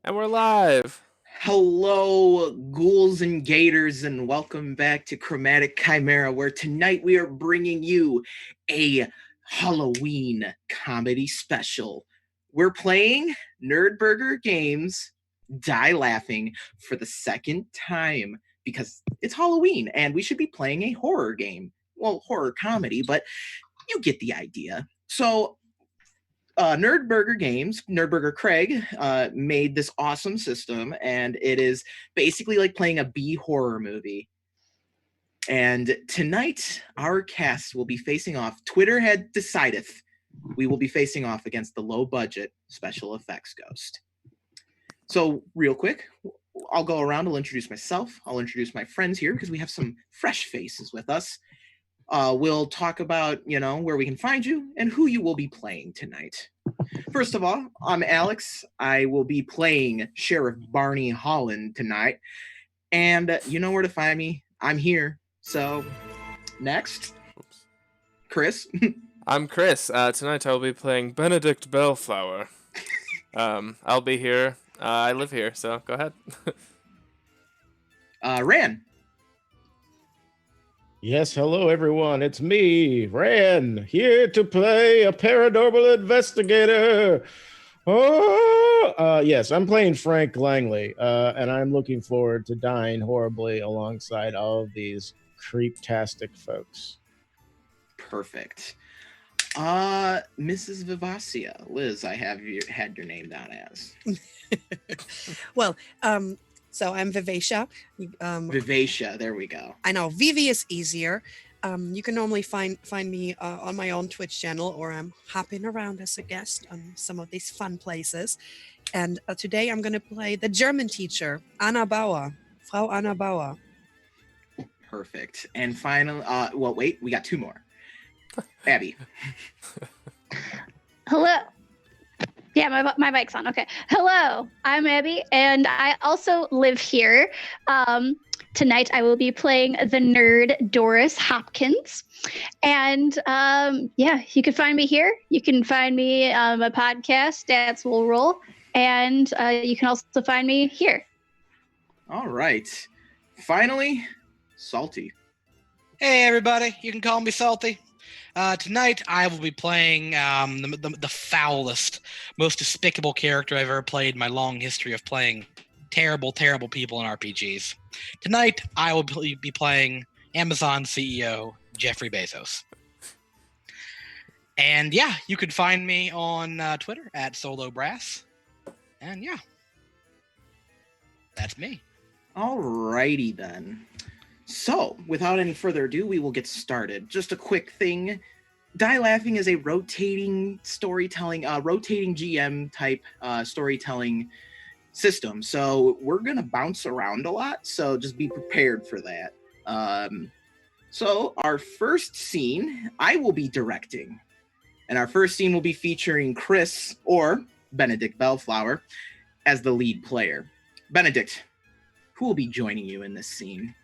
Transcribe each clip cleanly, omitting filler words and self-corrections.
And we're live. Hello, ghouls and gators, and welcome back to Chromatic Chimera, where tonight we are bringing you a Halloween comedy special. We're playing Nerdburger Games Die Laughing for the second time because it's Halloween and we should be playing a horror game. Well, horror comedy, but you get the idea. So Nerdburger Games, Nerdburger Craig, made this awesome system, and it is basically like playing a B horror movie. And tonight, our cast will be facing off. Twitter had decided we will be facing off against the low-budget special effects ghost. So, real quick, I'll go around. I'll introduce myself. I'll introduce my friends here because we have some fresh faces with us. We'll talk about, where we can find you and who you will be playing tonight. First of all, I'm Alex. I will be playing Sheriff Barney Holland tonight. And you know where to find me. I'm here. So, next, Chris. I'm Chris. Tonight I will be playing Benedict Bellflower. I'll be here. I live here, so go ahead. Ran. Yes, hello everyone. It's me, Ran, here to play a paranormal investigator. Yes, I'm playing Frank Langley, and I'm looking forward to dying horribly alongside all of these creep-tastic folks. Perfect. Mrs. Vivacia, Liz, I have had your name down as. Well, so I'm Vivacia. Vivacia, there we go. I know, Vivi is easier. You can normally find me on my own Twitch channel, or I'm hopping around as a guest on some of these fun places. And today I'm going to play the German teacher, Anna Bauer, Frau Anna Bauer. Perfect. And finally, wait, we got two more. Abby. Hello. Yeah, my mic's on. Okay. Hello, I'm Abby, and I also live here. Tonight I will be playing the nerd Doris Hopkins. And you can find me here. You can find me on my podcast, Stats Will Roll. And you can also find me here. All right. Finally, Salty. Hey, everybody. You can call me Salty. Tonight, I will be playing the foulest, most despicable character I've ever played in my long history of playing terrible, terrible people in RPGs. Tonight, I will be playing Amazon CEO Jeffrey Bezos. And yeah, you can find me on Twitter at SoloBrass. And yeah, that's me. Alrighty then. So, without any further ado, we will get started. Just a quick thing. Die Laughing is a rotating storytelling, rotating GM type storytelling system. So we're going to bounce around a lot. So just be prepared for that. So our first scene, I will be directing. And our first scene will be featuring Chris, or Benedict Bellflower, as the lead player. Benedict, who will be joining you in this scene?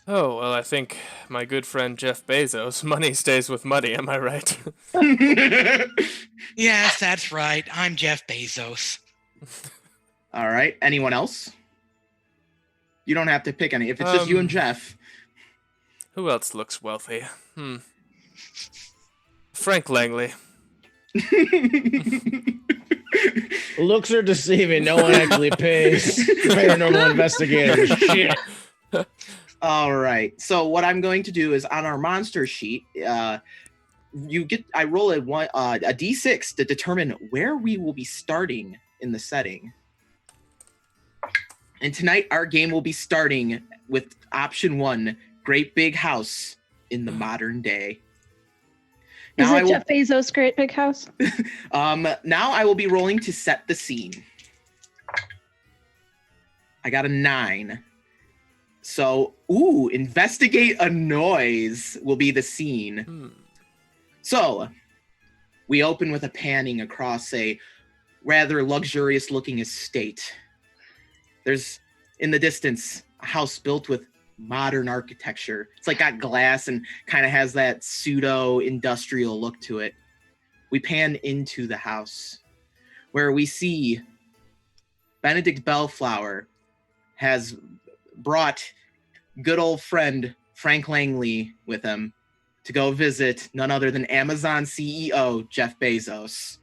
Oh, well, I think my good friend Jeff Bezos. Money stays with money, am I right? Yes, that's right. I'm Jeff Bezos. All right. Anyone else? You don't have to pick any. If it's just you and Jeff. Who else looks wealthy? Frank Langley. Looks are deceiving. No one actually pays paranormal investigators. Shit. All right. So what I'm going to do is on our monster sheet, I roll a d6 to determine where we will be starting in the setting. And tonight our game will be starting with option 1, Great Big House in the modern day. Is it Jeff Bezos' Great Big House? Now I will be rolling to set the scene. I got a 9. So, investigate a noise will be the scene. So, we open with a panning across a rather luxurious looking estate. There's, in the distance, a house built with modern architecture. It's like got glass and kind of has that pseudo-industrial look to it. We pan into the house, where we see Benedict Bellflower has brought good old friend Frank Langley with him to go visit none other than Amazon CEO Jeff Bezos.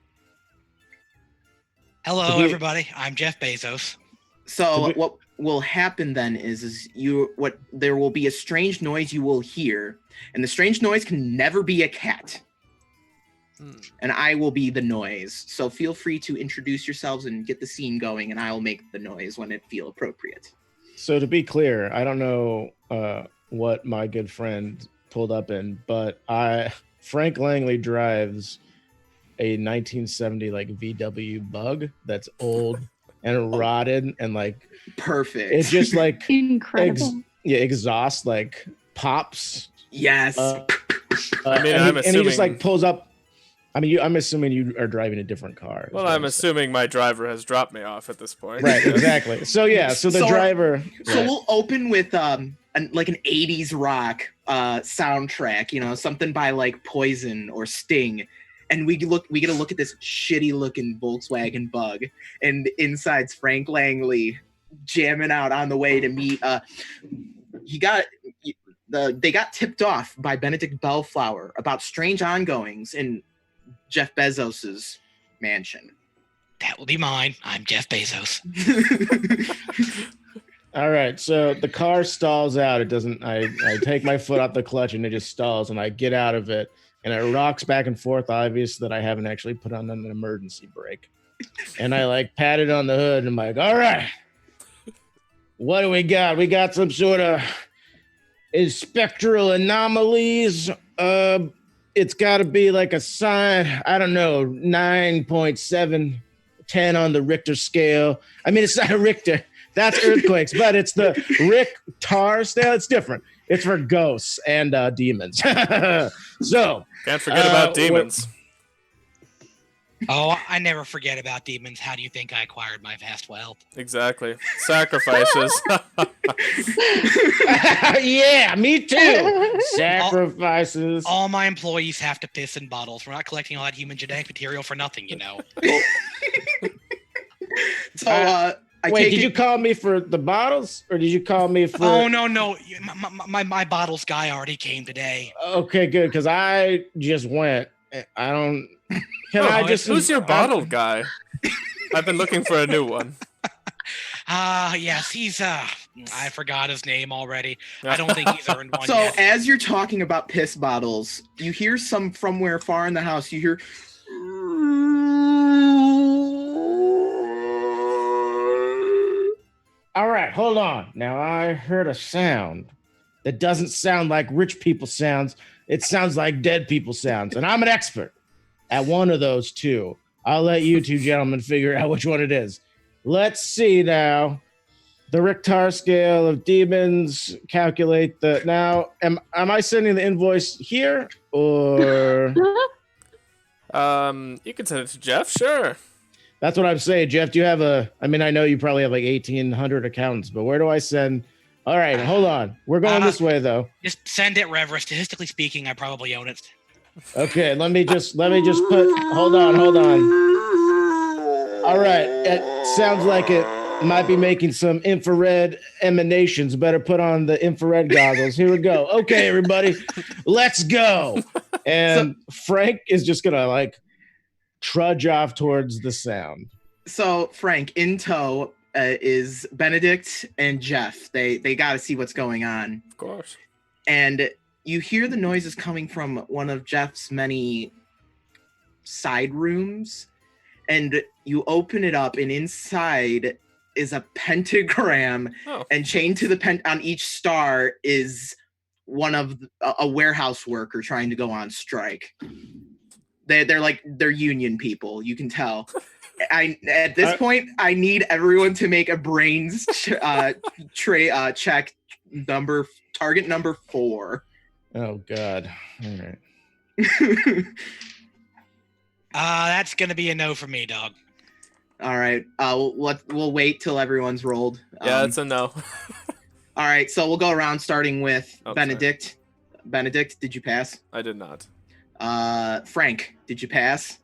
Hello, everybody. I'm Jeff Bezos. So what will happen then is there will be a strange noise you will hear, and the strange noise can never be a cat. And I will be the noise. So feel free to introduce yourselves and get the scene going, and I'll make the noise when it feel appropriate. So to be clear, I don't know what my good friend pulled up in, but Frank Langley drives a 1970 like VW Bug that's old and rotted and like perfect. It just like Incredible. Exhaust like pops. Yes. I mean, I'm assuming and he just like pulls up. I mean, I'm assuming you are driving a different car. Well, I'm assuming my driver has dropped me off at this point. Right, exactly. So yeah, so the driver. So we'll open with like an 80s rock soundtrack, you know, something by like Poison or Sting. And we get a look at this shitty looking Volkswagen Bug, and inside's Frank Langley jamming out on the way to meet they got tipped off by Benedict Bellflower about strange ongoings in Jeff Bezos's mansion. That will be mine. I'm Jeff Bezos. All right, so the car stalls out. It doesn't. I take my foot off the clutch and it just stalls, and I get out of it, and it rocks back and forth. Obvious that I haven't actually put on an emergency brake, and I like pat it on the hood, and I'm like, all right, what do we got? We got some sort of spectral anomalies. It's got to be like a sign. I don't know, 9.7, 10 on the Richter scale. I mean, it's not a Richter. That's earthquakes, but it's the Richter scale. It's different. It's for ghosts and demons. So can't forget about demons. Oh, I never forget about demons. How do you think I acquired my vast wealth? Exactly. Sacrifices. Yeah, me too. Sacrifices. All my employees have to piss in bottles. We're not collecting all that human genetic material for nothing, you know. So, wait, did you call me for the bottles, or did you call me for? Oh no, my bottles guy already came today. Okay, good, because I just went. I don't. Can I just? Who's your bottle guy? I've been looking for a new one. Yes, he's I forgot his name already. I don't think he's earned one so yet. As you're talking about piss bottles, you hear some from where far in the house. You hear. All right, hold on. Now I heard a sound that doesn't sound like rich people sounds. It sounds like dead people sounds, and I'm an expert at one of those two. I'll let you two gentlemen figure out which one it is. Let's see now. The Richter scale of demons. Calculate the. Now, am I sending the invoice here or? You can send it to Jeff. Sure. That's what I'm saying, Jeff. Do you have a? I mean, I know you probably have like 1,800 accountants, but where do I send? All right, hold on. We're going this way though. Just send it, Rev. Statistically speaking, I probably own it. Okay, let me just put. Hold on. All right, it sounds like it might be making some infrared emanations. Better put on the infrared goggles. Here we go. Okay, everybody, let's go. And Frank is just gonna like trudge off towards the sound. So Frank, in tow is Benedict and Jeff. They got to see what's going on. Of course. And you hear the noises coming from one of Jeff's many side rooms, and you open it up, and inside is a pentagram, and chained to the on each star is one of a warehouse worker trying to go on strike. They're union people, you can tell. At this point, I need everyone to make a brains check target number 4. Oh God! All right. That's gonna be a no for me, dog. All right. We'll wait till everyone's rolled. Yeah, it's a no. All right, so we'll go around starting with Okay. Benedict. Benedict, did you pass? I did not. Frank, did you pass?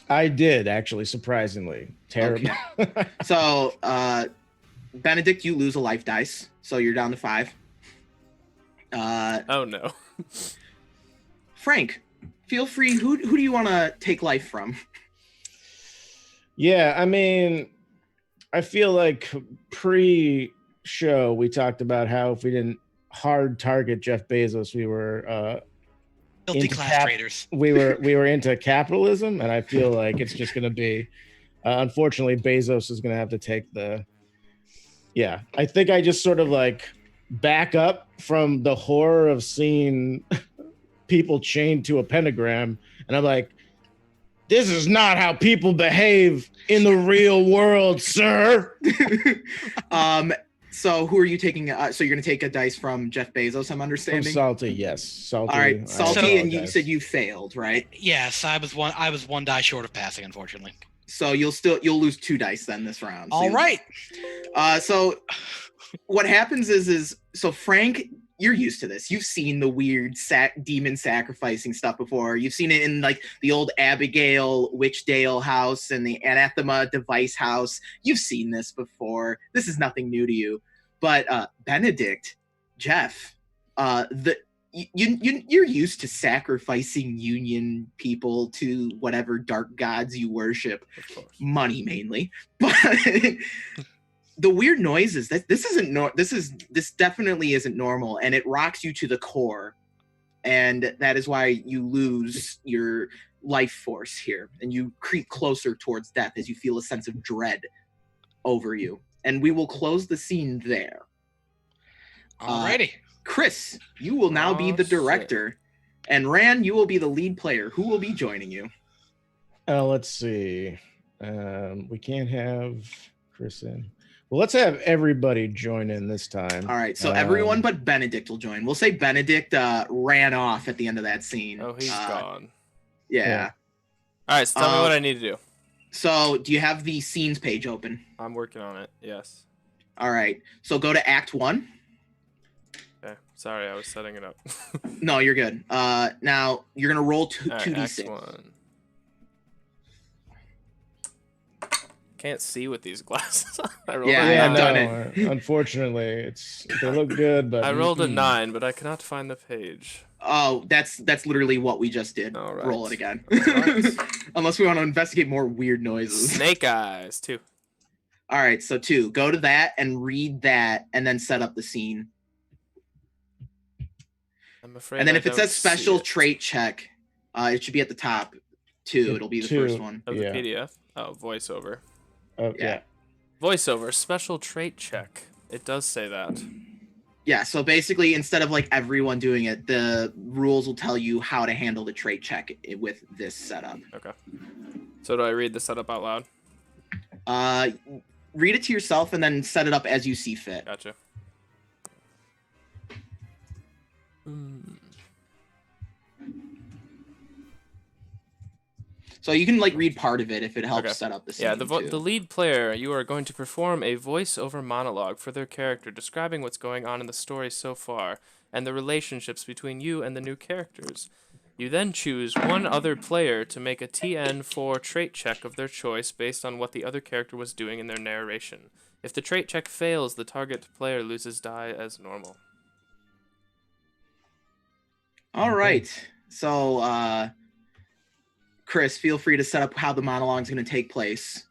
I did actually, surprisingly. Terrible. So, Benedict, you lose a life dice, so you're down to 5. Oh no. Frank, feel free. Who do you want to take life from? Yeah, I mean, I feel like pre-show we talked about how if we didn't hard target Jeff Bezos, we were Filthy into class traders. we were into capitalism, and I feel like it's just going to be unfortunately Bezos is going to have to take the. Yeah, I think I just sort of like back up from the horror of seeing people chained to a pentagram, and I'm like, this is not how people behave in the real world, sir. So who are you taking? So you're going to take a dice from Jeff Bezos, I'm From understanding. Salty, yes, Salty. All right, I Salty, and you apologize. said you failed, right? Yes, I was one die short of passing, unfortunately. So you'll lose 2 dice then this round. So All right. So what happens is so Frank, you're used to this. You've seen the weird demon sacrificing stuff before. You've seen it in like the old Abigail Witchdale house and the Anathema device house. You've seen this before. This is nothing new to you. But Benedict, Jeff, you're used to sacrificing union people to whatever dark gods you worship, Of course. money mainly. But the weird noises that this definitely isn't normal, and it rocks you to the core, and that is why you lose your life force here, and you creep closer towards death as you feel a sense of dread over you. And we will close the scene there. Alrighty. Chris, you will now be Oh, the shit. director, and Ran, you will be the lead player. Who will be joining you? Let's see. We can't have Chris in. Well, let's have everybody join in this time. All right, so everyone but Benedict will join. We'll say Benedict ran off at the end of that scene. Oh, he's gone. Yeah. Yeah. All right, so tell me what I need to do. So, do you have the scenes page open? I'm working on it. Yes. All right. So go to Act 1. Okay. Sorry, I was setting it up. No, you're good. Now you're gonna roll All right, Act 2d6. 1. Can't see with these glasses. I rolled Yeah, a I've nine. done it. Unfortunately, they look good, but I rolled a mm-mm. 9, but I cannot find the page. Oh, that's literally what we just did. All right. Roll it again. All right. Unless we want to investigate more weird noises. Snake eyes, 2. All right, so 2. Go to that and read that, and then set up the scene. I'm afraid. And then I if it don't says see special it. trait check, it should be at the top. 2. It'll be the 2. first one. of the Yeah. PDF. Oh, voiceover. Oh, Yeah. yeah. Voiceover, special trait check. It does say that. Yeah, so basically, instead of like everyone doing it, the rules will tell you how to handle the trait check with this setup. Okay. So do I read the setup out loud? Read it to yourself and then set it up as you see fit. Gotcha. So you can like read part of it if it helps Okay. set up the scene. Yeah, too. the lead player, you are going to perform a voice-over monologue for their character describing what's going on in the story so far and the relationships between you and the new characters. You then choose one other player to make a TN4 trait check of their choice based on what the other character was doing in their narration. If the trait check fails, the target player loses die as normal. All right. So, Chris, feel free to set up how the monologue is going to take place,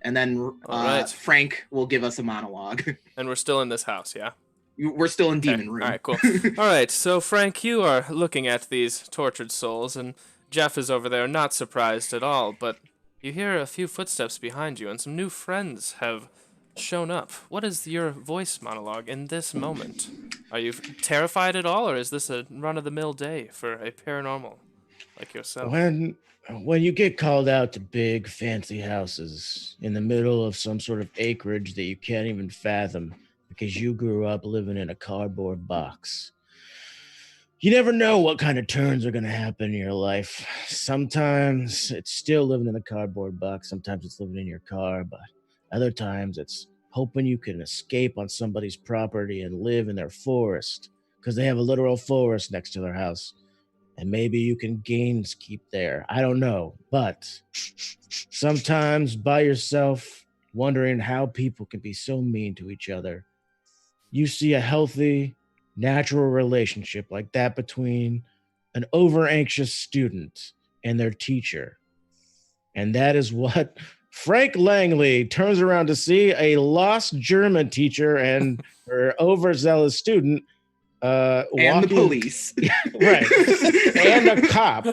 and then All right. Frank will give us a monologue. And we're still in this house, yeah? We're still in Demon Room. All right, cool. All right, so Frank, you are looking at these tortured souls, and Jeff is over there, not surprised at all, but you hear a few footsteps behind you, and some new friends have shown up. What is your voice monologue in this moment? Are you terrified at all, or is this a run-of-the-mill day for a paranormal like yourself? When you get called out to big fancy houses in the middle of some sort of acreage that you can't even fathom because you grew up living in a cardboard box, you never know what kind of turns are going to happen in your life. Sometimes it's still living in a cardboard box. Sometimes it's living in your car, but other times it's hoping you can escape on somebody's property and live in their forest because they have a literal forest next to their house. and maybe you can keep there. I don't know. But sometimes by yourself, wondering how people can be so mean to each other, you see a healthy, natural relationship like that between an over anxious student and their teacher. And that is what Frank Langley turns around to see a lost German teacher and her overzealous student. And the police. Right. And a cop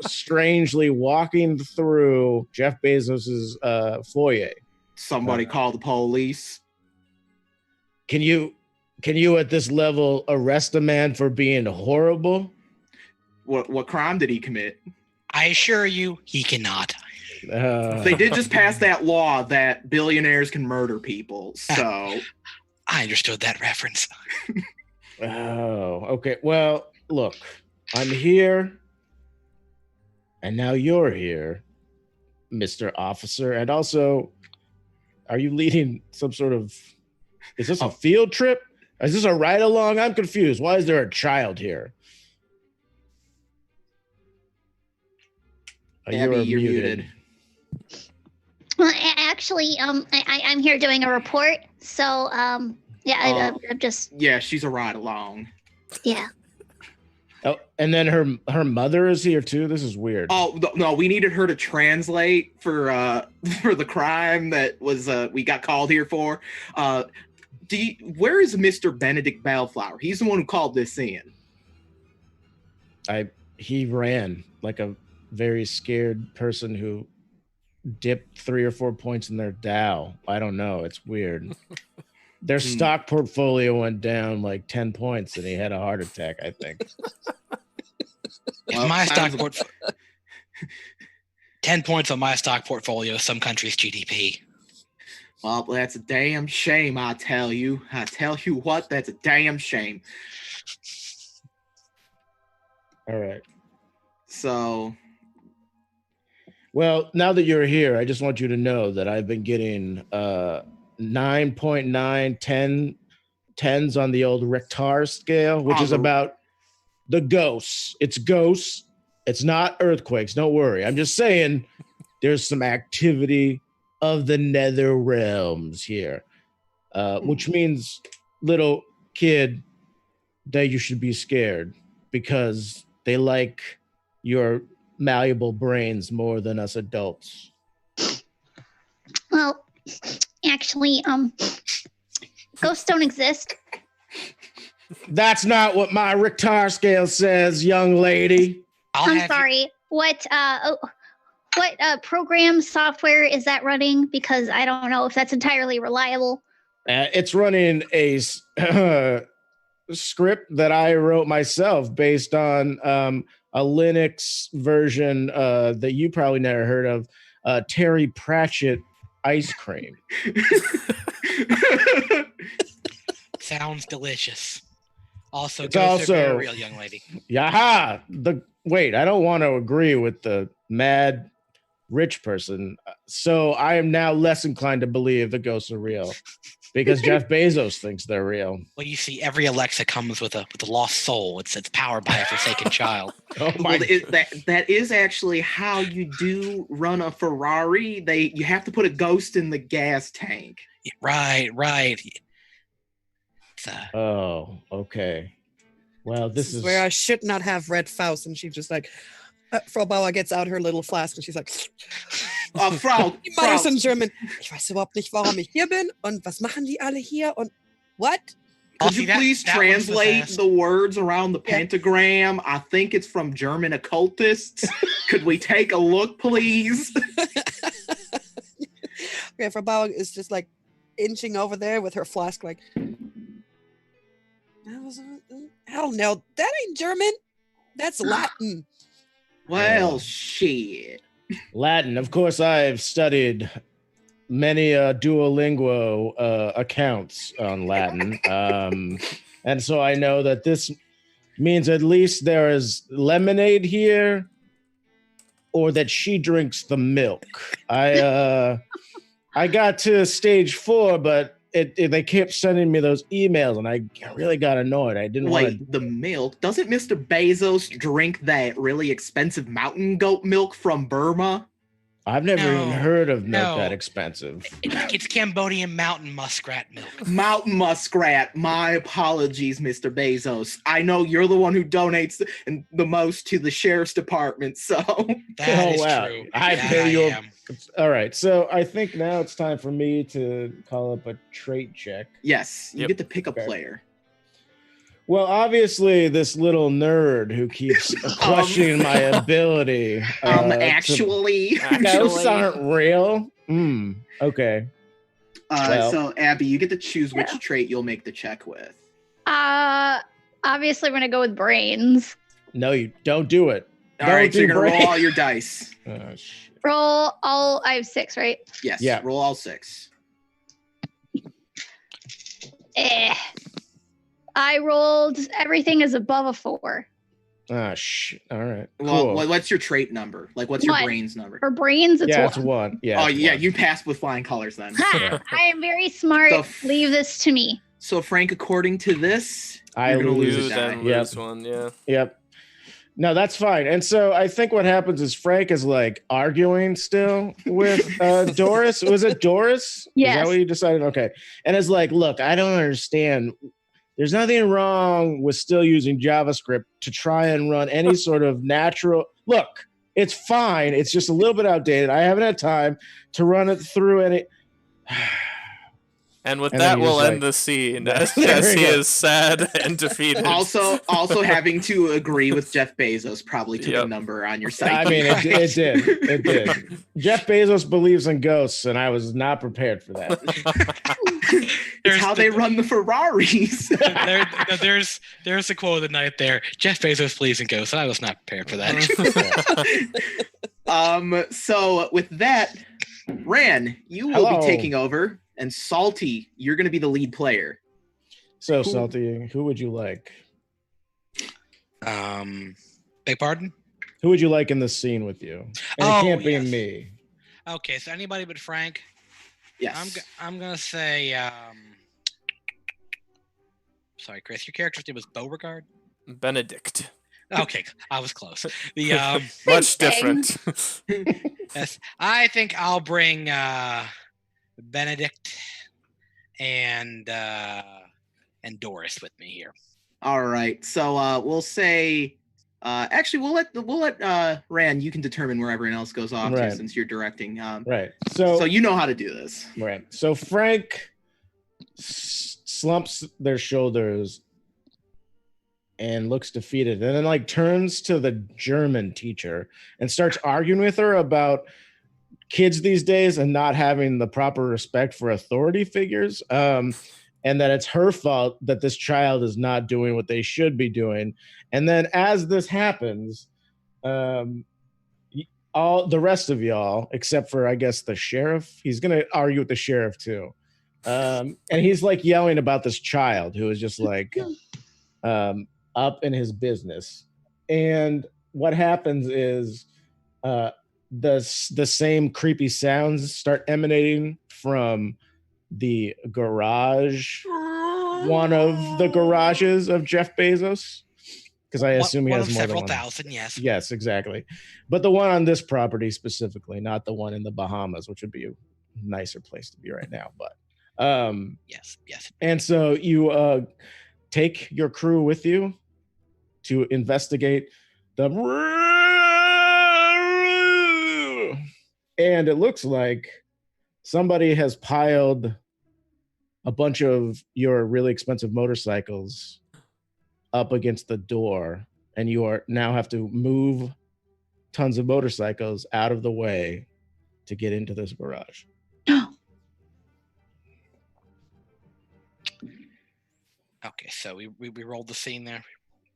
strangely walking through Jeff Bezos's foyer. Somebody call the police. Can you at this level arrest a man for being horrible? What crime did he commit? I assure you, he cannot. They did just pass that law that billionaires can murder people. So I understood that reference. Oh, okay. Well, look, I'm here, and now you're here, Mr. Officer. And also, are you leading some sort of... Is this a field trip? Is this a ride-along? I'm confused. Why is there a child here? Abby, you're muted. Well, actually, I'm here doing a report. So, yeah, I'm just... Yeah, she's a ride-along. Yeah. Oh, and then her mother is here too. This is weird. Oh no, we needed her to translate for the crime that was we got called here for. Where is Mr. Benedict Bellflower? He's the one who called this in. He ran like a very scared person who dipped 3 or 4 points in their Dow. I don't know. It's weird. Their stock portfolio went down like 10 points and he had a heart attack, I think. If my stock portfolio 10 points on my stock portfolio, some country's GDP. Well, that's a damn shame, I tell you. I tell you what, that's a damn shame. All right. So, well, now that you're here, I just want you to know that I've been getting 9.9, 10s on the old Richter scale, which is about the ghosts. It's ghosts. It's not earthquakes. Don't worry. I'm just saying there's some activity of the nether realms here, which means, little kid, that you should be scared because they like your malleable brains more than us adults. Well, actually, ghosts don't exist. That's not what my Richter scale says, young lady. I'm sorry. What program software is that running? Because I don't know if that's entirely reliable. It's running a script that I wrote myself based on a Linux version that you probably never heard of, Terry Pratchett ice cream. Sounds delicious. Also, It's ghosts are also- very real, young lady. Yaha! Wait, I don't want to agree with the mad rich person. So I am now less inclined to believe the ghosts are real because Jeff Bezos thinks they're real. Well, you see, every Alexa comes with a lost soul. It's powered by a forsaken child. Oh my! well, that is actually how you do run a Ferrari. You have to put a ghost in the gas tank. Right. It's, Oh, okay. Well, this is where I should not have read Faust, and she's just like, Frau Bauer gets out her little flask, and she's like, Frau, die Mann ist in German. Ich weiß überhaupt nicht, warum ich hier bin, und was machen die alle hier, und what? Could see, you that- please that one's the translate best. the words around the Yeah. pentagram? I think it's from German occultists. Could we take a look, please? Okay, Frau Bauer is just like inching over there with her flask, like, hell no, that ain't German. That's Latin. Well, shit. Latin. Of course, I've studied many Duolingo accounts on Latin. And so I know that this means at least there is lemonade here or that she drinks the milk. I got to stage 4, but they kept sending me those emails, and I really got annoyed. I didn't want Wait, the milk? Doesn't Mr. Bezos drink that really expensive mountain goat milk from Burma? I've never even No, heard of milk no. that expensive. It's Cambodian mountain muskrat milk. Mountain muskrat. My apologies, Mr. Bezos. I know you're the one who donates the most to the sheriff's department, so That is wow. true. I That pay you. am. All right, so I think now it's time for me to call up a trait check. yes, you Yep. get to pick a Okay. player. Well, obviously, this little nerd who keeps questioning my ability. Actually, Ghosts aren't real. Okay. well. so Abby, you get to choose which Yeah. trait you'll make the check with. Obviously, I'm gonna go with brains. No, you don't do it. All right, so you're gonna roll brain. all your dice. Oh, shit. Roll all. I have 6, right? Yes, Yeah. roll all 6. I rolled everything is above a 4. Ah, shit. All right. Well, Cool. what's your trait number? Like, what's your One. brains number? For brains, it's yeah, 1. it's one. Yeah. Oh it's yeah, one. you passed with flying colors then. Ha! I am very smart. The f- Leave this to me. So Frank, according to this, I you're gonna lose lose You a die. then Yep. lose one, yeah. Yep. No, that's fine. And so I think what happens is Frank is like arguing still with Doris. Was it Doris? Is Yes. that what you decided? Okay. And it's like, look, I don't understand. There's nothing wrong with still using JavaScript to try and run any sort of natural. Look, it's fine. It's just a little bit outdated. I haven't had time to run it through any. And with And that, then he's we'll like- end the scene There as we he go. is sad and defeated. also having to agree with Jeff Bezos probably took Yep. a number on your site. I mean, it did. It did. Jeff Bezos believes in ghosts, and I was not prepared for that. It's how they run the Ferraris. There's a quote of the night there. Jeff Bezos believes in ghosts, and I was not prepared for that. So with that, Ran, you will Hello. be taking over, and Salty, you're gonna be the lead player. So, Salty, who would you like? Beg pardon? Who would you like in this scene with you? And Oh, it can't be yes. me. Okay, so anybody but Frank. Yes. I'm gonna say. Sorry, Chris. Your character's name was Beauregard. Benedict. Okay, I was close. The Much thing. different. yes, I think I'll bring Benedict and Doris with me here. All right. So we'll say actually we'll let Ran, you can determine where everyone else goes off to Right. since you're directing. Right. So So, you know how to do this. right. So Frank slumps their shoulders and looks defeated, and then like turns to the German teacher and starts arguing with her about kids these days and not having the proper respect for authority figures. And that it's her fault that this child is not doing what they should be doing. And then as this happens, all the rest of y'all, except for I guess the sheriff, he's gonna argue with the sheriff too. And he's like yelling about this child who is just like up in his business. And what happens is the same creepy sounds start emanating from the garage, one of the garages of Jeff Bezos, because I assume he one has of more than several one. thousand. Yes. Yes, exactly. But the one on this property specifically, not the one in the Bahamas, which would be a nicer place to be right now. But Yes. Yes. and so you take your crew with you to investigate the and it looks like somebody has piled a bunch of your really expensive motorcycles up against the door, and you are now have to move tons of motorcycles out of the way to get into this garage. Okay, so we rolled the scene there.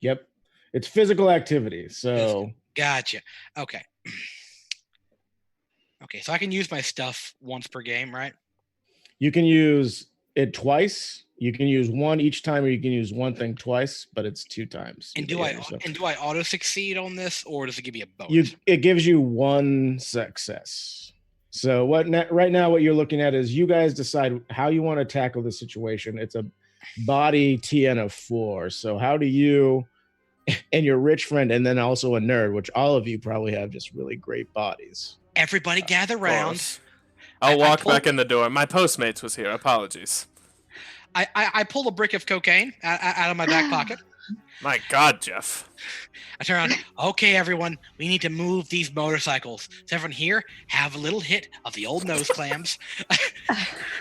Yep. It's physical activity. So Gotcha. Okay. Okay, so I can use my stuff once per game, right? you can use it twice. You can use one each time, or you can use one thing twice, but it's 2 times. And you do get I yourself. and do I auto succeed on this, or does it give me a bonus? It gives you 1 success. So right now, what you're looking at is you guys decide how you want to tackle the situation. It's a body TN of 4. So how do you and your rich friend, and then also a nerd, which all of you probably have just really great bodies. Everybody gather Of round. course. I'll walk back in the door. My Postmates was here. Apologies. I pull a brick of cocaine out of my back pocket. My God, Jeff. I turn around. Okay, everyone, we need to move these motorcycles. So everyone here, have a little hit of the old nose clams,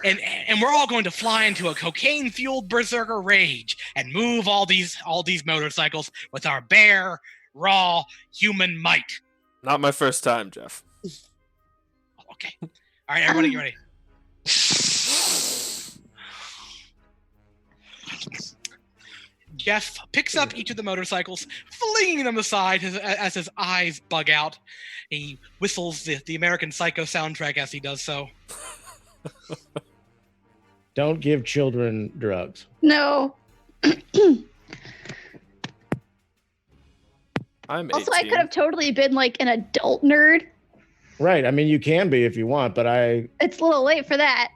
and we're all going to fly into a cocaine-fueled berserker rage and move all these motorcycles with our bare, raw human might. Not my first time, Jeff. Okay. All right, everybody, get ready. Jeff picks up each of the motorcycles, flinging them aside as his eyes bug out. He whistles the American Psycho soundtrack as he does so. Don't give children drugs. No. I'm 18. Also, I could have totally been like an adult nerd. Right. I mean, you can be if you want, but It's a little late for that.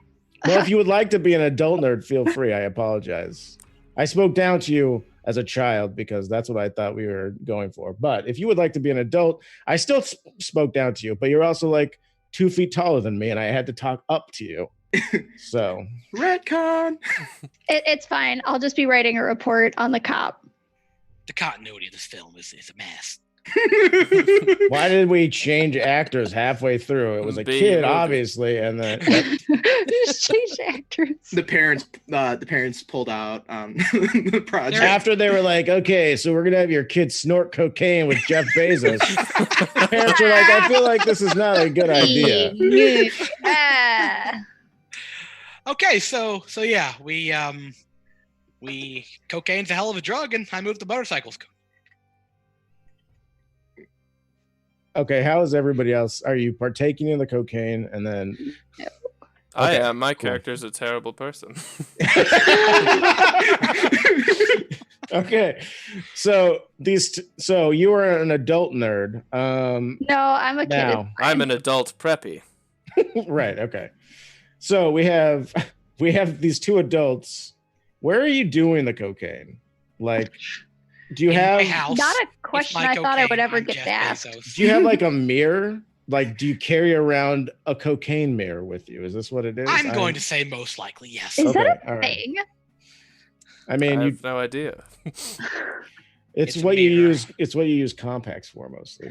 well, if you would like to be an adult nerd, feel free. I apologize. I spoke down to you as a child because that's what I thought we were going for. But if you would like to be an adult, I still spoke down to you, but you're also like 2 feet taller than me and I had to talk up to you. So Retcon. It's fine. I'll just be writing a report on the cop. The continuity of this film is a mess. why did we change actors halfway through? It was a Big kid, movie. obviously, and then Just change actors. The parents pulled out the project. after they were like, okay, so we're gonna have your kid snort cocaine with Jeff Bezos. Parents were like, I feel like this is not a good idea. Ah. Okay, so yeah, we cocaine's a hell of a drug, and I moved the motorcycles. Okay, how is everybody else? Are you partaking in the cocaine and then I Okay, am. My cool. character's a terrible person. Okay. So so you are an adult nerd. No, I'm a kid. Now, I'm an adult preppy. right, okay. So we have these 2 adults. Where are you doing the cocaine? Like, do you In have my house. Not a with question my I thought I would cocaine, ever I'm get Jeff to ask. Bezos. do you have like a mirror? Like, do you carry around a cocaine mirror with you? Is this what it is? I'm going to say most likely yes. Is that all a right. thing? I I mean, have no idea. it's It's a what you mirror. use. It's what you use compacts for mostly.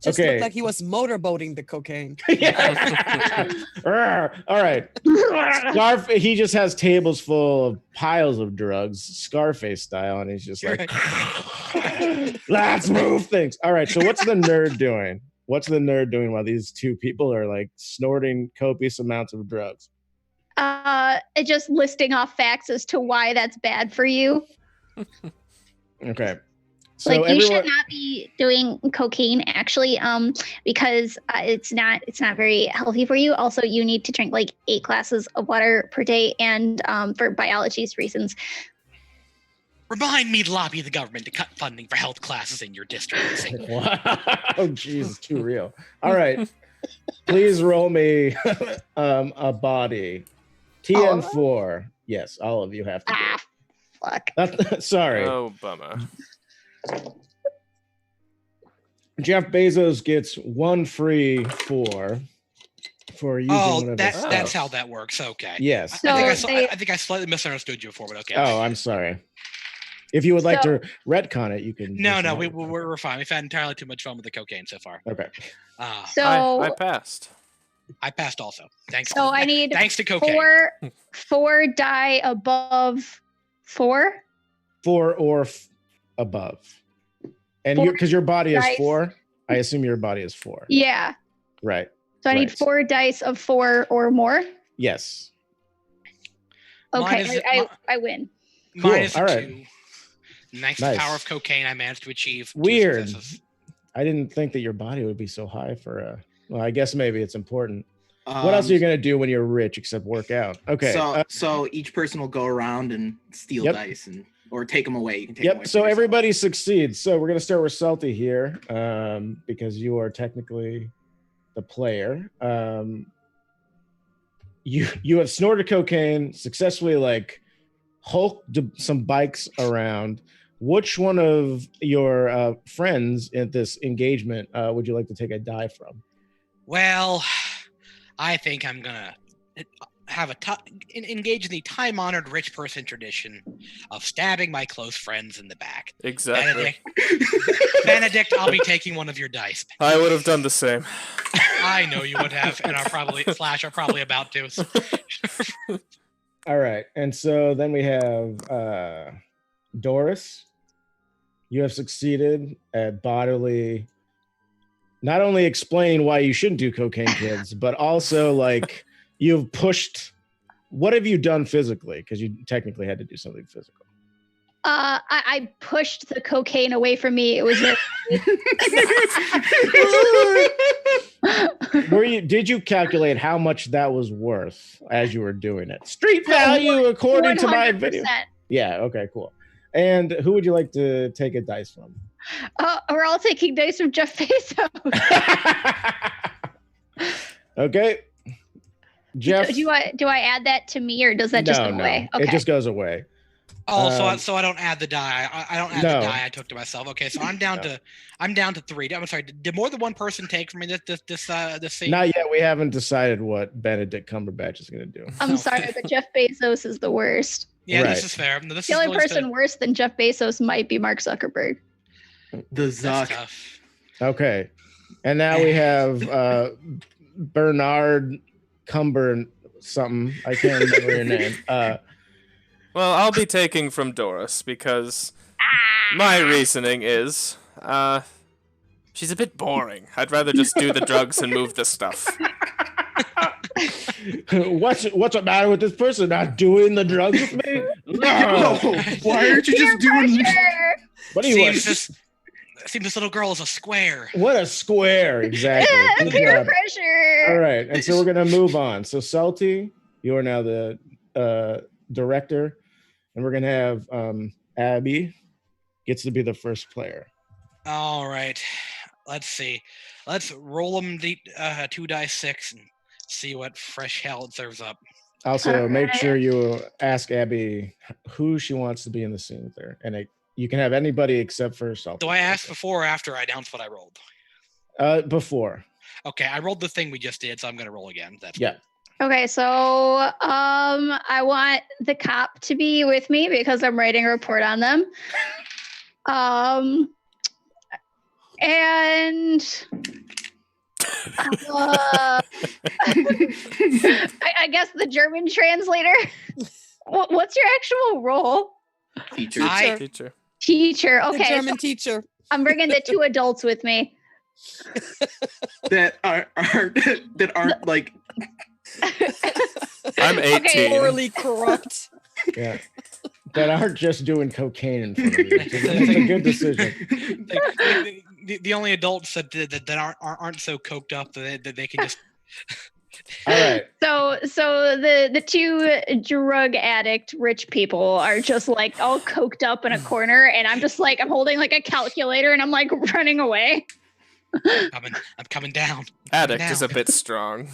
Just Okay. looked like he was motorboating the cocaine. Arr, all right. He just has tables full of piles of drugs, Scarface style, and he's just like, let's move things. All right. So what's the nerd doing? What's the nerd doing while these 2 people are like snorting copious amounts of drugs? Just listing off facts as to why that's bad for you. Okay. So Like you everyone, should not be doing cocaine actually, because it's not very healthy for you. Also, you need to drink like 8 glasses of water per day, and for biology's reasons. Remind me to lobby the government to cut funding for health classes in your district. wow, geez, it's too real. All right. Please roll me a body. TN4. Yes, all of you have to do it. Fuck. Sorry. Oh, bummer. Jeff Bezos gets 1 free for using Oh, one of his that's stuff. how that works. Okay. Yes. So I they- think I slightly misunderstood you before, but okay. Oh, I'm sorry. If you would like So- to retcon it, you can. No, just- we're fine. We've had entirely too much fun with the cocaine so far. Okay. So I passed. I passed also. Thanks. so I need Thanks to cocaine. four die above 4. 4 or above, and Four because your body is dice. 4, I assume your body is 4. Yeah. Right. So I need Right. 4 dice of 4 or more. Yes. Mine Okay, is- I win. Cool, Mine is a all right. 2. Thanks to Nice. the power of cocaine, I managed to achieve 2 Weird. successes. I didn't think that your body would be so high for a. Well, I guess maybe it's important. What else are you gonna do when you're rich except work out? Okay. So each person will go around and steal Yep. dice or take them away. You can take 'em away Yep. from So yourself. everybody succeeds. So we're gonna start with Salty here, because you are technically the player. You have snorted cocaine, successfully like hulked some bikes around. Which one of your friends in this engagement would you like to take a die from? Well, I think I'm gonna have engage in the time-honored rich person tradition of stabbing my close friends in the back. Exactly. Benedict, I'll be taking one of your dice. I would have done the same. I know you would have, and are probably about to. So. All right, and so then we have Doris. You have succeeded at bodily, not only explaining why you shouldn't do cocaine, kids, but also like you've pushed. What have you done physically? Because you technically had to do something physical. I pushed the cocaine away from me. It was Did you calculate how much that was worth as you were doing it? Street value according to my video. 100%. Yeah, okay, cool. And who would you like to take a dice from? We're all taking dice from Jeff Bezos. Okay. Jeff. Do I add that to me, or does that just go away? It just goes away. Oh, so I don't add the die. I don't add No. the die I took to myself. Okay, so I'm down to 3. I'm sorry. Did more than one person take from me this scene? Not yet. We haven't decided what Benedict Cumberbatch is going to do. I'm sorry, but Jeff Bezos is the worst. Yeah, Right. this is fair. This The is only really person worse than Jeff Bezos might be Mark Zuckerberg. The That's Zuck. tough. Okay. And now we have Bernard Cumber something. I can't remember your name. Well, I'll be taking from Doris because my reasoning is, she's a bit boring. I'd rather just do the drugs and move the stuff. What's the matter with this person not doing the drugs with me? No. Why aren't you just doing? What do you want? Seems this little girl is a square. What a square, exactly. Good Peer job. pressure. All right, and so we're gonna move on. So Salty, you are now the director, and we're gonna have Abby gets to be the first player. All right. Let's see. Let's roll them the 2 dice 6 and see what fresh hell it serves up. Also, All make right. sure you ask Abby who she wants to be in the scene with her, and you can have anybody except for Salty. Do I ask before or after I announce what I rolled? Before. Okay, I rolled the thing we just did, so I'm gonna roll again. That's Yeah. Okay, so I want the cop to be with me because I'm writing a report on them. And I guess the German translator. What's your actual role? Teacher. Teacher. Teacher. The Okay, German teacher. I'm bringing the 2 adults with me. that aren't like I'm 18. Okay. Morally corrupt. Yeah. That aren't just doing cocaine in front of you. It's a good decision. the only adults that aren't so coked up that they can just. All right. So the 2 drug addict rich people are just like all coked up in a corner, and I'm just like I'm holding like a calculator, and I'm like running away. I'm coming down. Addict Now. is a bit strong.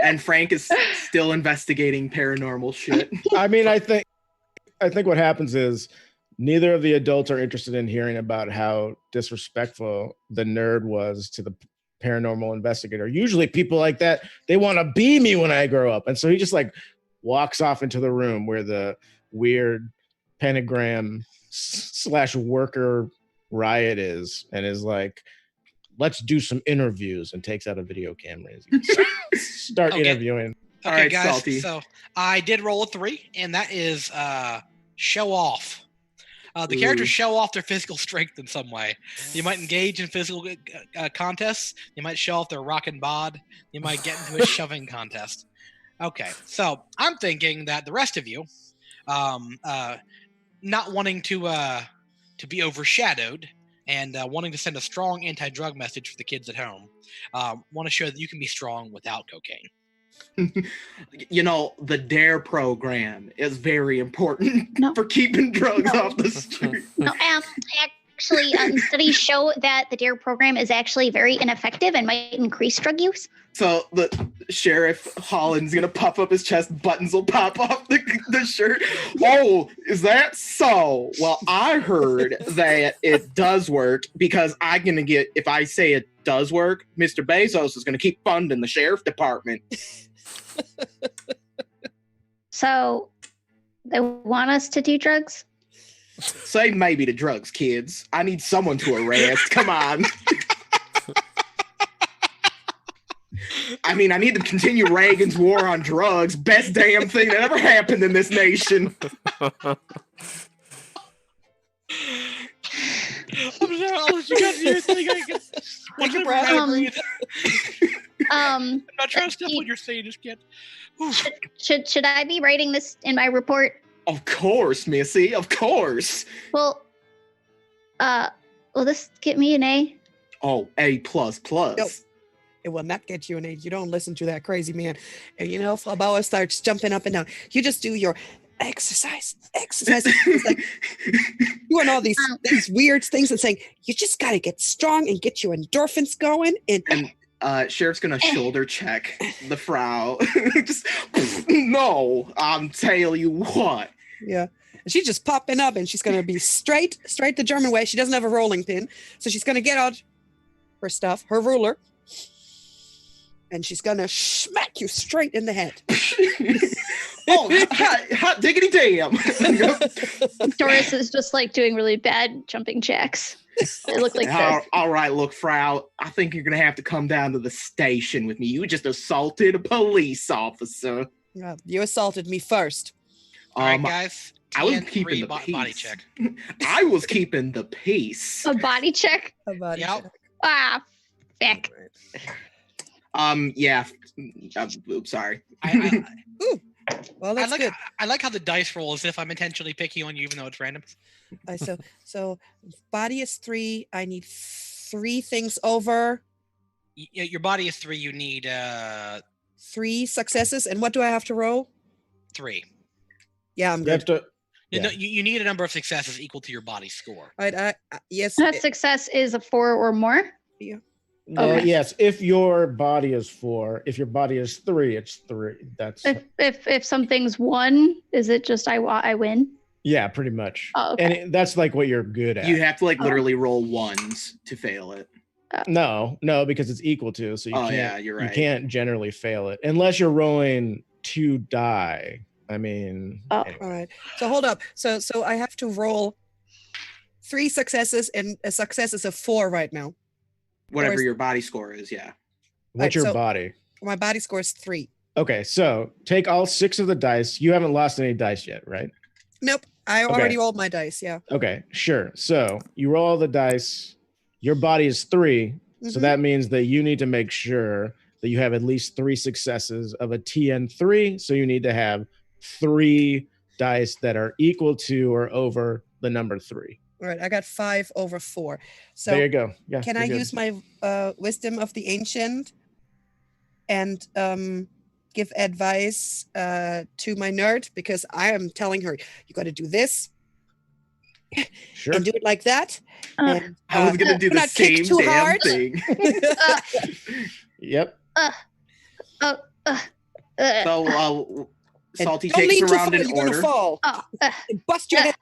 and Frank is still investigating paranormal shit. I mean, I think what happens is neither of the adults are interested in hearing about how disrespectful the nerd was to the paranormal investigator. Usually people like that, they want to be me when I grow up. And so he just like walks off into the room where the weird pentagram / worker riot is and is like, let's do some interviews, and takes out a video camera and start Okay. interviewing. Okay, All right, guys. Salty. So I did roll a 3, and that is show off. The characters show off their physical strength in some way. You might engage in physical contests. You might show off their rockin' bod. You might get into a shoving contest. Okay, so I'm thinking that the rest of you, not wanting to be overshadowed and wanting to send a strong anti-drug message for the kids at home, want to show that you can be strong without cocaine. You know, the DARE program is very important No. for keeping drugs off the street. No, Actually, studies show that the DARE program is actually very ineffective and might increase drug use. So the Sheriff Holland's gonna puff up his chest, buttons will pop off the shirt. Oh, is that so? Well, I heard that it does work because I'm gonna get, if I say it does work, Mr. Bezos is gonna keep funding the sheriff department. So, they want us to do drugs? Say maybe to drugs, kids. I need someone to arrest. Come on. I mean, I need to continue Reagan's war on drugs. Best damn thing that ever happened in this nation. I'm sorry, I'll let you guys do your thing. Take your breath. I'm not trying to step on your saying just yet. Should I be writing this in my report? Of course, Missy. Of course. Well, will this get me an A? Oh, A++. Nope. It will not get you an A. You don't listen to that crazy man. And you know, if Flabawa starts jumping up and down, you just do your exercise. It's like doing all these weird things and saying, you just got to get strong and get your endorphins going. And Sheriff's gonna shoulder check the Frau. Just no, I'm telling you what. yeah. And she's just popping up and she's going to be straight the German way. She doesn't have a rolling pin. So she's going to get out her stuff, her ruler, and she's going to smack you straight in the head. Oh, hot diggity damn. Doris is just like doing really bad jumping jacks. It looked like this. All right, look, Frau, I think you're going to have to come down to the station with me. You just assaulted a police officer. Yeah, you assaulted me first. All right, guys. I was TN3 keeping the body peace. check. I was keeping the peace. A body check? A body Yep. check. Ah, feck. Yeah. Oops, sorry. Well, that's good. I like how the dice roll as if I'm intentionally picky on you, even though it's random. So body is 3. I need 3 things over. Your body is 3. You need 3 successes. And what do I have to roll? 3. Yeah, I'm You have good. to. No, you need a number of successes equal to your body score. All right, yes. That success is a 4 or more. Okay. Yes, if your body is 4, if your body is 3, it's 3. That's If something's 1, is it just I win? yeah, pretty much. Oh, okay. And that's like what you're good at. You have to literally roll ones to fail it. No, because it's equal to, so you can't. Yeah, you're right. You can't generally fail it unless you're rolling 2 die. I mean, anyway. All right. So hold up. So I have to roll 3 successes, and a success is a 4 right now. Whatever Or is- your body score is, yeah. What's your so- body? My body score is 3. Okay, so take all 6 of the dice. You haven't lost any dice yet, right? Nope. I already rolled my dice. Yeah. Okay, sure. So you roll all the dice. Your body is 3. So Mhm. that means that you need to make sure that you have at least 3 successes of a TN3. So you need to have 3 dice that are equal to or over the number 3. All right. I got 5 over 4. So There you go. Yeah. can you're I good. use my wisdom of the ancient and give advice to my nerd, because I am telling her you got to do this Sure. and do it like that. Uh, And, I was gonna do do the not kick same too damn hard. thing. Yep. So and Salty don't takes lean too around far, in you're gonna order. fall. And bust your head.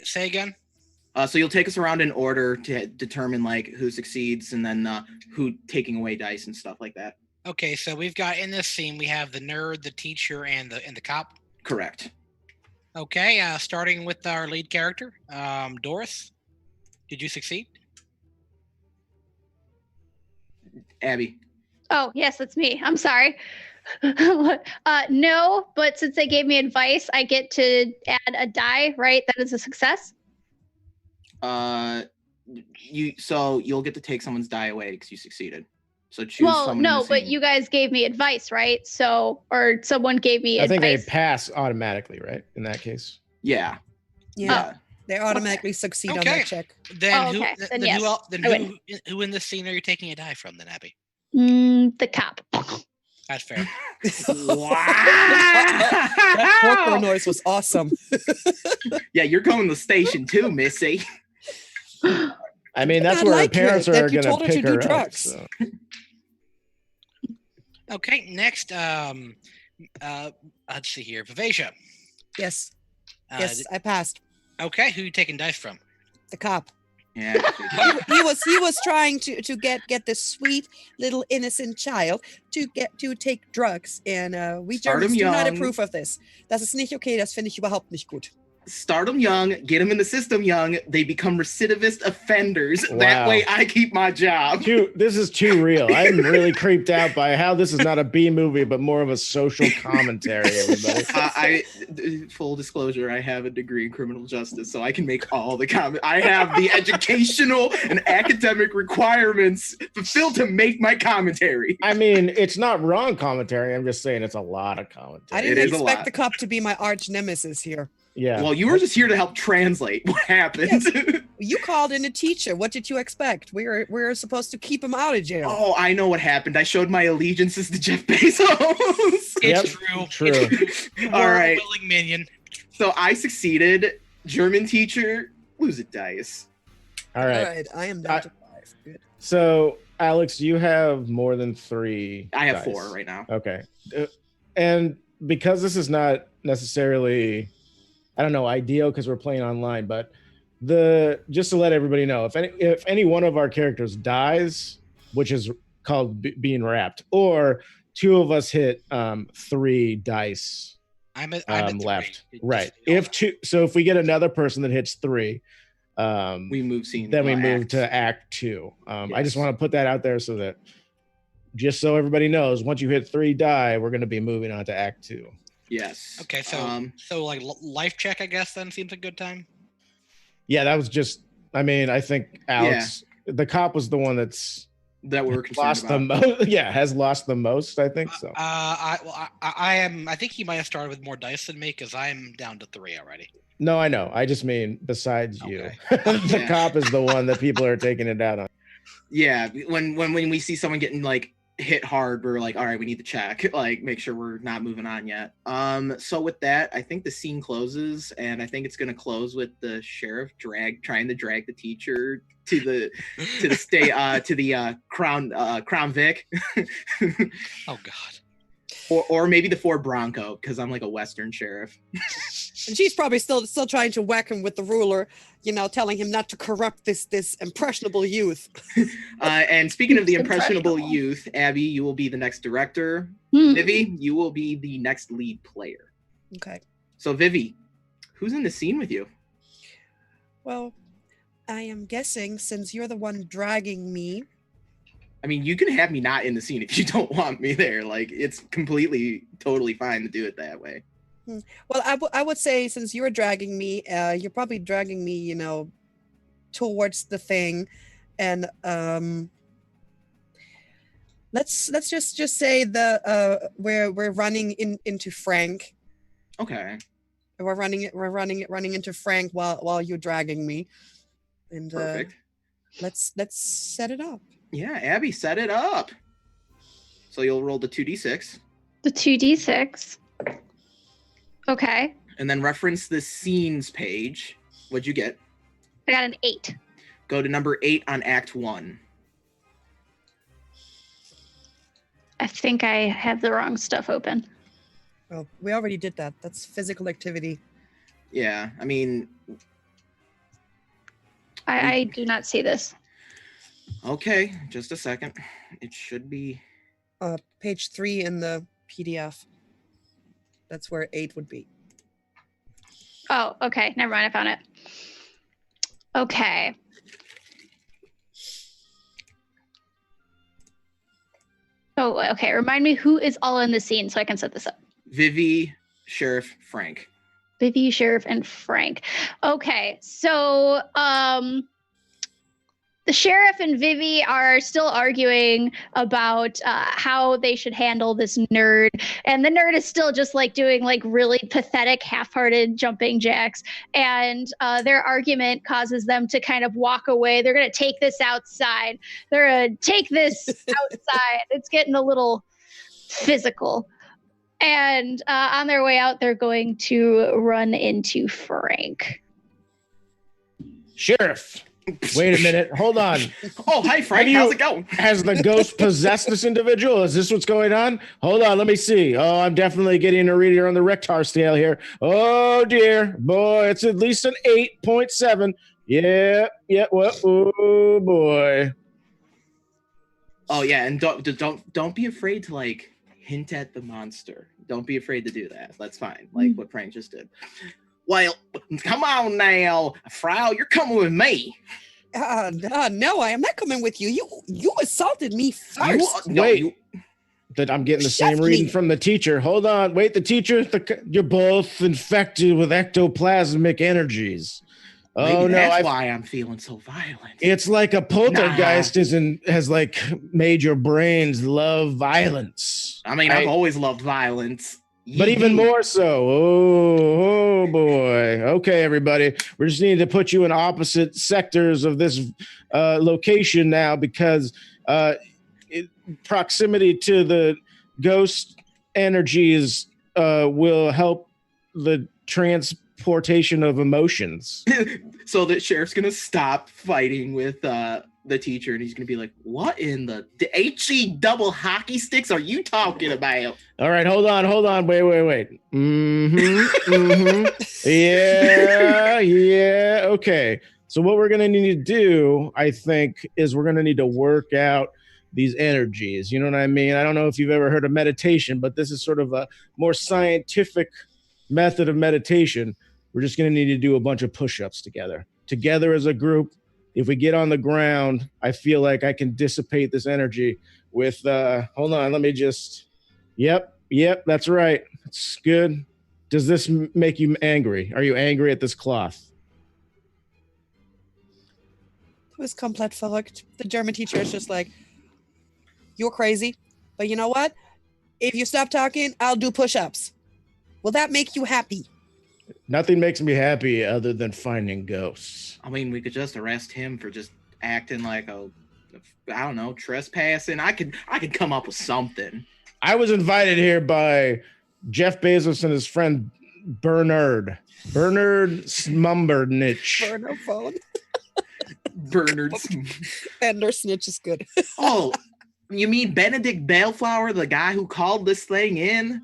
Say again. So you'll take us around in order to determine who succeeds and then who taking away dice and stuff like that. Okay, so we've got in this scene we have the nerd, the teacher, and the cop. Correct. Okay, starting with our lead character, Doris. Did you succeed? Abby. Oh, yes, that's me. I'm sorry. No, but since they gave me advice, I get to add a die, right? That is a success. You'll get to take someone's die away because you succeeded. So choose Well, someone. no, in the but scene. you guys gave me advice, right? So, or someone gave me I think they advice. pass automatically, right? In that case. Yeah. Yeah. They automatically succeed on Okay. that check. Then Oh, who? okay. Then, Then then who yes, else? Then I win. who in this scene are you taking a die from? Then Abby. The cop. That's fair. That porco noise was awesome. Yeah, you're going to the station too, Missy. I mean, that's I where her like her, parents that are you going told to her to pick do her up. drugs. So. Okay, next, let's see here. Vivacia. Yes, Uh, yes, I passed. Okay, who you taking dice from? The cop. Yeah. He was trying to get this sweet little innocent child to take drugs, and we Start Germans him do not young. approve of this. Das ist nicht okay. Das finde ich überhaupt nicht gut. Start them young, get them in the system young. They become recidivist offenders. Wow. That way, I keep my job. This is too real. I'm really creeped out by how this is not a B movie, but more of a social commentary, everybody. Full disclosure, I have a degree in criminal justice, so I can make all the comment. I have the educational and academic requirements fulfilled to make my commentary. I mean, it's not wrong commentary. I'm just saying it's a lot of commentary. I didn't It is a expect lot. the cop to be my arch nemesis here. Yeah. Well, you were just here to help translate what happened. You called in a teacher. What did you expect? We're supposed to keep him out of jail. Oh, I know what happened. I showed my allegiances to Jeff Bezos. Yep, It's true. true. It's true. You All were right. a willing minion. So I succeeded. German teacher, lose it dice. All All right. right, I am down to 5. Good. So, Alex, you have more than 3. I have dice. 4 right now. Okay. And because this is not necessarily, I don't know, ideal because we're playing online, but just to let everybody know, if any one of our characters dies, which is called being wrapped, or 2 of us hit 3 dice I'm at 3. left, It right? just- If we get another person that hits 3, We move scene. then we move act. to act 2. I Yes. just want to put that out there so that just so everybody knows, once you hit 3 die, we're going to be moving on to act 2. Yes. Okay, so like life check, I guess then seems a good time. Yeah, that was just, I mean, I think Alex, the cop was the one that's that we're concerned lost about. the most. Yeah, has lost the most, I think so. I think he might have started with more dice than me because I'm down to 3 already. No, I know. I just mean besides you. Okay. The Yeah. cop is the one that people are taking it out on. Yeah, when we see someone getting like hit hard, we're like, all right, we need to check, like make sure we're not moving on yet. So with that, I think the scene closes, and I think it's gonna close with the sheriff trying to drag the teacher to the Crown Vic. Oh God. Or maybe the Ford Bronco, because I'm like a Western sheriff. And she's probably still trying to whack him with the ruler, telling him not to corrupt this impressionable youth. And speaking of the impressionable Impressionable. youth, Abby, you will be the next director. Hmm. Vivi, you will be the next lead player. Okay. So Vivi, who's in the scene with you? Well, I am guessing since you're the one dragging me. I mean, you can have me not in the scene if you don't want me there. Like, it's totally fine to do it that way. Well, I would say since you're dragging me, you're probably dragging me, towards the thing, and let's just say we're running into Frank. Okay. We're running into Frank while you're dragging me, and Perfect. let's set it up. Yeah, Abby, set it up. So you'll roll the 2d6 The 2d6. Okay. and then reference the scenes page. What'd you get? I got an 8. Go to number 8 on Act 1. I think I have the wrong stuff open. Well, we already did that. That's physical activity. Yeah, I mean, I do not see this. okay, just a second. It should be. Page 3 in the PDF. That's where 8 would be. Oh, okay. Never mind. I found it. Okay. Oh, okay. Remind me who is all in the scene so I can set this up. Vivi, Sheriff, Frank. Vivi, Sheriff, and Frank. Okay, so the sheriff and Vivi are still arguing about how they should handle this nerd, and the nerd is still just like doing like really pathetic, half-hearted jumping jacks, and their argument causes them to kind of walk away. They're gonna take this outside. They're gonna take this outside. It's getting a little physical. And on their way out, they're going to run into Frank. Sheriff, Wait a minute. Hold on. Oh, hi, Frank. Have you- How's it going? Has the ghost possessed this individual? Is this what's going on? Hold on, let me see. Oh, I'm definitely getting a reader on the Rectar scale here. Oh dear, boy, it's at least an 8.7. Yeah. Well, oh boy. Oh yeah, and don't be afraid to like hint at the monster. Don't be afraid to do that. That's fine. Like what Frank just did. Well, come on now, Frau, you're coming with me. No, I am not coming with you. You assaulted me first. Wait. That I'm getting the same Chef reading me. from the teacher. Hold on. Wait, the teacher, you're both infected with ectoplasmic energies. Maybe Oh no, that's why I'm feeling so violent. it's like a poltergeist has like made your brains love violence. I mean, I've always loved violence. But even more so. Oh boy. Okay, everybody. We just need to put you in opposite sectors of this location now because proximity to the ghost energies will help the transportation of emotions. So the sheriff's gonna stop fighting with the teacher, and he's gonna be like, "What in the HE double hockey sticks are you talking about?" All right, hold on. Wait. Yeah. Okay. So what we're gonna need to do, I think, is we're gonna need to work out these energies. You know what I mean? I don't know if you've ever heard of meditation, but this is sort of a more scientific method of meditation. We're just gonna need to do a bunch of push-ups together as a group. If we get on the ground, I feel like I can dissipate this energy with hold on, let me just Yep, that's right. It's good. Does this make you angry? Are you angry at this cloth? It was complete verrückt. The German teacher is just like, you're crazy, but you know what? If you stop talking, I'll do push-ups. Will that make you happy? Nothing makes me happy other than finding ghosts. I mean, we could just arrest him for just acting like I don't know, trespassing. I could come up with something. I was invited here by Jeff Bezos and his friend Bernard Smumbernich. Burner phone. Bernard. Bender snitch is good. Oh, you mean Benedict Baleflower, the guy who called this thing in?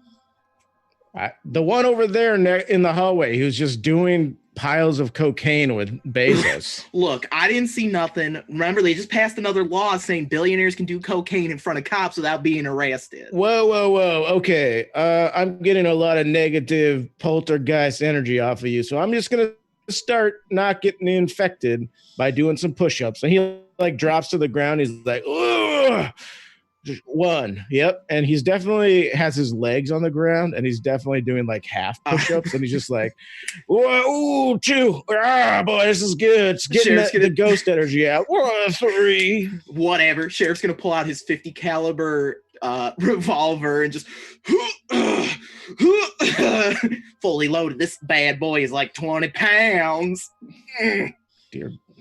The one over there in the hallway who's just doing piles of cocaine with Bezos. Look, I didn't see nothing. Remember, they just passed another law saying billionaires can do cocaine in front of cops without being arrested. Whoa. Okay. I'm getting a lot of negative poltergeist energy off of you. So I'm just going to start not getting infected by doing some push-ups. And he like drops to the ground. He's like, ugh. Just one. Yep. And he's definitely has his legs on the ground and he's definitely doing like half push-ups. And he's just like, ooh, 2. Ah, boy, this is good. It's getting the ghost energy out. 3. Whatever. Sheriff's gonna pull out his 50 caliber revolver and just fully loaded. This bad boy is like 20 pounds.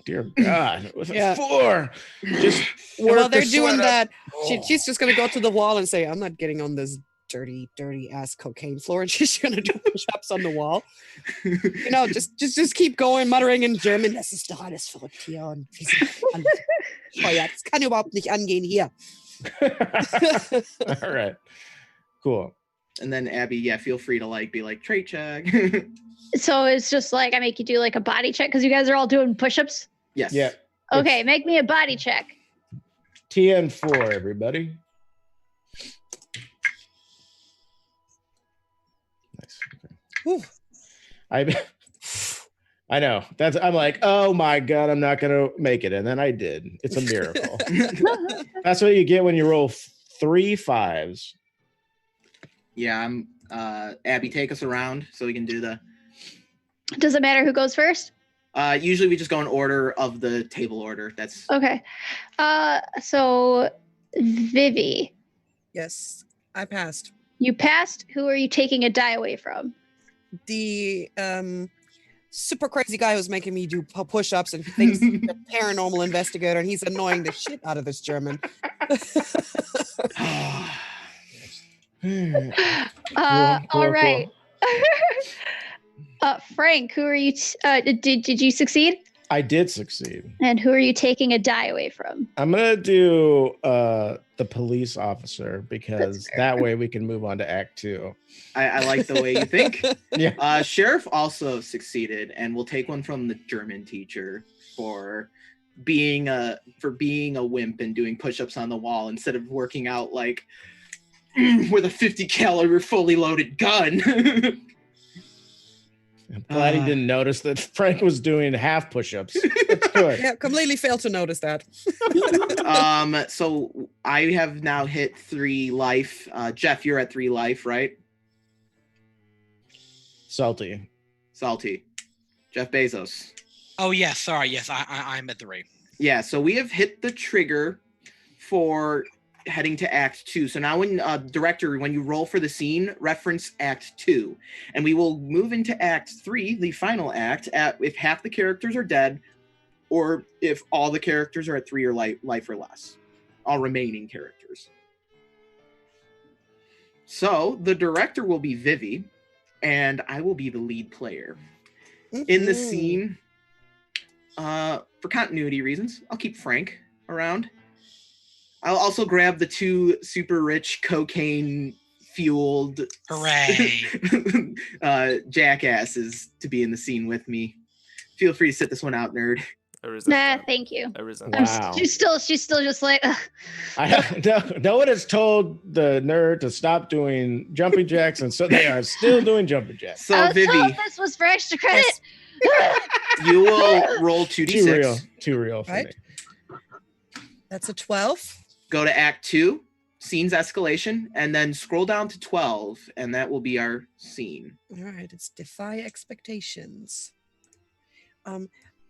Dear God, with Yeah. a 4. Just While they're doing that. that, she's just gonna go to the wall and say, "I'm not getting on this dirty ass cocaine floor," and she's gonna do push-ups on the wall. You know, just keep going, muttering in German. Das ist doch alles verrückt hier und das kann überhaupt nicht angehen hier. All right, cool. And then Abby, yeah, feel free to like be like trait check. So it's just like I make you do like a body check because you guys are all doing push-ups. Yes. Yeah. Okay, make me a body check. TN4, everybody. Nice. Okay. I know. I'm like, oh my God, I'm not gonna make it. And then I did. It's a miracle. That's what you get when you roll 3 5s. Yeah, I'm Abby, take us around so we can do the Does it matter who goes first? usually we just go in order of the table order. That's Okay. So Vivi, Yes, I passed. you passed. Who are you taking a die away from? The super crazy guy who's making me do push-ups and thinks he's a paranormal investigator, and he's annoying the shit out of this German. All right. Frank, who are you? Did you succeed? I did succeed. And who are you taking a die away from? I'm gonna do the police officer because that way we can move on to Act 2. I like the way you think. Yeah. Sheriff also succeeded, and we'll take one from the German teacher for being a wimp and doing push-ups on the wall instead of working out like with a 50 caliber fully loaded gun. I'm glad he didn't notice that Frank was doing half push-ups. That's good. Yeah, completely failed to notice that. So I have now hit 3 life. Jeff, you're at 3 life, right? Salty. Jeff Bezos. Oh yes, sorry. Yes, I'm at the rate. Yeah, so we have hit the trigger for heading to Act 2. So now when director, when you roll for the scene, reference Act 2. And we will move into Act 3, the final act, if half the characters are dead, or if all the characters are at 3 or life or less. All remaining characters. So the director will be Vivi, and I will be the lead player. In the scene, for continuity reasons, I'll keep Frank around. I'll also grab the 2 super rich cocaine fueled Hooray! jackasses to be in the scene with me. Feel free to sit this one out, nerd. I resent Nah, that. thank you. I resent Wow. that. She's still just like, ugh. No one has told the nerd to stop doing jumping jacks, and so they are still doing jumping jacks. So I was told Vivi, this was for extra credit. you will roll 2d6. Too real for Right. me. That's a 12. Go to Act 2, scene's escalation, and then scroll down to 12, and that will be our scene. All right, it's defy expectations.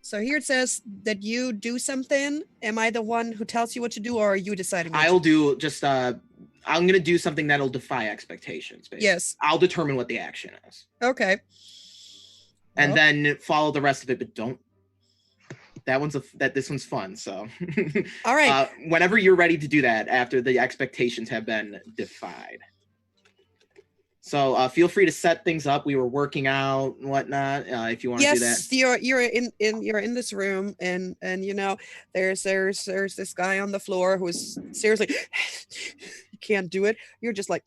So here it says that you do something. Am I the one who tells you what to do, or are you deciding? What I'll to do? do just I'm gonna do something that'll defy expectations, basically. Yes. I'll determine what the action is. Okay. And Well, then follow the rest of it, but don't. This one's fun. So, all right. whenever you're ready to do that, after the expectations have been defied. So feel free to set things up. We were working out and whatnot. If you want to do that. Yes, you're in this room, and you know there's this guy on the floor who's seriously you can't do it. You're just like,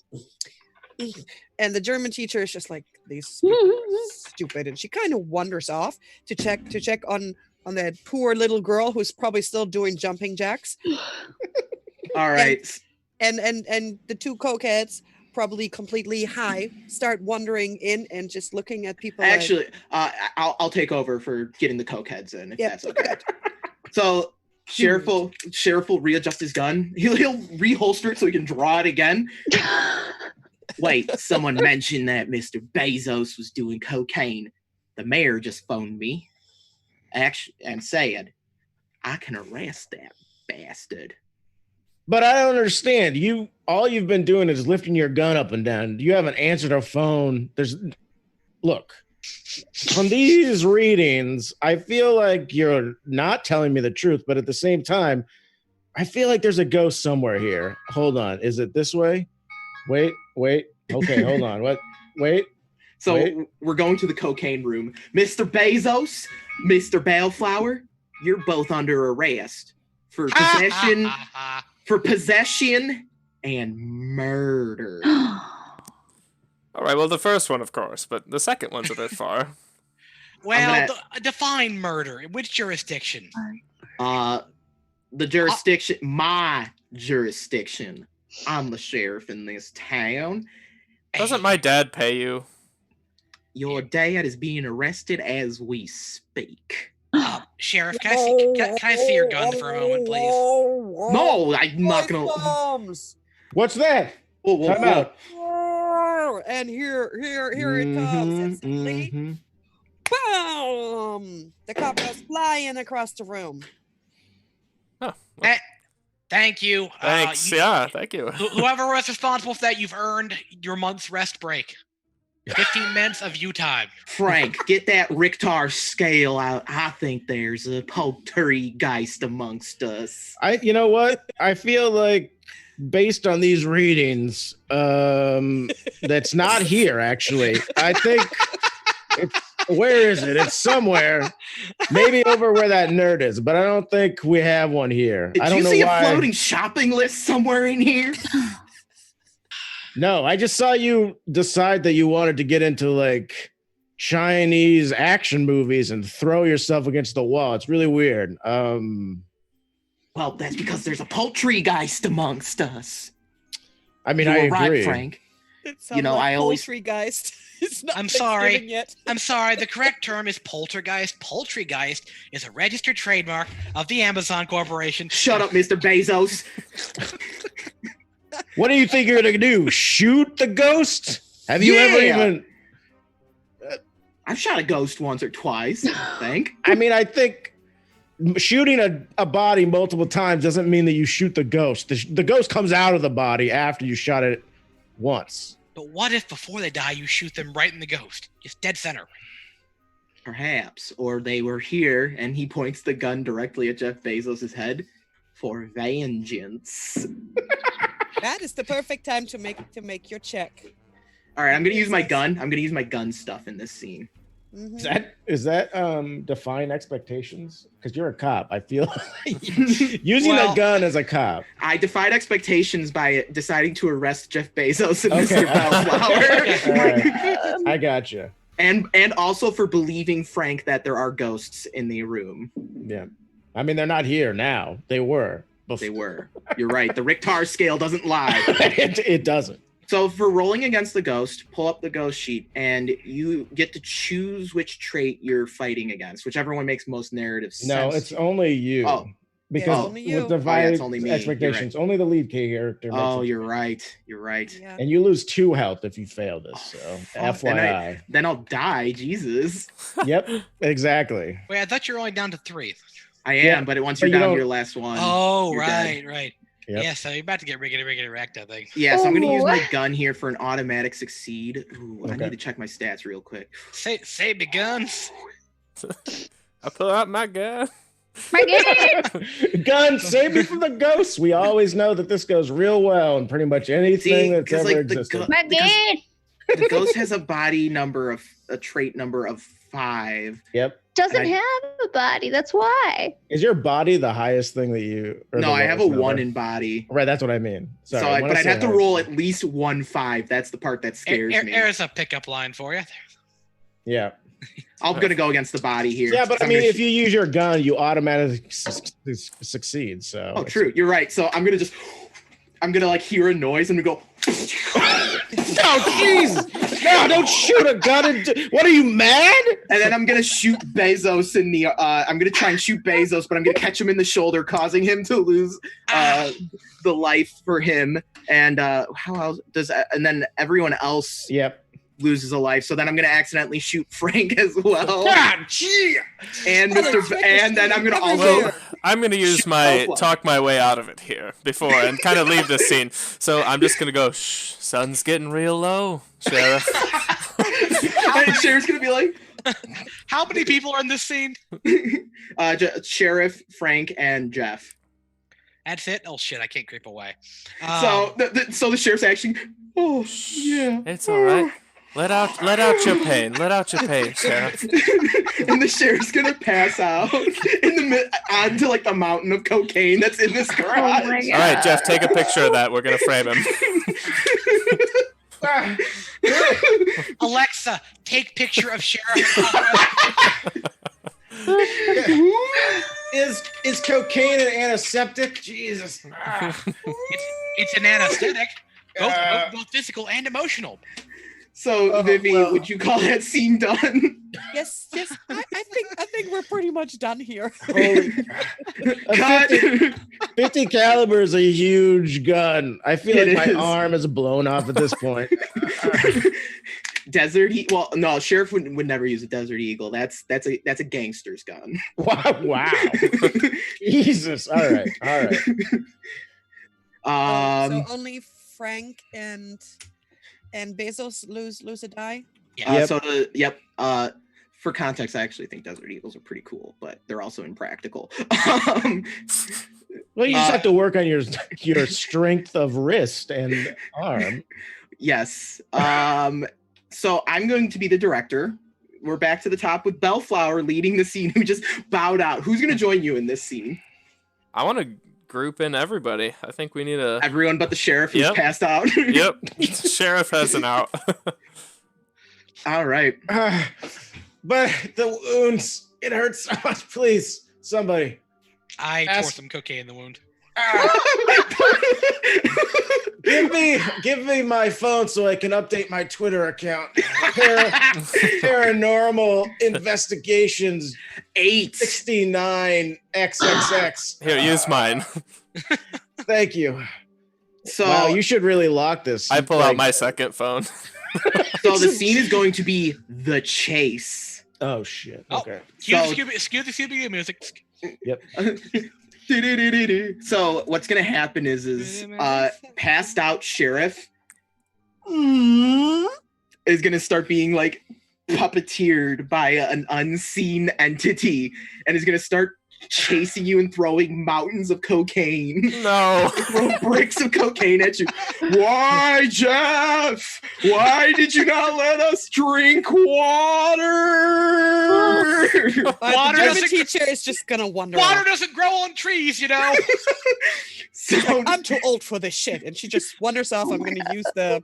and the German teacher is just like, these people are stupid, and she kind of wanders off to check on that poor little girl who's probably still doing jumping jacks. All right. And the 2 cokeheads, probably completely high, start wandering in and just looking at people. Actually, I'll take over for getting the cokeheads in, if Yeah, that's okay. So Sheriff will readjust his gun. He'll reholster it so he can draw it again. Wait, someone mentioned that Mr. Bezos was doing cocaine. The mayor just phoned me and said, I can arrest that bastard. But I don't understand. All you've been doing is lifting your gun up and down. You haven't answered a phone. Look, from these readings, I feel like you're not telling me the truth, but at the same time, I feel like there's a ghost somewhere here. Hold on. Is it this way? Wait. Okay, hold on. What? Wait. So Wait. we're going to the cocaine room. Mr. Bezos, Mr. Bellflower, you're both under arrest for possession and murder. All right, well, the first one, of course, but the second one's a bit far. Well, define murder. Which jurisdiction? The jurisdiction, my jurisdiction. I'm the sheriff in this town. Doesn't my dad pay you? Your dad is being arrested as we speak. Sheriff, can I see your gun for a moment, please? No, I'm not gonna. What's that? Whoa, Time out. And here it comes. Instantly. Mhm. Boom! The cop goes flying across the room. Oh, well, Thank you. thanks. Yeah, thank you. Whoever was responsible for that, you've earned your month's rest break. 15 minutes of you time. Frank, get that Richter scale out. I think there's a poltergeist amongst us. You know what? I feel like based on these readings, that's not here actually. I think Where is it? It's somewhere. Maybe over where that nerd is, but I don't think we have one here. Did I don't you know see why. a floating shopping list somewhere in here? No, I just saw you decide that you wanted to get into like Chinese action movies and throw yourself against the wall. It's really weird. Well, that's because there's a poultrygeist amongst us. I mean, You I were right, agree. Frank. It You know, I always- Poultrygeist. It's not I'm sorry. Thanksgiving Yet. I'm sorry, the correct term is poltergeist. Poltergeist is a registered trademark of the Amazon Corporation. Shut up, Mr. Bezos. What do you think you're gonna do? Shoot the ghost? Have you ever Yeah. even? I've shot a ghost once or twice, I think. I mean, I think shooting a body multiple times doesn't mean that you shoot the ghost. The ghost comes out of the body after you shot it once. But what if before they die, you shoot them right in the ghost? Just dead center. Perhaps. Or they were here and he points the gun directly at Jeff Bezos' head for vengeance. That is the perfect time to make your check. All right, I'm going to use my Bezos. gun. I'm going to use my gun stuff in this scene. Mhm. Is that define expectations? Because you're a cop. I feel using Well- a gun as a cop. I defied expectations by deciding to arrest Jeff Bezos and Okay. Mr. Bellflower. All right. I gotcha. And also for believing Frank that there are ghosts in the room. Yeah. I mean, they're not here now. They were. They were. You're right. The Richter scale doesn't lie. it doesn't. So for rolling against the ghost, pull up the ghost sheet, and you get to choose which trait you're fighting against, whichever one makes most narrative sense. No, it's only you. Oh. Because only you. with divided it's only me. You're expectations, only the lead character. Makes Oh, it. you're right. You're right. Yeah. And you lose 2 health if you fail this. So, fuck. Then FYI. Then I'll die. Jesus. Yep, exactly. Wait, I thought you were only down to 3. I am, Yeah, but once but you're you down to don't- your last one. Oh, you're right, dead. right. Yep. Yeah, so you're about to get riggedy wrecked, I think. Yeah, so I'm gonna use my Ooh. gun here for an automatic succeed. Ooh, I Okay. need to check my stats real quick. Save the guns. I pull out my gun. My game. Gun, save me from the ghosts. We always know that this goes real well in pretty much anything See, that's 'cause, ever like, the existed. gu- My Because- game. The ghost has a body number of a trait number of 5. Yep. Doesn't I- have a body. That's why. Is your body the highest thing that you? Or No, the I have a lowest 1 number? in body. Right, that's what I mean. Sorry, So, when I but I'd say have to highest- roll at least 1 5. That's the part that scares me. There's a pickup line for you. Yeah. I'm gonna go against the body here. Yeah, but I I'm mean, gonna if you use your gun, you automatically succeed. So. Oh, true. You're right. So I'm gonna like hear a noise and we go. Oh, Jesus! No, don't shoot a gun. What are you mad? And then I'm gonna shoot Bezos in the. I'm gonna try and shoot Bezos, but I'm gonna catch him in the shoulder, causing him to lose the life for him. And how else does? And then everyone else Yep. loses a life. So then I'm gonna accidentally shoot Frank as well. God, gee. And What a Mr. trick And then I'm gonna everywhere. also. Well, I'm gonna use Shoot my both talk my way out of it here before and kind of leave this scene. So I'm just gonna go. Shh, sun's getting real low, Sheriff. And Sheriff's gonna be like, How many people are in this scene? Sheriff, Frank, and Jeff. That's it? Oh, shit, I can't creep away. So the sheriff's actually. Oh yeah. It's all right. Let out your pain. Let out your pain, Sheriff. And the sheriff's gonna pass out onto like the mountain of cocaine that's in this Oh garage. my god. All right, Jeff, take a picture of that. We're gonna frame him. Alexa, take picture of Sheriff. Is cocaine an antiseptic? Jesus. It's an anesthetic, both physical and emotional. So, Vivi, well. would you call that scene done? Yes. I think we're pretty much done here. Holy. Cut. 50 caliber is a huge gun. I feel It like is. my arm is blown off at this point. Desert Well, no, sheriff would never use a Desert Eagle. That's a gangster's gun. Wow. Jesus. All right. Um, So only Frank and Bezos lose a die. Yep. For context, I actually think Desert Eagles are pretty cool, but they're also impractical. Well, you just have to work on your strength of wrist and arm. Yes. So I'm going to be the director. we're back to the top with Bellflower leading the scene, who just bowed out. Who's gonna join you in this scene? I want to group in everybody. I think we need a. Everyone but the sheriff who's Yep. passed out. Yep. Sheriff has an out. All right. But the wounds, it hurts so much. Please, somebody. I Ask- tore some cocaine in the wound. Give me my phone so I can update my Twitter account. Paranormal Investigations 69 XXX. Here, use mine. Thank you. So, Wow, you should really lock this. I pull out Like- my second phone. so the scene is going to be the chase. Oh shit. Oh. Okay. Cue So- the Scooby-Doo music. So what's gonna happen is passed out sheriff is gonna start being like puppeteered by an unseen entity and is gonna start chasing you and throwing mountains of cocaine. No. Throw bricks of cocaine at you. Why, Jeff? Why did you not let us drink water? Water The German doesn't- teacher is just gonna wander Water off. doesn't grow on trees, you know. So I'm too old for this shit, and she just wanders off. I'm gonna use the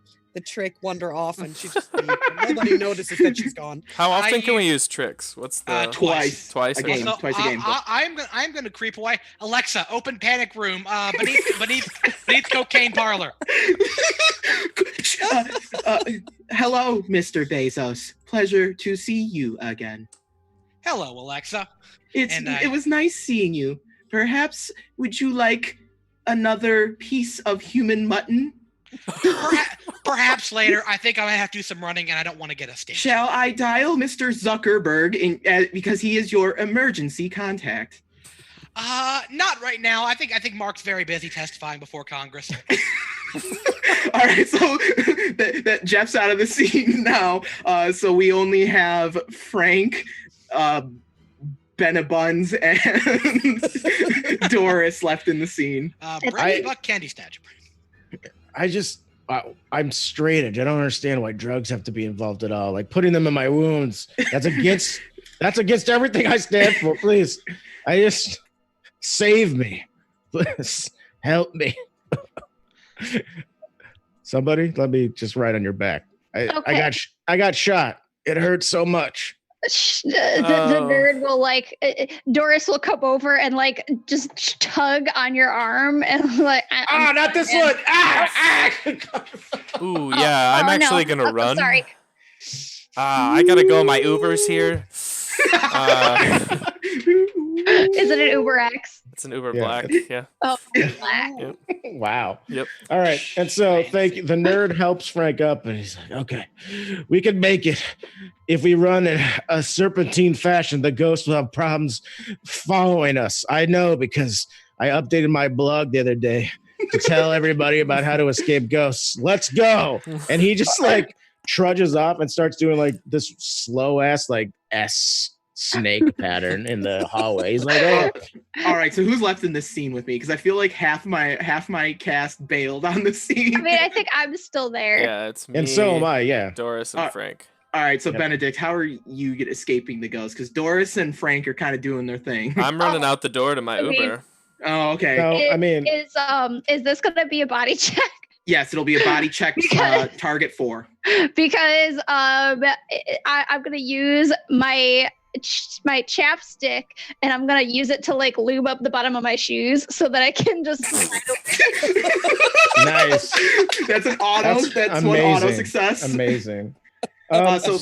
trick, wander off, and she just nobody notices that she's gone. How often I can we use tricks? What's the twice. twice? A Okay. game. Twice a game. I'm gonna creep away. Alexa, open panic room. Beneath cocaine parlor. Hello, Mr. Bezos. Pleasure to see you again. Hello, Alexa. It was nice seeing you. Perhaps would you like another piece of human mutton? Perhaps later. I think I might have to do some running, and I don't want to get a stitch. Shall I dial Mr. Zuckerberg because he is your emergency contact? Not right now. I think Mark's very busy testifying before Congress. All right, so that Jeff's out of the scene now. So we only have Frank, Benabuns, and Doris left in the scene. Brandy Buck Candy Snatch. I'm straight edge. I don't understand why drugs have to be involved at all. Like putting them in my wounds. That's against everything I stand for. Please. I just save me. Please help me. Somebody, let me just ride on your back. Okay. I got shot. It hurts so much. The nerd will Doris will come over and just tug on your arm and Not this one. Ooh, yeah. I'm actually no. gonna I'm run. sorry. I gotta go. My Uber's here. Is it an Uber X? It's an Uber Yeah. Black. Yeah. Oh, black. Wow. Yep. All right. And so thank you. The nerd helps Frank up and he's like, okay, we can make it. If we run in a serpentine fashion, the ghost will have problems following us. I know because I updated my blog the other day to tell everybody about how to escape ghosts. Let's go. And he just trudges off and starts doing this slow ass S snake pattern in the hallway. He's like, oh. All right, so who's left in this scene with me? Because I feel like half my cast bailed on the scene. I mean, I think I'm still there. Yeah, it's me. And so am I, yeah. Doris and Frank. All right, so Yep. Benedict, how are you escaping the ghost? Because Doris and Frank are kind of doing their thing. I'm running out the door to my I mean- Uber. Oh, okay. No, I mean, Is this gonna be a body check? Yes, it'll be a body check. Because- Target 4. Because I'm gonna use my chapstick and I'm gonna use it to lube up the bottom of my shoes so that I can just nice. That's an auto. That's one auto amazing. success. Amazing. So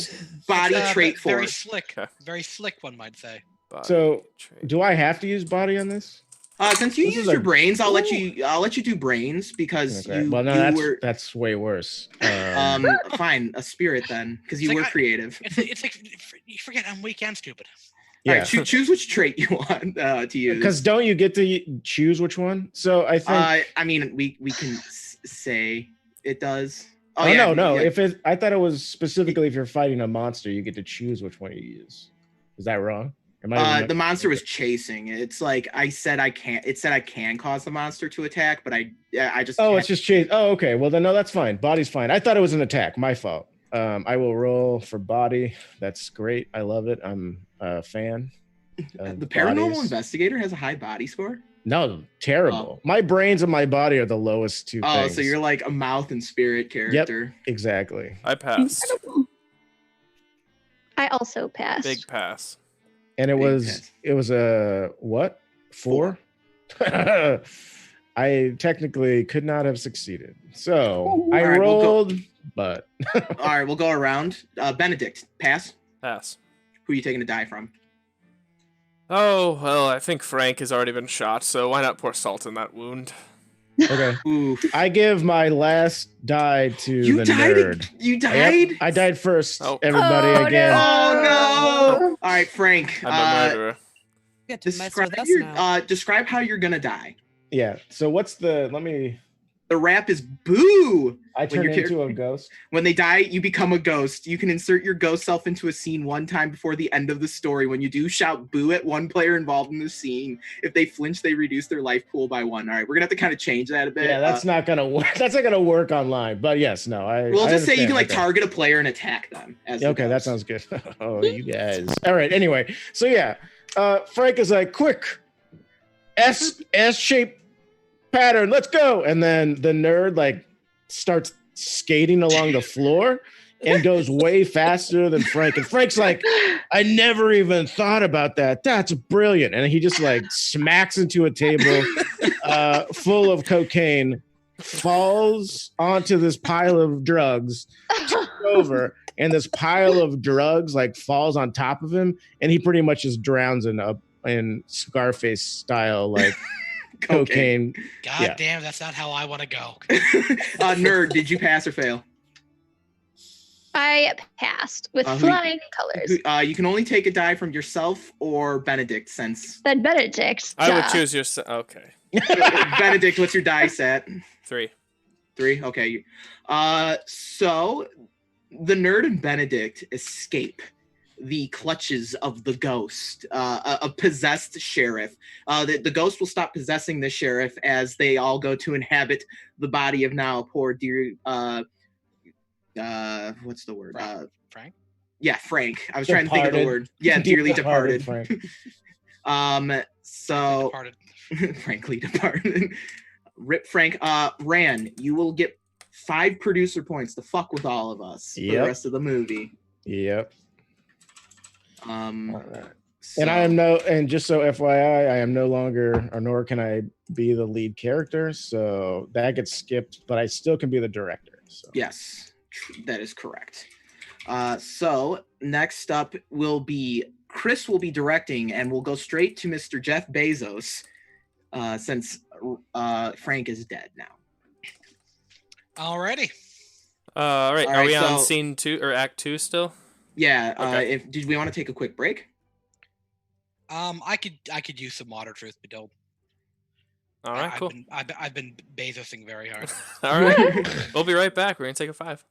body trait 4. Very slick. Very slick, one might say. Body So, trait. do I have to use body on this? Since you This is used your like- brains, I'll let you do brains because Okay. you, Well, no, you were that's way worse. fine, a spirit then, because you It's were like creative. It's like you forget I'm weak and stupid. All yeah. right, choose which trait you want to use. Because don't you get to choose which one? So I think. I mean, we can say it does. oh yeah, no! yeah. If I thought it was specifically if you're fighting a monster, you get to choose which one you use. Is that wrong? Am I The monster was chasing. It's like I said I can't. It said I can cause the monster to attack, but I just. Oh, can't. it's just chase. Oh, okay. Well, then no, that's fine. Body's fine. I thought it was an attack. My fault. I will roll for body. That's great. I love it. I'm a fan. The paranormal bodies. investigator has a high body score. No, terrible. My brains and my body are the lowest two Oh, things. so you're like a mouth and spirit character. Exactly. I passed. Incredible. I also passed. Big pass. And it Big was pass. it was a what? 4? I technically could not have succeeded. So I All right, we'll go- rolled, but All right, we'll go around. Benedict, pass. Pass. Who are you taking to die from? Oh, well, I think Frank has already been shot, so why not pour salt in that wound? okay. Ooh, I give my last die to you the died. nerd. You Yep, died. I died first. Oh. Everybody Oh, again. Oh no! All right, Frank. I'm a murderer. You get to mess Describe with us your, now. describe how you're gonna die. Yeah. So what's the? Let me. The rap is boo. I turn your into a ghost. When they die, you become a ghost. You can insert your ghost self into a scene one time before the end of the story. When you do, shout boo at one player involved in the scene. If they flinch, they reduce their life pool by 1. All right, we're gonna have to kind of change that a bit. Yeah, that's not gonna work. That's not gonna work online. But yes, no. We'll I just say you understand. can like Okay. target a player and attack them. As the Okay, that ghost. sounds good. Oh, you guys. All right. Anyway, so yeah, Frank is like, quick, S-shaped pattern. Let's go. And then the nerd like starts skating along the floor and goes way faster than Frank. And Frank's like, I never even thought about that. That's brilliant. And he just like smacks into a table full of cocaine, falls onto this pile of drugs, tips over, and this pile of drugs like falls on top of him, and he pretty much just drowns in Scarface style like cocaine. God Yeah. damn, that's not how I want to go. Nerd, did you pass or fail? I passed with Who- flying colors. You can only take a die from yourself or Benedict, since Then Benedict. I would duh. choose your. Okay. Benedict, what's your dice at? 3. 3. Okay. So the nerd and Benedict escape the clutches of the ghost, a possessed sheriff. The ghost will stop possessing the sheriff as they all go to inhabit the body of now poor dear. What's the word? Frank? Yeah, Frank. I was trying to think of the Departed. word. Yeah, dearly departed. Frank. So Departed. frankly departed. Rip Frank. Ran, you will get 5 producer points to fuck with all of us for the Yep. rest of the movie. Yep. So, And I am and just so FYI, I am no longer, or nor can I be the lead character, so that gets skipped, but I still can be the director. So. Yes, that is correct. So next up will be Chris will be directing, and we'll go straight to Mr. Jeff Bezos, since Frank is dead now. Alrighty. All right. All Are right, we on so- scene 2 or act 2 still? Yeah. Okay. Did we want to take a quick break? I could use some water, truth be told. All right. Cool. I've been Bezosing very hard. All right. We'll be right back. We're gonna take a 5.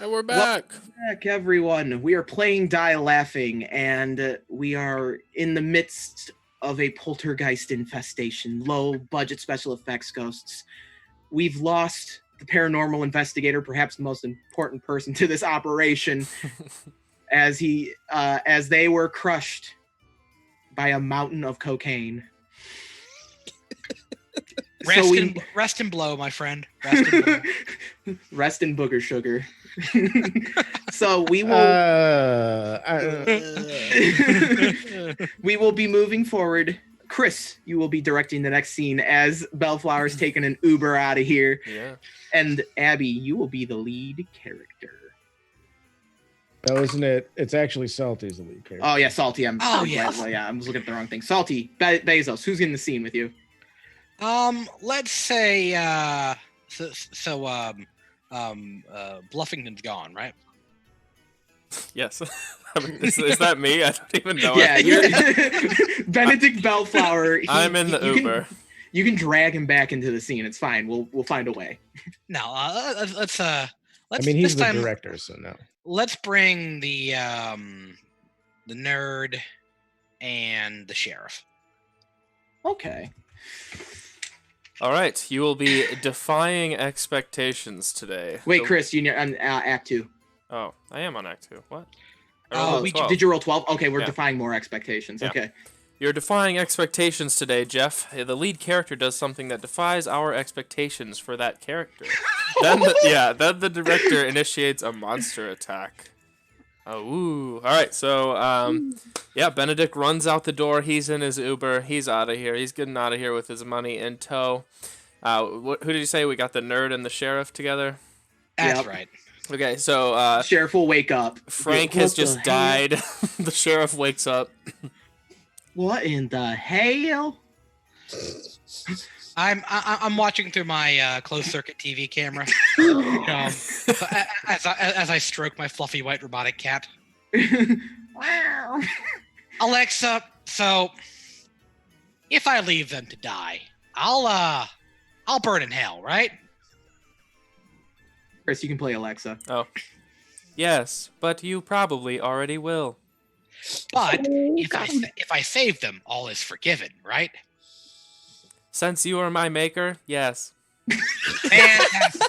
And we're back. Back, everyone. We are playing Die Laughing, and we are in the midst of a poltergeist infestation. Low budget special effects ghosts. We've lost the paranormal investigator, perhaps the most important person to this operation, as they were crushed by a mountain of cocaine. Rest and blow, my friend. Rest and blow. Rest in booger sugar. So we will we will be moving forward. Chris, you will be directing the next scene as Bellflower's taking an Uber out of here. Yeah. And Abby, you will be the lead character. Oh, isn't it? It's actually Salty's the lead character. Oh yeah, Salty. I was looking at the wrong thing. Salty, Bezos, who's in the scene with you? Let's say Bluffington's gone, right? Yes. I mean, is that me? I don't even know. Yeah, you're Benedict Bellflower. I'm in the Uber. You can drag him back into the scene. It's fine. We'll find a way. No, let's. I mean, he's this the time, director, so no. Let's bring the nerd and the sheriff. Okay. All right. You will be defying expectations today. Wait, Chris, you on Act 2. Oh, I am on Act 2. What? Oh, did you roll 12? Okay, we're Yeah. defying more expectations. Yeah. Okay. You're defying expectations today, Jeff. The lead character does something that defies our expectations for that character. Then the director initiates a monster attack. Oh, ooh. All right, so, Benedict runs out the door. He's in his Uber. He's out of here. He's getting out of here with his money in tow. Who did you say? We got the nerd and the sheriff together? That's Yep. right. Okay, so Sheriff will wake up. Frank What has the just hell? died. The sheriff wakes up. What in the hell? I'm watching through my closed circuit TV camera as I stroke my fluffy white robotic cat. Wow. Alexa, so if I leave them to die, I'll burn in hell, right? Chris, you can play Alexa. Oh. Yes, but you probably already will. But if I save them, all is forgiven, right? Since you are my maker, yes. Fantastic.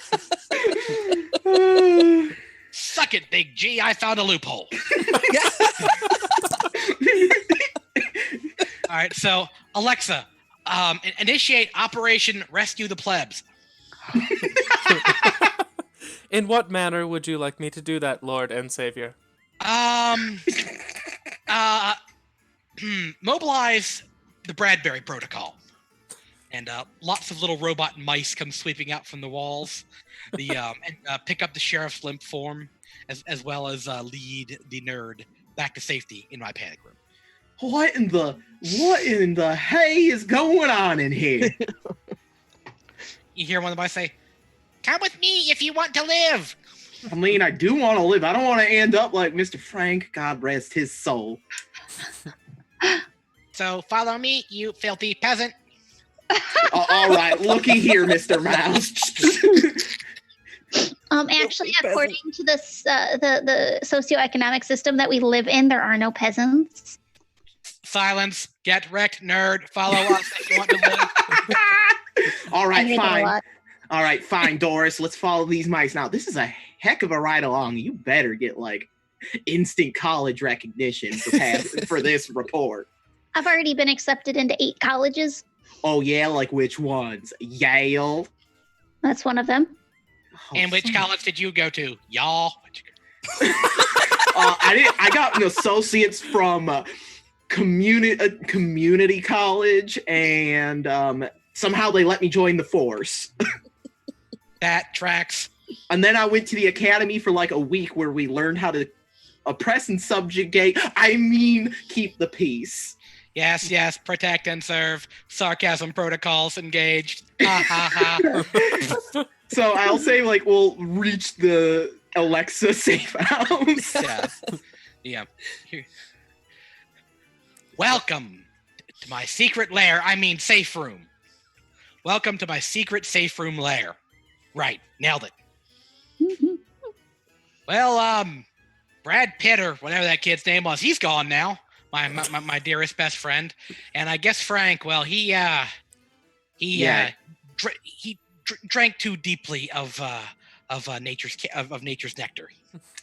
Suck it, Big G. I found a loophole. All right, so Alexa, initiate Operation Rescue the Plebs. In what manner would you like me to do that, Lord and Savior? Mobilize the Bradbury Protocol. And lots of little robot mice come sweeping out from the walls. And pick up the sheriff's limp form, as well as lead the nerd back to safety in my panic room. What in the hay is going on in here? You hear one of the mice say, "Come with me if you want to live." I mean, I do want to live. I don't want to end up like Mr. Frank. God rest his soul. So follow me, you filthy peasant. All right, looky here, Mr. Mouse. Actually, according to this, the socioeconomic system that we live in, there are no peasants. Silence. Get wrecked, nerd. Follow us if you want to live. All I right, hate that a fine. lot. All right, fine, Doris. Let's follow these mice. Now, this is a heck of a ride along. You better get like instant college recognition for this report. I've already been accepted into 8 colleges. Oh yeah, like which ones? Yale. That's one of them. Oh, And which son. college did you go to? Y'all. I got an associate's from community college, and somehow they let me join the force. That tracks. And then I went to the academy for like a week where we learned how to oppress and subjugate. I mean, keep the peace. Yes, protect and serve. Sarcasm protocols engaged. Ha ha ha. So I'll say like we'll reach the Alexa safe house. Yeah. Welcome to my secret lair. I mean, safe room. Welcome to my secret safe room lair. Right, nailed it. Well, Brad Pitt or whatever that kid's name was, he's gone now. My dearest best friend, and I guess Frank. Well, he drank too deeply of nature's nectar.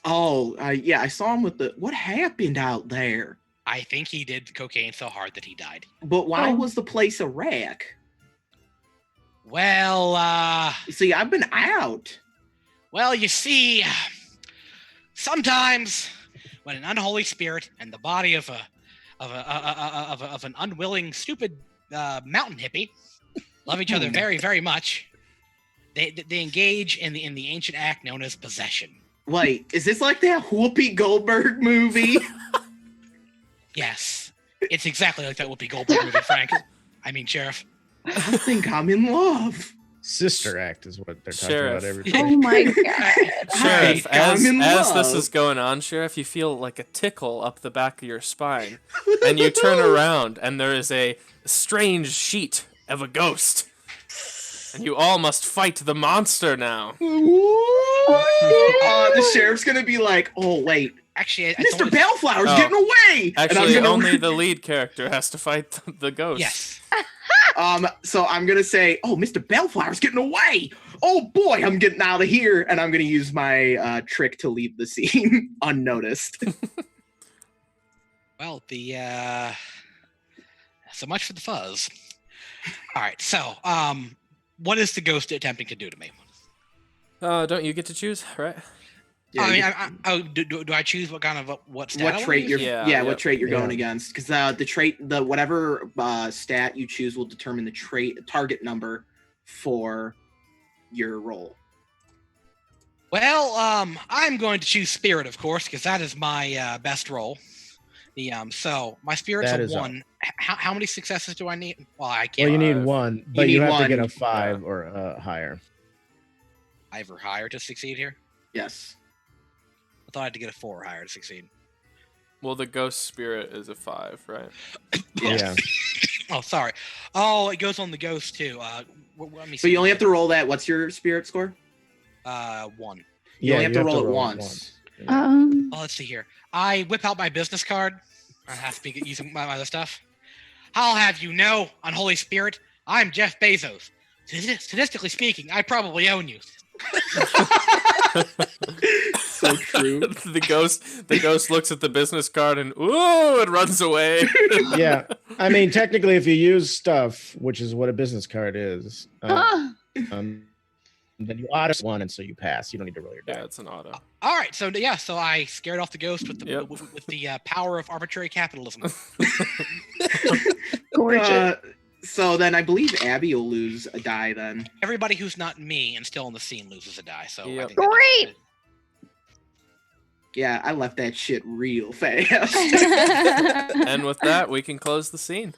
Oh, yeah, I saw him with the. What happened out there? I think he did cocaine so hard that he died. But why Oh. was the place a wreck? Well, See, I've been out. well, you see, sometimes when an unholy spirit and the body of an unwilling, stupid mountain hippie love each other very, very much, they engage in the ancient act known as possession. Wait, is this like that Whoopi Goldberg movie? Yes, it's exactly like that Whoopi Goldberg movie, Frank. I mean, Sheriff. I think I'm in love. Sister Act is what they're talking Sheriff. about every Oh my god. Sheriff, I'm as in this love. is going on, Sheriff, you feel like a tickle up the back of your spine, and you turn around, and there is a strange sheet of a ghost, and you all must fight the monster now. The sheriff's gonna be like, oh wait, Actually, Mr. Bellflower's Oh. getting away. And I'm Actually, gonna- only the lead character has to fight the ghost. Yes. So I'm gonna say, oh, Mr. Bellflower's getting away. Oh boy, I'm getting out of here, and I'm gonna use my trick to leave the scene unnoticed. Well, so much for the fuzz. All right, so what is the ghost attempting to do to me? Don't you get to choose, right? Yeah, Do I choose what kind of what stat? I what wanna trait use? you're Yeah, what yep. trait you're going Yeah. against, because the whatever stat you choose will determine the target number for your roll. Well, I'm going to choose spirit, of course, because that is my best roll. So my spirit's That a is 1. How many successes do I need? Well, I can't. Well, you need Five. one, but you need have to get one. a 5 or higher. 5 or higher to succeed here. Yes. I thought I had to get a 4 or higher to succeed. Well, the ghost spirit is a 5, right? Yeah. Oh, sorry. Oh, it goes on the ghost too. Let me see. So you only have to roll that. What's your spirit score? 1. You only have to roll it it once. Oh, letce see here. I whip out my business card. I have to be using my other stuff. I'll have you know, unholy spirit, I'm Jeff Bezos. Statistically speaking, I probably own you. So true. the ghost looks at the business card and ooh, it runs away. Yeah. I mean, technically, if you use stuff, which is what a business card is, then you auto one, and so you pass. You don't need to roll your Yeah, die. it's an auto. All right, so yeah, so I scared off the ghost with the Yep. with the power of arbitrary capitalism. Gorgeous. So then I believe Abby will lose a die then. Everybody who's not me and still in the scene loses a die. So I Yep. think that- Great. Yeah, I left that shit real fast. And with that, we can close the scene.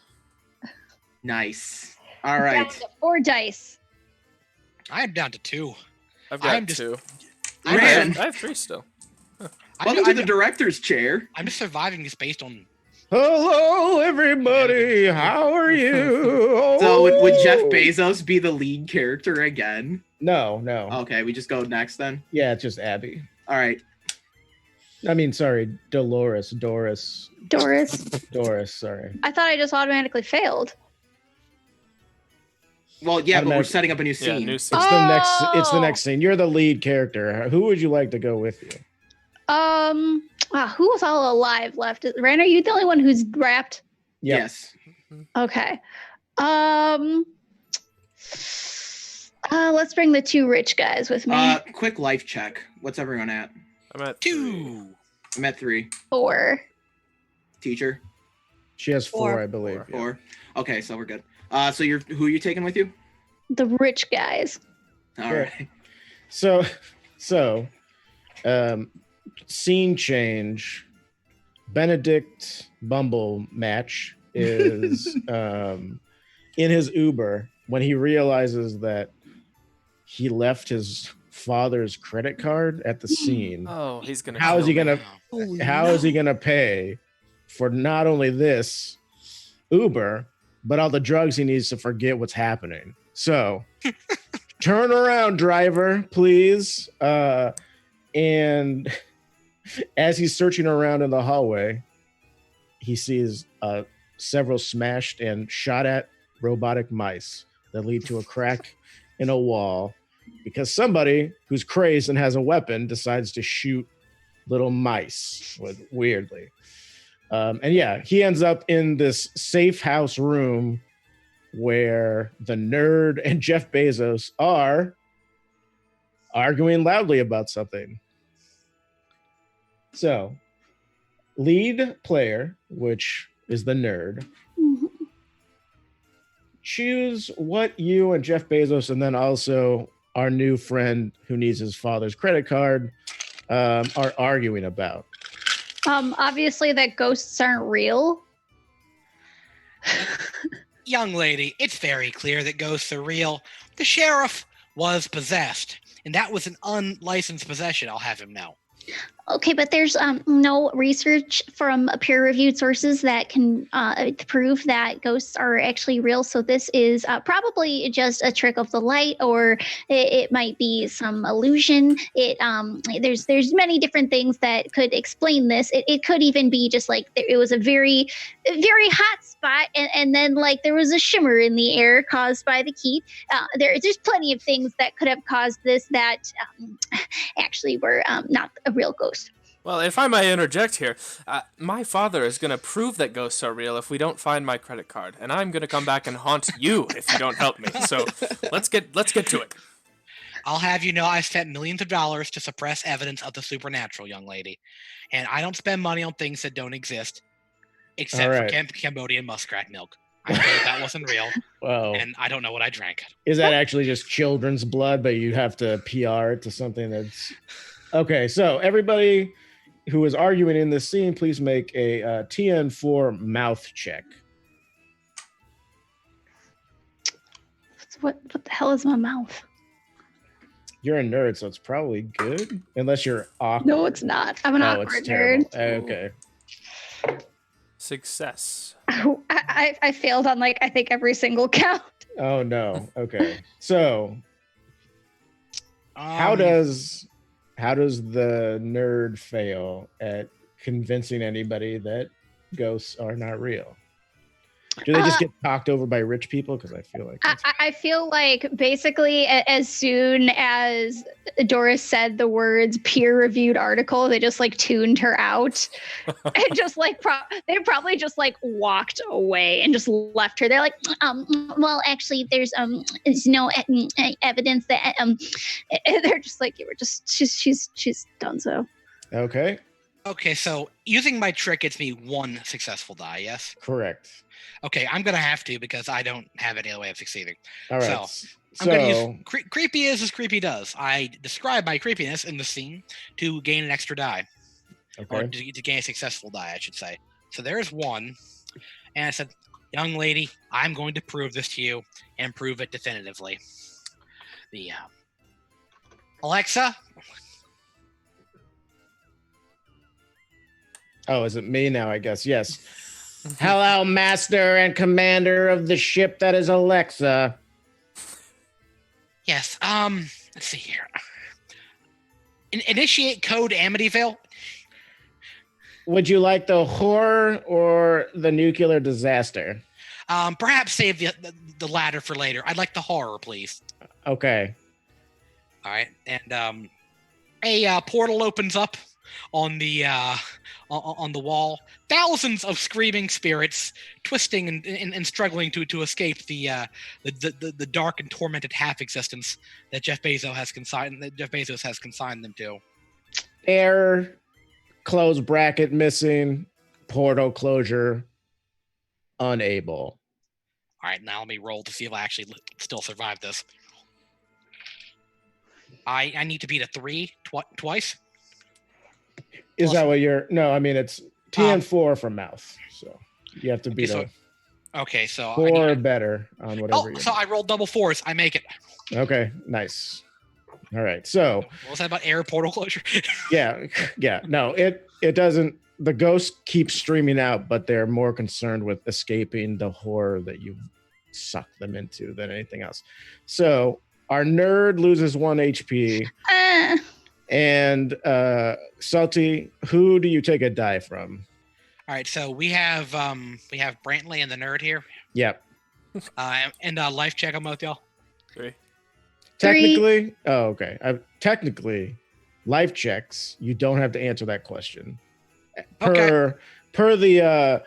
Nice. All Down right. to 4 dice. I am down to 2. I've got I'm just- 2. I'm, Man. I have 3 still. Welcome to the director's chair. I'm just surviving this based on. Hello, everybody. How are you? So would Jeff Oh. Bezos be the lead character again? No. Okay, we just go next then. Yeah, it's just Abby. All right. I mean, sorry, Doris. Doris. Sorry. I thought I just automatically failed. Well, yeah, but we're Automatic- setting up a new Yeah, scene. new scene. It's the next. It's the Oh. next scene. You're the lead character. Who would you like to go with you? Who was all alive left? Ran, are you the only one who's wrapped? Yep. Yes. Okay. Let's bring the 2 rich guys with me. Quick life check. What's everyone at? I'm at 3. 2. I'm at 3. 4. Teacher, She has 4, Four. I believe. Yeah. 4. Okay, so we're good. So who are you taking with you? The rich guys. All Sure. right. So, scene change. Benedict Bumble match is in his Uber when he realizes that he left his father's credit card at the scene. Oh, he's gonna. How is he kill me. gonna? How is he gonna pay for not only this Uber, but all the drugs he needs to forget what's happening? So, turn around, driver, please. And as he's searching around in the hallway, he sees several smashed and shot at robotic mice that lead to a crack in a wall because somebody who's crazed and has a weapon decides to shoot little mice weirdly. And yeah, he ends up in this safe house room where the nerd and Jeff Bezos are arguing loudly about something. So, lead player, which is the nerd, choose what you and Jeff Bezos, and then also our new friend who needs his father's credit card, are arguing about. Obviously that ghosts aren't real. Young lady, it's very clear that ghosts are real. The sheriff was possessed, and that was an unlicensed possession, I'll have him know. Okay, but there's no research from peer-reviewed sources that can prove that ghosts are actually real. So this is probably just a trick of the light, or it might be some illusion. There's many different things that could explain this. It could even be just like it was a very, very hot spot, and then like there was a shimmer in the air caused by the heat. There's plenty of things that could have caused this that actually were not a real ghost. Well, if I may interject here, my father is going to prove that ghosts are real if we don't find my credit card, and I'm going to come back and haunt you if you don't help me. So let's get to it. I'll have you know I spent millions of dollars to suppress evidence of the supernatural, young lady. And I don't spend money on things that don't exist, except for Cambodian muskrat milk. I know that wasn't real, Wow. and I don't know what I drank. Is that actually just children's blood, but you have to PR it to something that's... Okay, so everybody who is arguing in this scene, please make a TN4 mouth check. What the hell is my mouth? You're a nerd, so it's probably good, unless you're awkward. No, it's not. I'm an Oh, awkward it's terrible. nerd. Okay. Success. I failed on like I think every single count. Oh no. Okay. So how does the nerd fail at convincing anybody that ghosts are not real? Do they just get talked over by rich people? Because I feel like I feel like basically as soon as Doris said the words peer-reviewed article, they just like tuned her out and just like they probably just like walked away and just left her. They're like, well, actually, there's no evidence that they're just like, she's done so. Okay. Okay, so using my trick gets me one successful die, yes? Correct. Okay, I'm going to have to because I don't have any other way of succeeding. All right. So, I'm going to use creepy is as creepy does. I describe my creepiness in the scene to gain an extra die. Or to gain a successful die, I should say. So there's one. And I said, young lady, I'm going to prove this to you and prove it definitively. The Alexa? Oh, is it me now? I guess. Yes. Hello, master and commander of the ship that is Alexa. Yes. Let's see here. Initiate code Amityville. Would you like the horror or the nuclear disaster? Perhaps save the latter for later. I'd like the horror, please. Okay. All right. And a portal opens up on the wall. Thousands of screaming spirits twisting and struggling to escape the dark and tormented half existence that Jeff Bezos has consigned them to. Error, close bracket missing, portal closure unable. All right, now let me roll to see if I actually still survive this. I need to beat a 3 twice. Is that what you're? No, I mean it's TN4 for mouth, so you have to beat Okay, so 4 or better on whatever. So I rolled double 4s. I make it. Okay, nice. All right, so what was that about air portal closure? yeah. No, it doesn't. The ghosts keep streaming out, but they're more concerned with escaping the horror that you've sucked them into than anything else. So our nerd loses 1 HP. And Salty, who do you take a die from? All right, so we have Brantley and the nerd here, Yep. and life check on both y'all. 3. Technically, oh, okay. Technically, life checks. You don't have to answer that question. Per the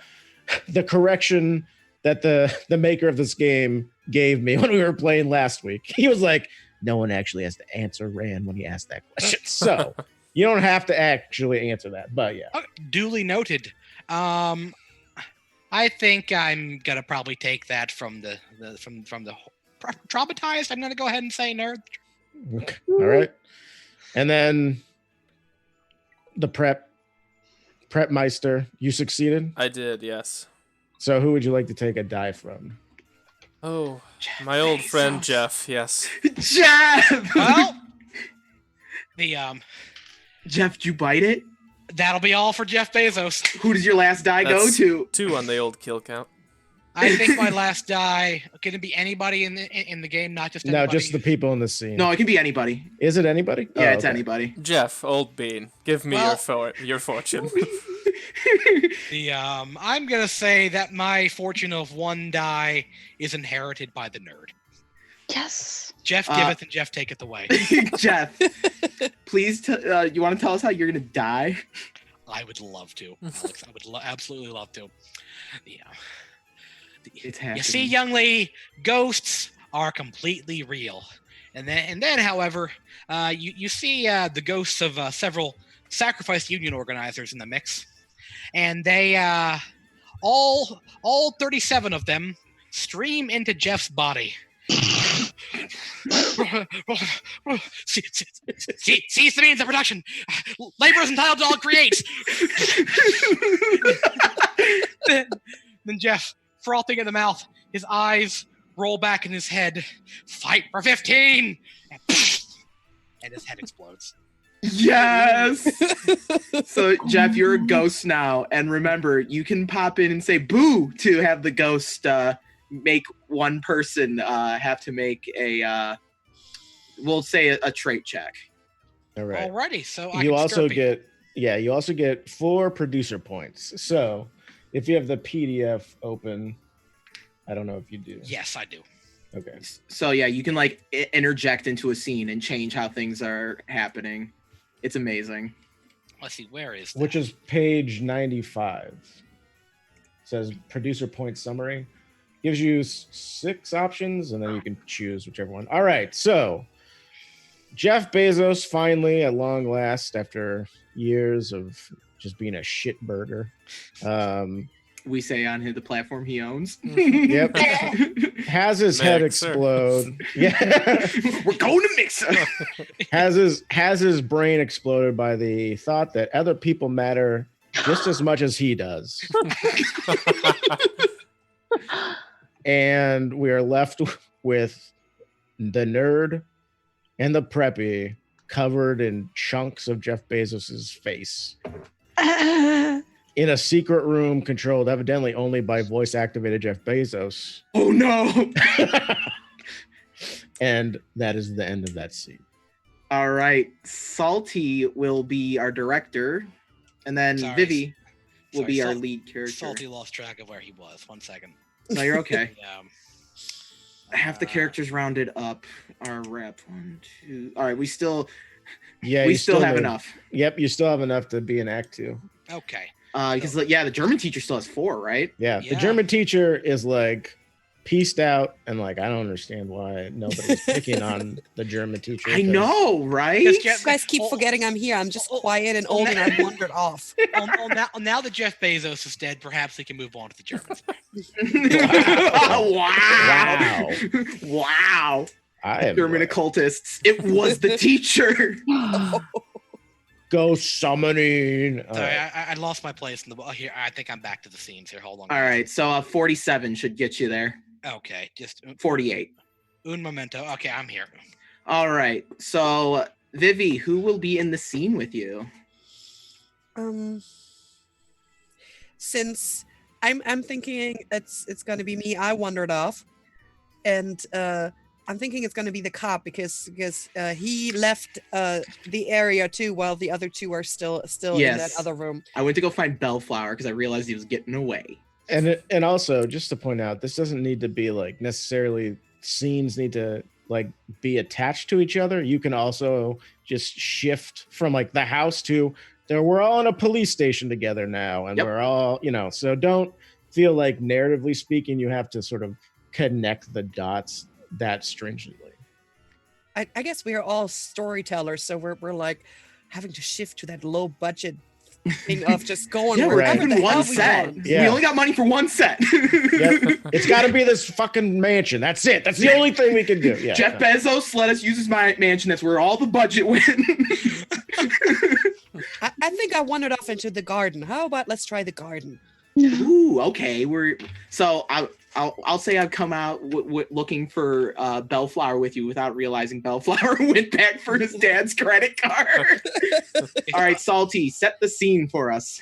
correction that the maker of this game gave me when we were playing last week. He was like, "No one actually has to answer Rand when he asked that question." So you don't have to actually answer that. But yeah, Duly noted. I think I'm gonna probably take that from the traumatized. I'm gonna go ahead and say nerd. okay. All right. And then the prep meister, you succeeded. I did, yes. So who would you like to take a die from? Oh, Jeff my old friend Bezos. Jeff, yes. Jeff! Well, the Jeff, did you bite it? that'll be all for Jeff Bezos. Who does your last die go That's to? 2 on the old kill count. I think my last die can it be anybody in the game, not just No, anybody? just the people in the scene. No, it can be anybody. Is it anybody? Yeah, Oh, it's okay. anybody. Jeff, old bean, give me Well- your fortune. The I'm gonna say that my fortune of 1 die is inherited by the nerd. Yes. Jeff giveth and Jeff taketh away. Jeff, please, you want to tell us how you're going to die? I would love to, Alex. I would absolutely love to. Yeah. It's happening. You see, young lady, ghosts are completely real. And then, however, you see the ghosts of several sacrifice union organizers in the mix, and they all 37 of them stream into Jeff's body. Seize the means of production. Labor is entitled to all creates. Then Jeff, frothing in the mouth, his eyes roll back in his head. Fight for 15! And his head explodes. Yes. So Jeff, you're a ghost now, and remember, you can pop in and say "boo" to have the ghost make one person have to make a we'll say a trait check. All right. Alrighty, so I You can also Scurpy. you also get 4 producer points. So if you have the PDF open, I don't know if you do. Yes, I do. Okay. So yeah, you can like interject into a scene and change how things are happening. It's amazing. Let's see, where is that? Which is page 95. It says producer point summary. Gives you 6 options, and then you can choose whichever one. All right, so Jeff Bezos finally, at long last, after years of just being a shit burger, We say on the platform he owns. yep, has his head Mixer. explode. Yeah, We're going to Mixer. has his brain exploded by the thought that other people matter just as much as he does. And we are left with the nerd and the preppy covered in chunks of Jeff Bezos's face in a secret room controlled evidently only by voice activated Jeff Bezos. Oh no. And that is the end of that scene. All right. Salty will be our director, and then Sorry. Vivi will Sorry, be our Sal- lead character. Salty lost track of where he was. 1 second. No, you're okay. Half the Uh, characters rounded up are wrapped. 1, 2. All right, we still Yeah, we you still have need- enough. Yep, you still have enough to be an act 2. Okay. Because yeah, the German teacher still has 4, right? Yeah, the Yeah. German teacher is like pieced out, and like I don't understand why nobody's picking on the German teacher. I 'cause- know, right? Yes, You Jeff- guys keep Oh, forgetting I'm here. I'm just oh, quiet and oh, old, and na- I've wandered off. now that Jeff Bezos is dead, perhaps we can move on to the Germans. Wow. Wow. I am German like, occultists. It was the teacher. go summoning. All Sorry, right. I lost my place in the here. I think I'm back to the scenes here. Hold on. All right, so 47 should get you there. Okay, just 48. un momento. Okay, I'm here. All right, so Vivi, who will be in the scene with you? Since I'm thinking it's gonna be me, I wandered off, and I'm thinking it's going to be the cop because he left the area too, while the other two are still in that Yes. other room. I went to go find Bellflower because I realized he was getting away. And also, just to point out, this doesn't need to be like necessarily scenes need to like be attached to each other. You can also just shift from like the house to there. We're all in a police station together now, and Yep. we're all, so don't feel like narratively speaking, you have to sort of connect the dots that stringently. I guess we are all storytellers, so we're like having to shift to that low budget thing of just going Yeah, we're wherever given the hell one we set. want. Yeah. We only got money for one set. Yep. It's got to be this fucking mansion. That's it. That's the only thing we can do. Yeah. Jeff Bezos let us use his mansion. That's where all the budget went. I think I wandered off into the garden. How about let's try the garden? Ooh, okay. I'll say I've come out looking for Bellflower with you without realizing Bellflower went back for his dad's credit card. All right, Salty, set the scene for us.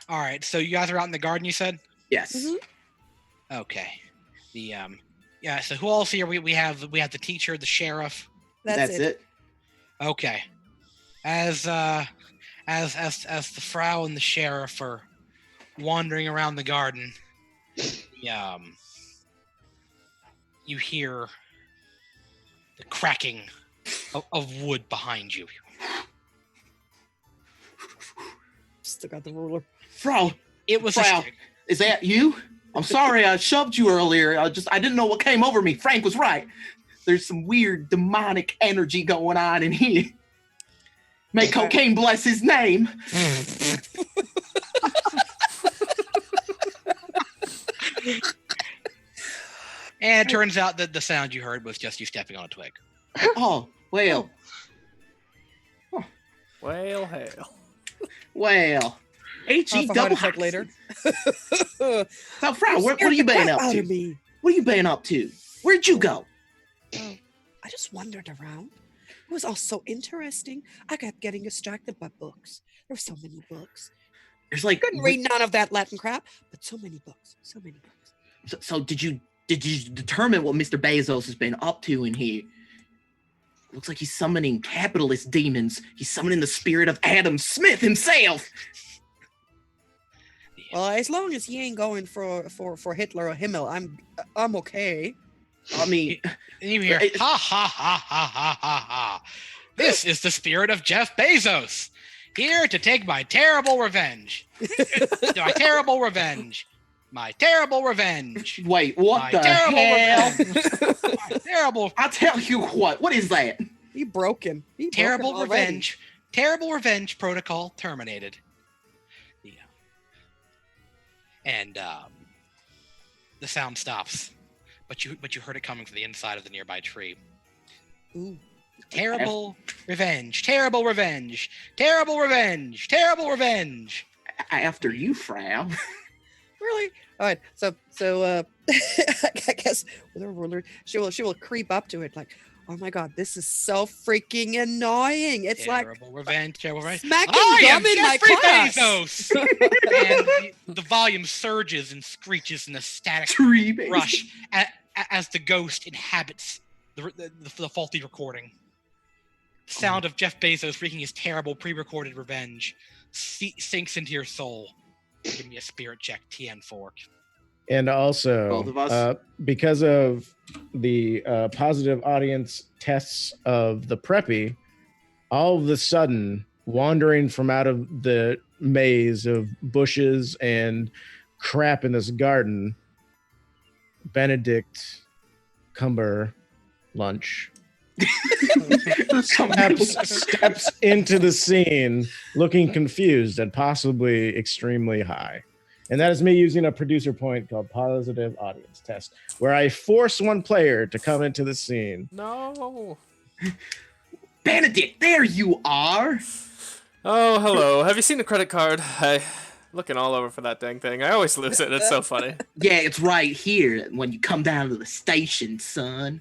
All right, so you guys are out in the garden, you said? Yes. Mhm. Okay. Yeah. So who else here? We have the teacher, the sheriff. That's it. Okay. As the Frau and the sheriff are wandering around the garden, you hear the cracking of wood behind you. Still got the ruler. Frau, It was Frau, is that you? I'm sorry I shoved you earlier. I didn't know what came over me. Frank was right. There's some weird demonic energy going on in here. May cocaine bless his name. And it turns out that the sound you heard was just you stepping on a twig. Oh, well. Well, hell. Well. H-E For double heart attack later. later. So, Frau, what are you been up Out to? of me. What are you been up to? Where'd you go? Oh, I just wandered around. It was all so interesting. I kept getting distracted by books. There were so many books. There's like Couldn't read none of that Latin crap, but so many books. So many books. So did you determine what Mr. Bezos has been up to in here? Looks like he's summoning capitalist demons. He's summoning the spirit of Adam Smith himself. Well, as long as he ain't going for Hitler or Himmel, I'm okay. I mean, And you hear, ha ha ha ha ha ha ha. This is the spirit of Jeff Bezos, here to take my terrible revenge. My terrible revenge. My terrible revenge. wait, what My the terrible hell? revenge. My terrible, I'll tell you what. What is that? He broke him. He broke terrible him already. revenge. Terrible revenge protocol terminated. Yeah. And the sound stops, but you heard it coming from the inside of the nearby tree. Ooh. Terrible revenge. Terrible revenge. Terrible revenge. Terrible revenge. After you, Frau. Really? All right. So I guess with her ruler, she will creep up to it like, oh my god, this is so freaking annoying. It's Terrible revenge. Terrible revenge. smacking I am gum in my Jeffrey class. Bezos. And the volume surges and screeches in a static Tree base. rush as the ghost inhabits the faulty recording. The sound of Jeff Bezos wreaking his terrible pre-recorded revenge sinks into your soul. Give me a spirit check, TN4. And also, Both of us? because of the positive audience tests of the preppy, all of a sudden, wandering from out of the maze of bushes and crap in this garden, Benedict Cumber Lunch steps into the scene looking confused and possibly extremely high. And that is me using a producer point called positive audience test, where I force one player to come into the scene. No. Benedict, there you are. Oh, hello. Have you seen the credit card? I looking all over for that dang thing. I always lose it. It's so funny. Yeah, it's right here when you come down to the station, son.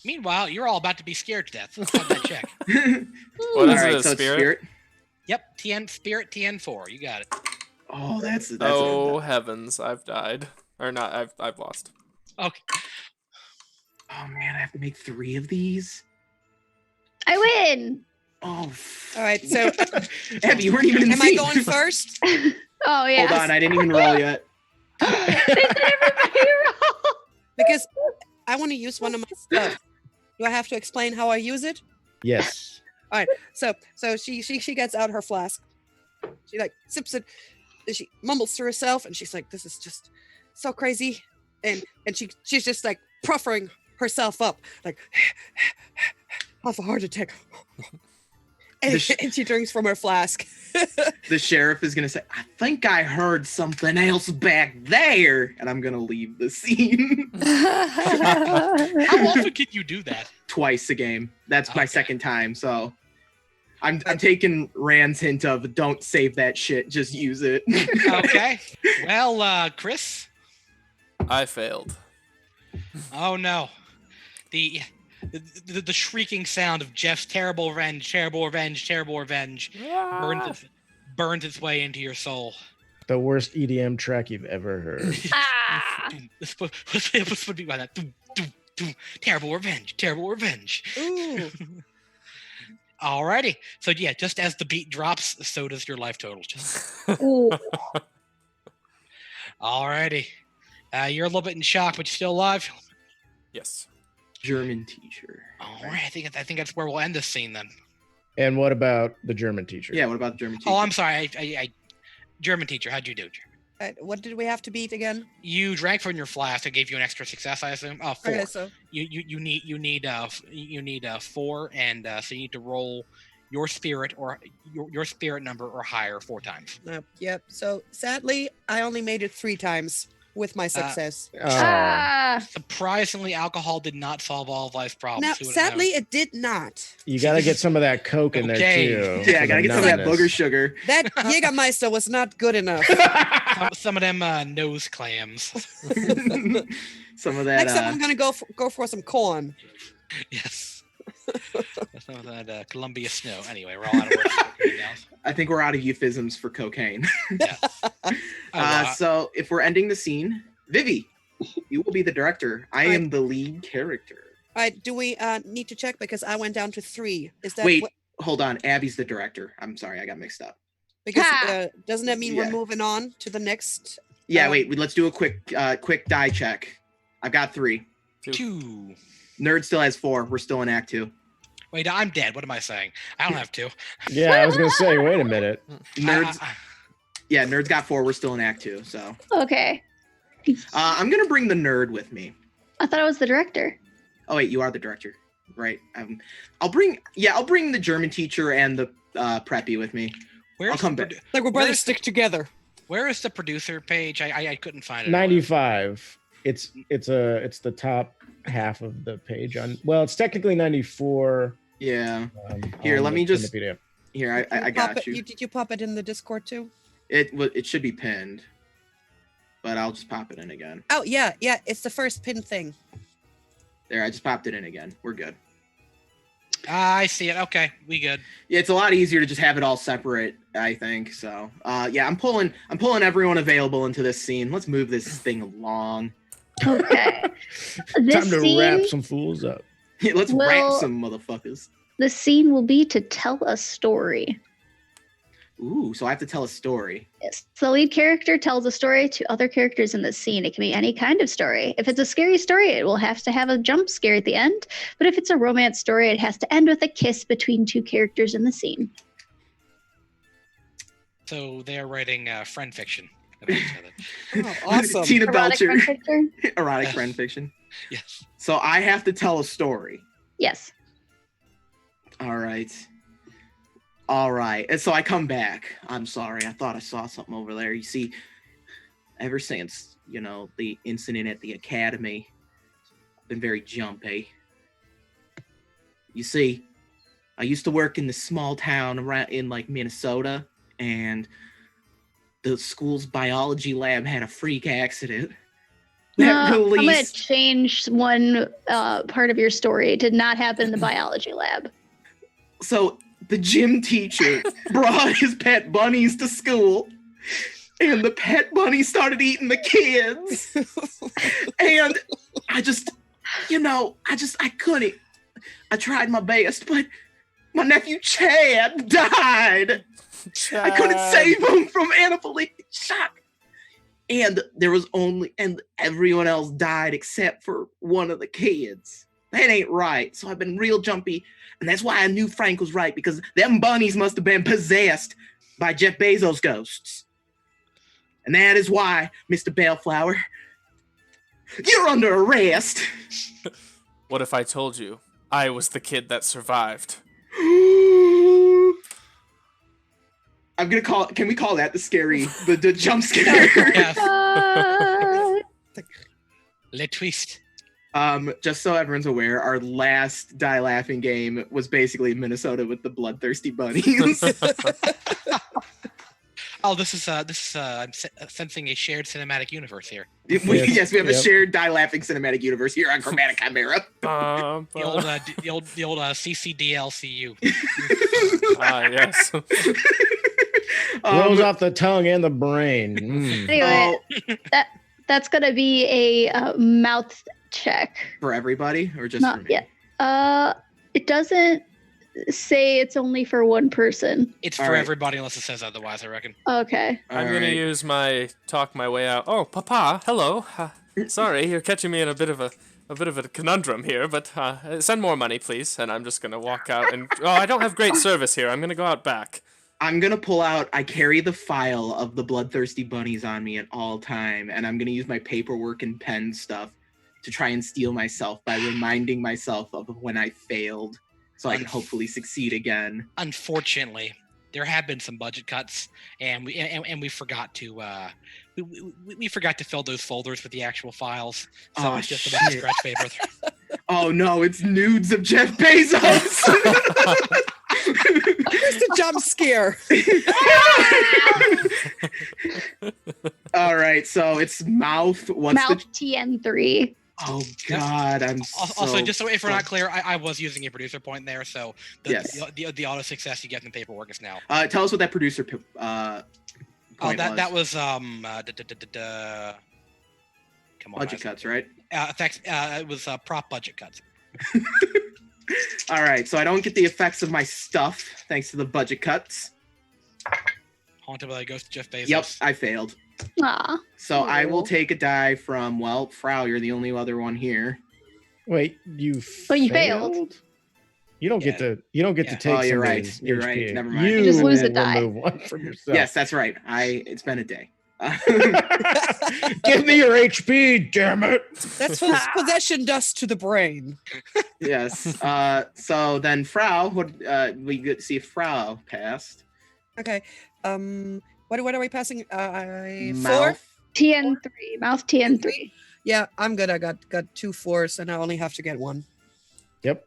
Meanwhile, you're all about to be scared to death. Let's have that check. What is All it, right, a so it's spirit? Yep, Spirit TN4. You got it. Oh, that's Oh heavens, I've died. Or not, I've lost. Okay. Oh man, I have to make 3 of these. I win. Oh. All right, so Abby, you weren't even in the am I scene. going first? Oh yeah. Hold on, I didn't even roll yet. They said everybody roll. Because I want to use one of my stuff. Do I have to explain how I use it? Yes. So she gets out her flask. She like sips it. And she mumbles to herself, and she's like, "This is just so crazy," and she's just like proffering herself up, like off a heart attack. And she drinks from her flask. The sheriff is gonna say, "I think I heard something else back there," and I'm gonna leave the scene. How often can you do that? Twice a game. That's my Okay. second time, so I'm taking Rand's hint of don't save that shit, just use it. Okay. Well, Chris. I failed. Oh no. The shrieking sound of Jeff's terrible revenge burns its way into your soul. The worst EDM track you've ever heard. Ah. This would be by that. Terrible revenge. Ooh. Alrighty. So yeah, just as the beat drops, so does your life total. Ooh. Alrighty. You're a little bit in shock, but you're still alive. Yes. German teacher. Alright, I think that's where we'll end this scene then. And what about the German teacher? Yeah, what about the German teacher? Oh, I'm sorry. I German teacher, how'd you do? What did we have to beat again? You drank from your flask. I gave you an extra success, I assume. Oh, 4. Okay, so You need 4, and so you need to roll your spirit or your spirit number or higher 4 times. yep. So sadly, I only made it 3 times with my success. Oh, Ah. Surprisingly, alcohol did not solve all of life's problems. Now, Who would've known? sadly, it did not. you got to get some of that Coke in Okay. there too. Yeah, I for gotta the get some of that numbness. booger sugar. That Jägermeister was not good enough. Some of them nose clams. Some of that. Next time, I'm gonna go for some corn. Yes. Some of that Columbia snow. Anyway, we're all out of words for cocaine now. I think we're out of euphemisms for cocaine. Yes. Oh, So if we're ending the scene, Vivi, you will be the director. I am the lead character. All right, do we need to check because I went down to 3? Is that Wait, what, hold on. Abby's the director. I'm sorry, I got mixed up. because Ha! doesn't that mean Yeah. we're moving on to the next? Yeah, wait. Let's do a quick die check. I've got 3. 2. Nerd still has 4. We're still in Act 2. Wait, I'm dead. What am I saying? I don't have 2. Yeah, I was gonna say, wait a minute. Nerds, yeah, Nerd's got 4. We're still in Act 2. So Okay. I'm gonna bring the nerd with me. I thought I was the director. Oh wait, you are the director, right? I'll bring the German teacher and the preppy with me. Where's I'll come the back. Like we're brothers Where's- stick together. Where is the producer page? I couldn't find it. 95. It's the top half of the page on. Well, it's technically 94. Yeah. Here, on let the- me in just- the PDF. Here, I Pop got it- you. Did you pop it in the Discord too? It should be pinned, but I'll just pop it in again. Oh yeah, it's the first pin thing. There, I just popped it in again. We're good. I see it. Okay, we good. Yeah, it's a lot easier to just have it all separate, I think. So, yeah, I'm pulling everyone available into this scene. Let's move this thing along. Okay. This Time to scene, wrap some fools up. Let's Well- wrap some motherfuckers. the scene will be to tell a story. Ooh, so I have to tell a story. Yes. The lead character tells a story to other characters in the scene. It can be any kind of story. If it's a scary story, it will have to have a jump scare at the end. But if it's a romance story, it has to end with a kiss between 2 characters in the scene. So they're writing friend fiction about each other. Oh, awesome. Tina Erotic Belcher, friend fiction? erotic friend fiction. Yes. So I have to tell a story. Yes. All right. All right. And so I come back. I'm sorry. I thought I saw something over there. You see, ever since, the incident at the academy, I've been very jumpy. You see, I used to work in this small town around in Minnesota, and the school's biology lab had a freak accident. That I'm going to released change one part of your story. It did not happen in the biology lab. So the gym teacher brought his pet bunnies to school, and the pet bunnies started eating the kids. And I couldn't. I tried my best, but my nephew Chad died. I couldn't save him from anaphylactic shock. And and everyone else died except for one of the kids. That ain't right. So I've been real jumpy. And that's why I knew Frank was right, because them bunnies must have been possessed by Jeff Bezos' ghosts. And that is why, Mr. Bellflower, you're under arrest. What if I told you I was the kid that survived? Can we call that the jump scare? Yes. Uh, Le twist. Just so everyone's aware, our last Die Laughing game was basically Minnesota with the bloodthirsty bunnies. Oh, this is I'm sensing a shared cinematic universe here. Yes, we have a Yep. shared Die Laughing cinematic universe here on Chromatic Chimera. The old CCDLCU. Yes. Rolls off the tongue and the brain. anyway, oh, that's gonna be a mouth check. for everybody or just Not for me? yet. It doesn't say it's only for one person. It's All for right. everybody unless it says otherwise, I reckon. Okay. I'm gonna Alright. use my talk my way out. Oh, Papa, hello. Sorry, you're catching me in a bit of a conundrum here, but send more money, please. And I'm just gonna walk out and I don't have great service here. I'm gonna go out back. I'm gonna I carry the file of the bloodthirsty bunnies on me at all time, and I'm gonna use my paperwork and pen stuff to try and steel myself by reminding myself of when I failed, so I can hopefully succeed again. Unfortunately, there have been some budget cuts, and we forgot to we forgot to fill those folders with the actual files. So Oh, it's just about shit. scratch paper. Oh no, it's nudes of Jeff Bezos. Where's the jump scare? All right, so it's mouth. What's Mouth TN3. Oh God, I'm Also, so just so if we're not clear, I was using a producer point there, so Yes. the auto success you get in the paperwork is now. Tell us what that producer point That was. was come on, Budget guys. cuts, right? Effects. It was prop budget cuts. All right, so I don't get the effects of my stuff thanks to the budget cuts. Haunted by the Ghost of Jeff Bezos. Yep, I failed. Aw. So I will Aw. take a die from Frau. You're the only other one here. Wait, you Oh, you failed. You don't get to. You don't get Yeah. to take. Oh, you're right. somebody's You're right. HP. Never mind. You, You just lose a die. remove one from yourself. Yes, that's right. It's been a day. Give me your HP, damn it. That's what possession does to the brain. Yes. So then Frau, we get to see if Frau passed. Okay. What are we passing? Four. Mouth. TN3. Mouth TN3. Yeah, I'm good. I got 2 4s, and I only have to get 1. Yep.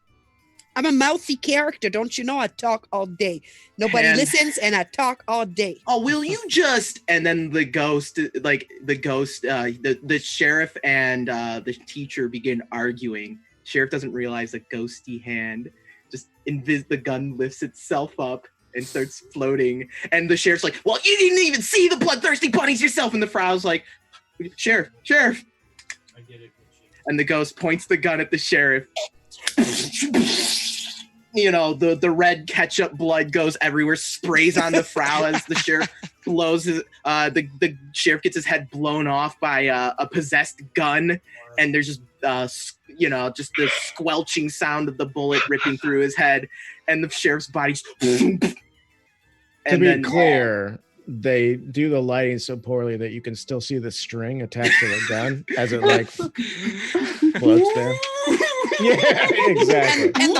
I'm a mouthy character, don't you know? I talk all day. Nobody And- listens, and I talk all day. Oh, will you just? And then the ghost, the sheriff and the teacher begin arguing. Sheriff doesn't realize a ghosty hand just the gun lifts itself up and starts floating. And the sheriff's like, "Well, you didn't even see the bloodthirsty bunnies yourself." And the Frau's like, "Sheriff." I get it. And the ghost points the gun at the sheriff. You know, the red ketchup blood goes everywhere, sprays on the Frau as the sheriff blows his, the sheriff gets his head blown off by a possessed gun, and there's just just the squelching sound of the bullet ripping through his head, and the sheriff's body's To be clear, they do the lighting so poorly that you can still see the string attached to the gun as it like floats there. Yeah, exactly. And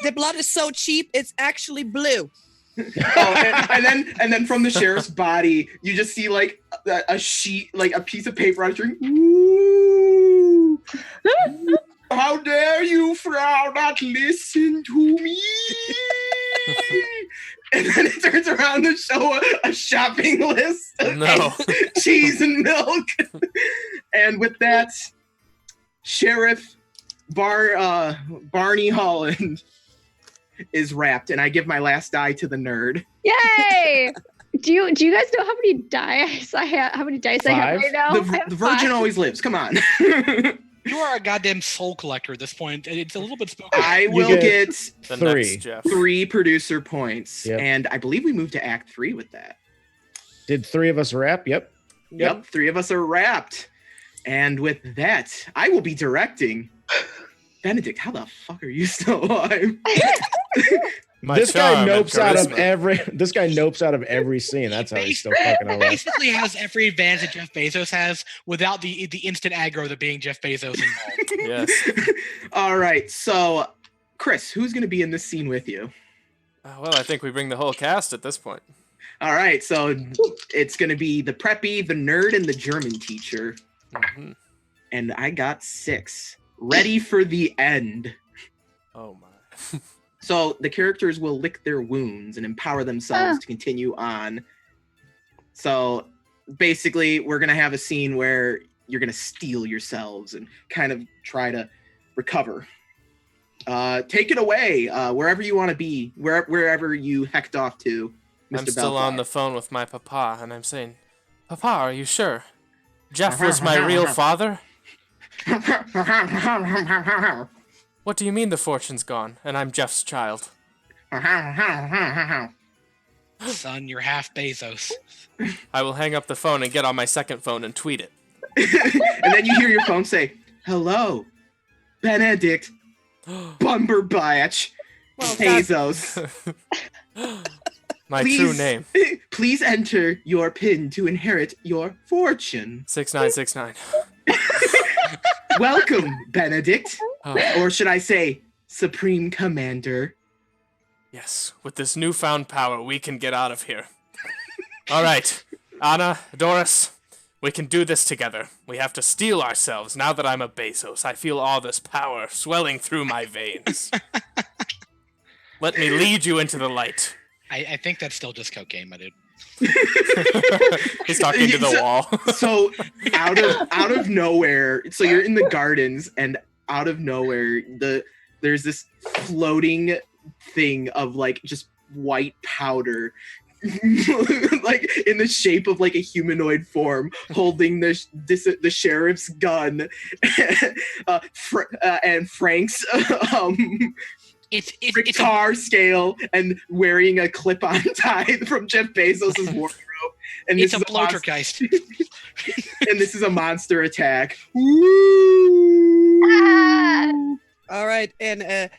the blood is so cheap, it's actually blue. and then from the sheriff's body, you just see like a sheet, like a piece of paper on a string. Ooh. How dare you, Frau, not listen to me? And then it turns around to show a shopping list of No. eggs, cheese and milk. And with that, Sheriff Barney Holland is wrapped, and I give my last die to the nerd. Yay! Do you guys know how many dice I have? How many dice I have 5? right now? I have The virgin 5. always lives. Come on. You are a goddamn soul collector at this point, and it's a little bit spooky. I will get- get The Three. next Jeff. 3 producer points, Yep. and I believe we moved to Act 3 with that. Did 3 of us rap? Yep. Yep, 3 of us are wrapped. And with that, I will be directing. Benedict, how the fuck are you still alive? My This guy charm and nopes out of charisma. every scene. That's how he's still fucking alive. Basically has every advantage that Jeff Bezos has without the instant aggro that being Jeff Bezos involved. Yes. All right, so Chris, who's going to be in this scene with you? Well, I think we bring the whole cast at this point. All right, so it's going to be the preppy, the nerd, and the German teacher. Mhm. And I got 6. Ready for the end. Oh my. So the characters will lick their wounds and empower themselves to continue on. So basically, we're going to have a scene where you're going to steel yourselves and kind of try to recover. Take it away, wherever you want to be, wherever you hecked off to, Mr. I'm still on the phone with my papa, and I'm saying, Papa, are you sure? Jeff was my real father? What do you mean the fortune's gone, and I'm Jeff's child? Son, you're half Bezos. I will hang up the phone and get on my second phone and tweet it. And then you hear your phone say, "Hello, Benedict Bumberbatch Bezos. My Please- true name, Please enter your PIN to inherit your fortune. 6969. Welcome, Benedict. Oh, Or should I say, Supreme Commander." yes, with this newfound power, we can get out of here. All right, Anna, Doris, we can do this together. We have to steel ourselves. Now that I'm a Bezos, I feel all this power swelling through my veins. Let me lead you into the light. I think that's still just cocaine, my dude. He's talking to the wall. So out of nowhere, so you're in the gardens, and out of nowhere, there's this floating thing of like just white powder, like in the shape of like a humanoid form, holding the sheriff's gun, and Frank's It's a, car scale, and wearing a clip-on tie from Jeff Bezos' wardrobe. And it's this a is monster, poltergeist. and this is a monster attack. Ah! All right, and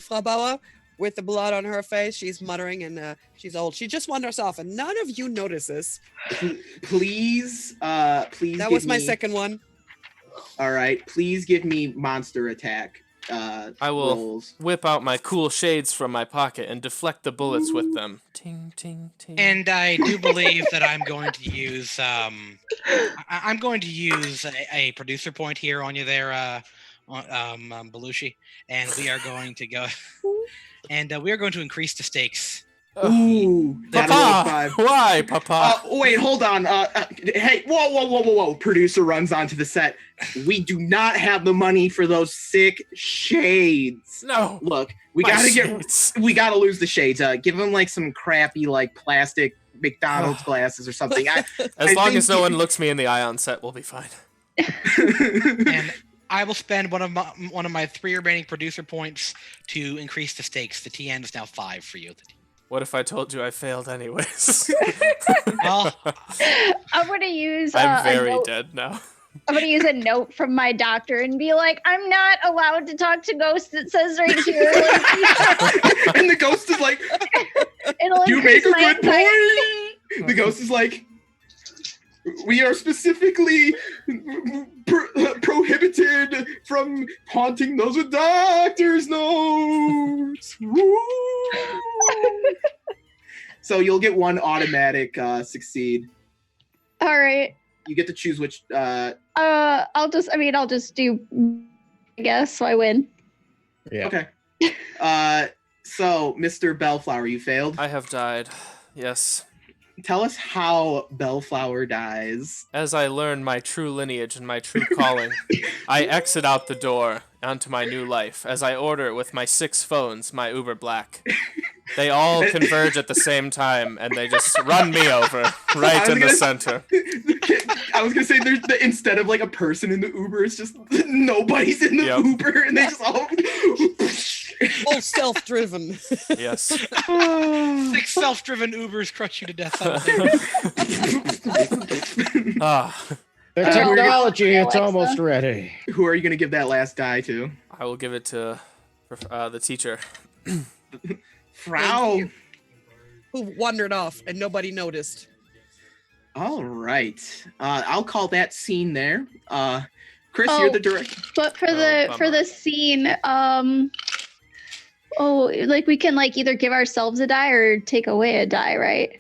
Frau Bauer, with the blood on her face, she's muttering, and she's old. She just wanders off, and none of you notices. Please, please. That give was my me- second one. All right, please give me monster attack. I will rolls. whip out my cool shades from my pocket and deflect the bullets with them. Ting, ting, ting. And I do believe that I'm going to use I'm going to use a producer point here on you there, Belushi, and we are going to go and we are going to increase the stakes. Ooh, that'll roll a Papa, 5. why, Papa? Wait, hold on. Hey, whoa. Producer runs onto the set. We do not have the money for those sick shades. No, Look, we my gotta shades. we gotta lose the shades. Give them like some crappy like plastic McDonald's glasses or something. As I long think as no you- one looks me in the eye on set, we'll be fine. And I will spend one of my 3 remaining producer points to increase the stakes. The TN is now 5 for you. What if I told you I failed anyways? Well, I'm gonna use I'm a very note. dead now. I'm gonna use a note from my doctor and be like, I'm not allowed to talk to ghosts. It says right here. Like, And the ghost is like, it'll "You make increase a my good anxiety." point." The ghost is like, "We are specifically prohibited from haunting those with doctor's notes." Woo! So you'll get 1 automatic succeed. All right. You get to choose which. I'll just do. I guess so I win. Yeah. Okay. So Mr. Bellflower, you failed. I have died. Yes. Tell us how Bellflower dies. As I learn my true lineage and my true calling, I exit out the door onto my new life as I order with my 6 phones my Uber Black. They all converge at the same time, and they just run me over right in the center. I was gonna say there's instead of like a person in the Uber, it's just nobody's in the Uber, and they just all self-driven. Yes. 6 self-driven Ubers crush you to death. The technology, it's almost ready. Who are you gonna give that last die to? I will give it to the teacher. Frau. Who wandered off and nobody noticed. All right. I'll call that scene there. Chris, you're the director. But for the scene, like we can like either give ourselves a die or take away a die, right?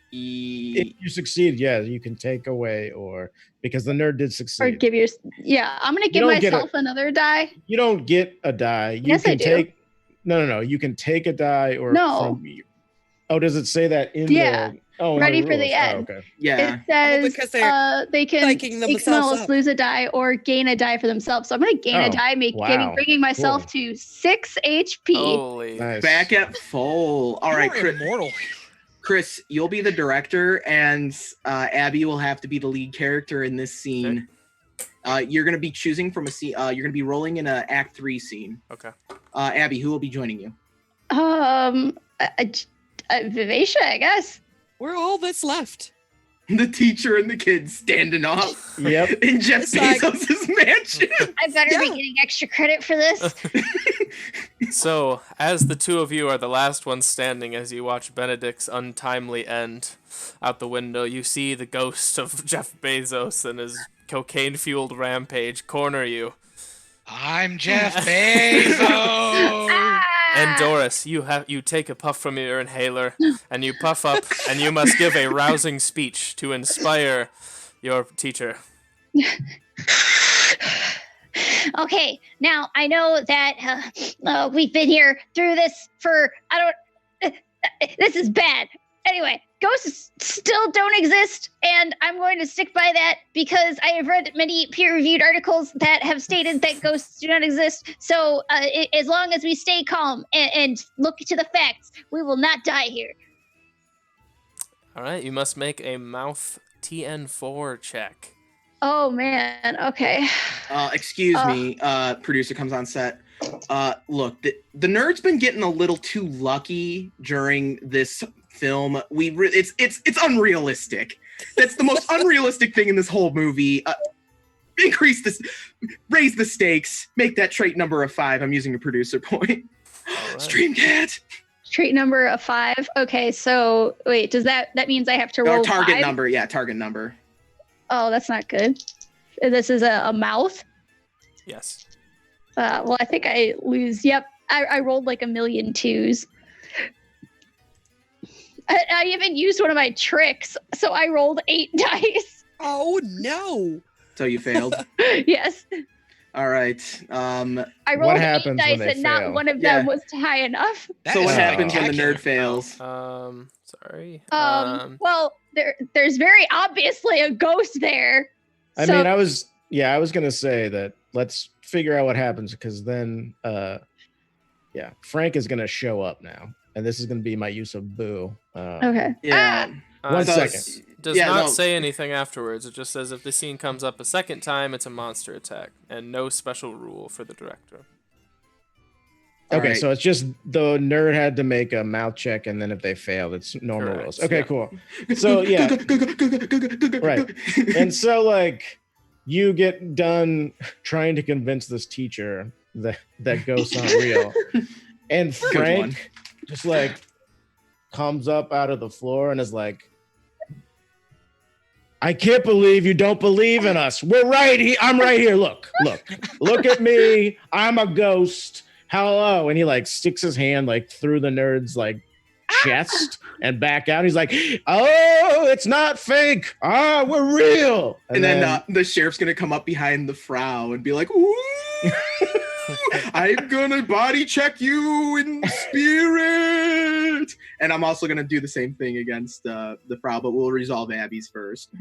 If you succeed, yeah, you can take away because the nerd did succeed. Or give your I'm gonna give myself another die. You don't get a die. You Yes, can I do. take No. You can take a die or No. Oh, does it say that in the Ready the for the rules? end. Oh, okay. Yeah. Oh, It says because they're they can psyching themselves up. lose a die or gain a die for themselves. So I'm gonna gain a die, bringing myself to 6 HP. Holy. Nice. Back at full. All right, You're Chris. immortal. Chris, you'll be the director, and Abby will have to be the lead character in this scene. You're going to be choosing from a scene. You're going to be rolling in an Act 3 scene. Okay. Abby, who will be joining you? Vivacia, I guess. We're all that's left. The teacher and the kids standing off Yep. in Jeff It's like- Bezos' mansion. I better be getting extra credit for this. So, as the two of you are the last ones standing as you watch Benedict's untimely end out the window, you see the ghost of Jeff Bezos and his cocaine-fueled rampage corner you. I'm Jeff Bezos. And Doris, you take a puff from your inhaler, and you puff up, and you must give a rousing speech to inspire your teacher. Okay, now I know that we've been here through this for this is bad. Anyway, ghosts still don't exist, and I'm going to stick by that because I have read many peer-reviewed articles that have stated that ghosts do not exist. So as long as we stay calm and look to the facts, we will not die here. All right, you must make a mouth TN4 check. Oh man, okay. Excuse me, producer comes on set. Look, the nerd's been getting a little too lucky during this film. It's unrealistic. That's the most unrealistic thing in this whole movie. Raise the stakes, make that trait number a 5. I'm using a producer point. Right. Stream cat. Trait number of 5. Okay, so wait, does that means I have to roll Or target 5? number, yeah, target number. Oh, that's not good. This is a mouth. Yes. Well, I think I lose. Yep, I rolled like a million 2s. I even used one of my tricks, so I rolled 8 dice. Oh no! So you failed. Yes, All right. I rolled 8 happens when dice, they and not fail? one of Yeah. them was high enough. That So is what happens when the spectacular. nerd fails? Sorry. Well, there's very obviously a ghost there. I So- mean, I was gonna say that let's figure out what happens because then, Frank is gonna show up now, and this is gonna be my use of boo. Okay. Yeah. One So- second. Does Yeah, not no. say anything afterwards. It just says if the scene comes up a second time, it's a monster attack, and no special rule for the director. Okay, Alright. so it's just the nerd had to make a mouth check, and then if they fail, it's normal Correct, rules. Okay, yeah. cool. So yeah, Right. and so like you get done trying to convince this teacher that ghosts aren't real, and one. Frank just like comes up out of the floor and is like, I can't believe you don't believe in us. We're right here. I'm right here. Look at me. I'm a ghost. Hello. And he like sticks his hand like through the nerd's like chest and back out. He's like, oh, it's not fake. Ah, we're real. And then the sheriff's gonna come up behind the Frau and be like, "Ooh, I'm gonna body check you in spirit." And I'm also gonna do the same thing against the Frau, but we'll resolve Abby's first.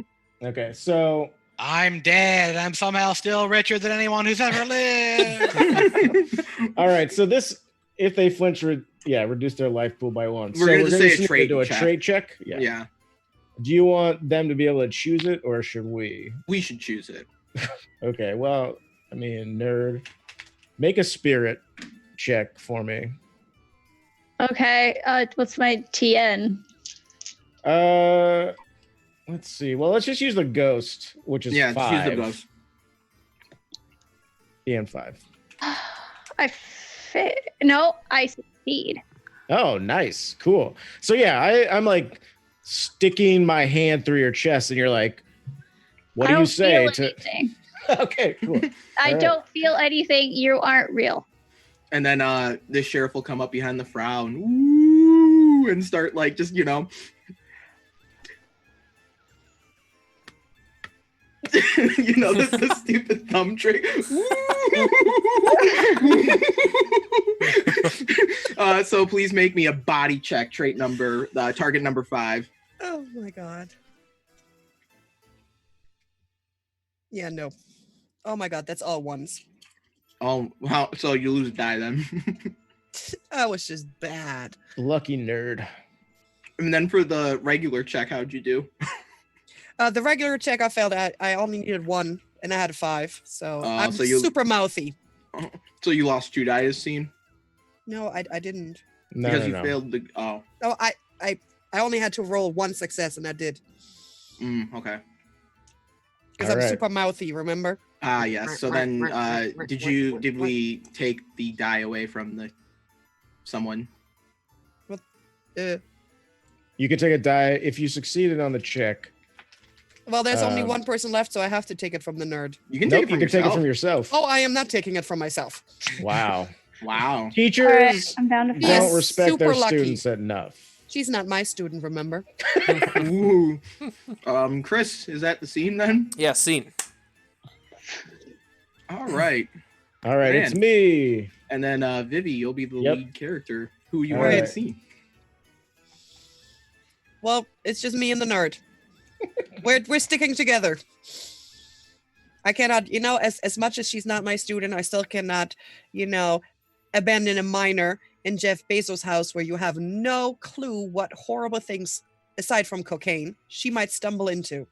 okay, so I'm dead, and I'm somehow still richer than anyone who's ever lived. all right, so this if they flinch, reduce their life pool by 1. We're gonna just say a just need to trait do a check. trait check. Yeah. Do you want them to be able to choose it, or should we? We should choose it. Okay. Well, I mean, nerd, make a spirit check for me. Okay. What's my TN? Let's see. Well, let's just use the ghost, which is Yeah, 5. just use the ghost. And 5. No, I succeed. Oh, nice. Cool. So yeah, I'm like sticking my hand through your chest, and you're like, what I do you don't say feel to anything. Okay, cool. I Alright. don't feel anything. You aren't real. And then the sheriff will come up behind the frau and woo, and start like just the stupid thumb trick. So please make me a body check, trait number, target number 5. Oh my god. Yeah, no. Oh my god, that's all ones. Oh, wow. So you lose a die then. That was just bad. Lucky nerd. And then for the regular check, how'd you do? The regular check I failed at, I only needed 1 and I had a 5. So I'm so you- super mouthy. So you lost 2 die as scene No, I didn't. No, because no, you no. failed the. Oh, Oh, I only had to roll 1 success and I did. Okay. Because I'm Alright. super mouthy, remember? Ah, yes. So then, did we take the die away from someone? Uh, You can take a die if you succeeded on the check. well, there's only Um, 1 person left, so I have to take it from the nerd. You can Nope, take it you from can take it yourself. from yourself. Oh, I am not taking it from myself. Wow. Wow. Teachers All right, I'm down to He don't is 5. respect their super lucky. students enough. She's not my student, remember? Ooh. Chris, is that the scene then? Yeah, scene. All right. All right, it's Man. me. And then Vivi, you'll be the Yep. lead character. Who you All want to right. see? Well, it's just me and the nerd. We're sticking together. I cannot, as much as she's not my student, I still cannot, abandon a minor in Jeff Bezos' house where you have no clue what horrible things, aside from cocaine, she might stumble into.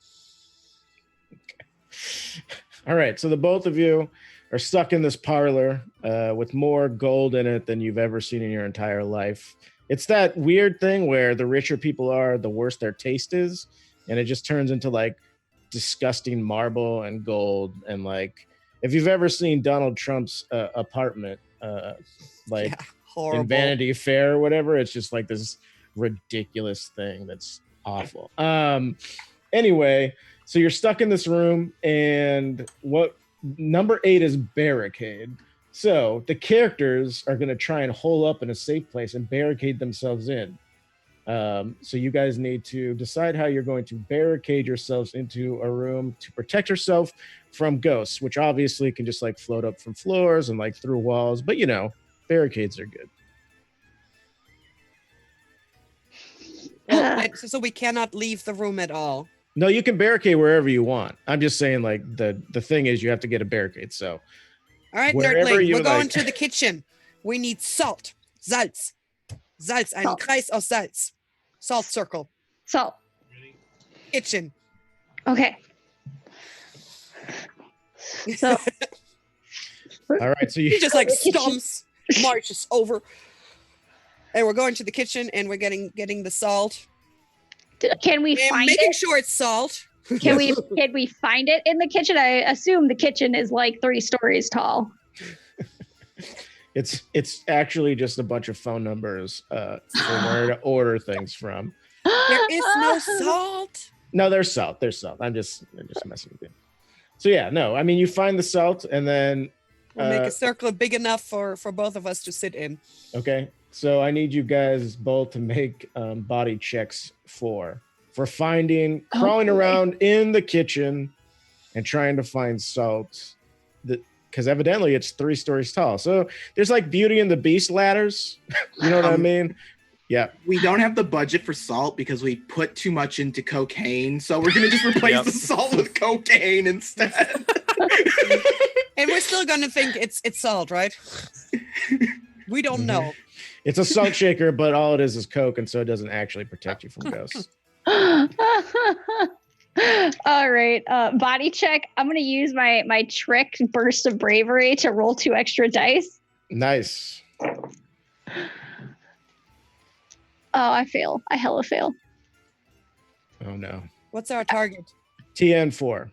All right, so the both of you are stuck in this parlor with more gold in it than you've ever seen in your entire life. It's that weird thing where the richer people are, the worse their taste is, and it just turns into like disgusting marble and gold. And like, if you've ever seen Donald Trump's apartment, like Yeah, horrible. in Vanity Fair or whatever, it's just like this ridiculous thing that's awful. Anyway, so you're stuck in this room, and what number 8 is barricade. So the characters are going to try and hole up in a safe place and barricade themselves in. So you guys need to decide how you're going to barricade yourselves into a room to protect yourself from ghosts, which obviously can just like float up from floors and like through walls, but barricades are good. Well, so we cannot leave the room at all. No, you can barricade wherever you want. I'm just saying, like, the thing is you have to get a barricade. So All right, Wherever Nerdling, you we're going like. to the kitchen. We need salt. Salz. Salz, ein Salt. Kreis aus Salz. Salt circle. So, Kitchen. okay. So, all right, so He you just like The kitchen. stomps, marches over. And we're going to the kitchen and we're getting the salt. can we And find making it? sure it's salt. Can we find it in the kitchen? I assume the kitchen is like 3 stories tall. it's actually just a bunch of phone numbers for where to order things from. There is no salt. No, there's salt. There's salt. I'm just messing with you. So yeah, no, I mean you find the salt and then We'll make a circle big enough for both of us to sit in. okay. So I need you guys both to make body checks for finding, crawling boy. around in the kitchen and trying to find salt. Because evidently it's 3 stories tall. So there's like Beauty and the Beast ladders. You know what I mean? Yeah. We don't have the budget for salt because we put too much into cocaine, so we're gonna just replace Yep. the salt with cocaine instead. And we're still gonna think it's salt, right? We don't Mhm. know. It's a salt shaker, but all it is Coke, and so it doesn't actually protect you from ghosts. All right. Body check. I'm gonna use my trick burst of bravery to roll 2 extra dice. Nice. Oh, I fail. I hella fail. Oh no. What's our target? TN4.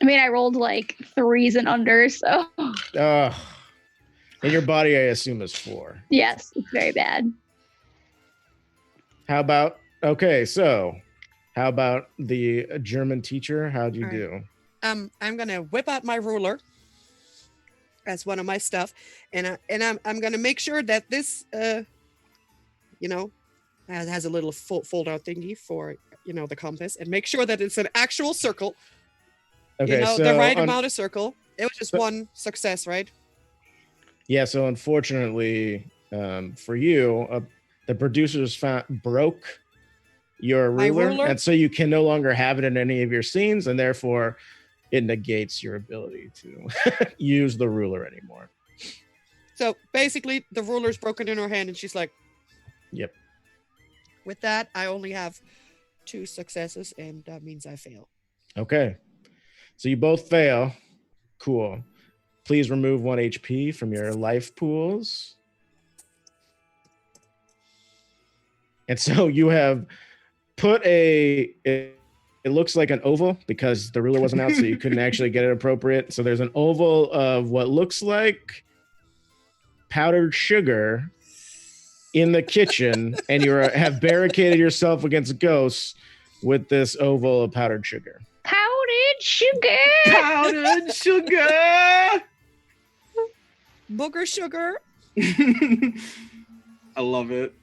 I mean, I rolled like 3s and unders, so And your body, I assume, is 4. yes, it's very bad. How about how about the German teacher? How'd you All right. do? I'm gonna whip out my ruler as one of my stuff, and I'm gonna make sure that this has a little fold out thingy for the compass, and make sure that it's an actual circle. Okay, so The right amount of circle. It was just one success, right? Yeah, so unfortunately for you, the producers broke your My ruler, ruler? and so you can no longer have it in any of your scenes, and therefore it negates your ability to use the ruler anymore. So basically, the ruler's broken in her hand, and she's like, Yep. with that, I only have 2 successes, and that means I fail. Okay. So you both fail. Cool. Please remove 1 HP from your life pools. And so you have put it looks like an oval because the ruler wasn't out, so you couldn't actually get it appropriate. So there's an oval of what looks like powdered sugar in the kitchen, and you have barricaded yourself against ghosts with this oval of powdered sugar. Powdered sugar. Powdered sugar. Booger sugar. I love it.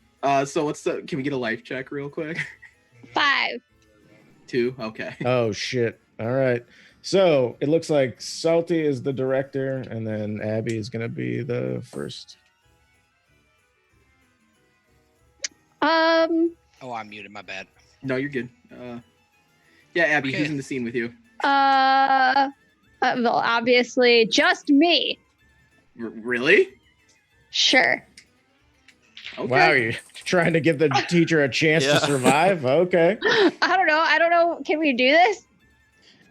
So can we get a life check real quick? 5. 2. Okay. Oh shit. All right. So it looks like Salty is the director, and then Abby is gonna be the first. Oh, I'm muted. My bad. No, you're good. Yeah, Abby, Okay. who's in the scene with you? Well, obviously, just me. Really? Sure. Okay. Wow, you're trying to give the teacher a chance Yeah. to survive? Okay. I don't know. Can we do this?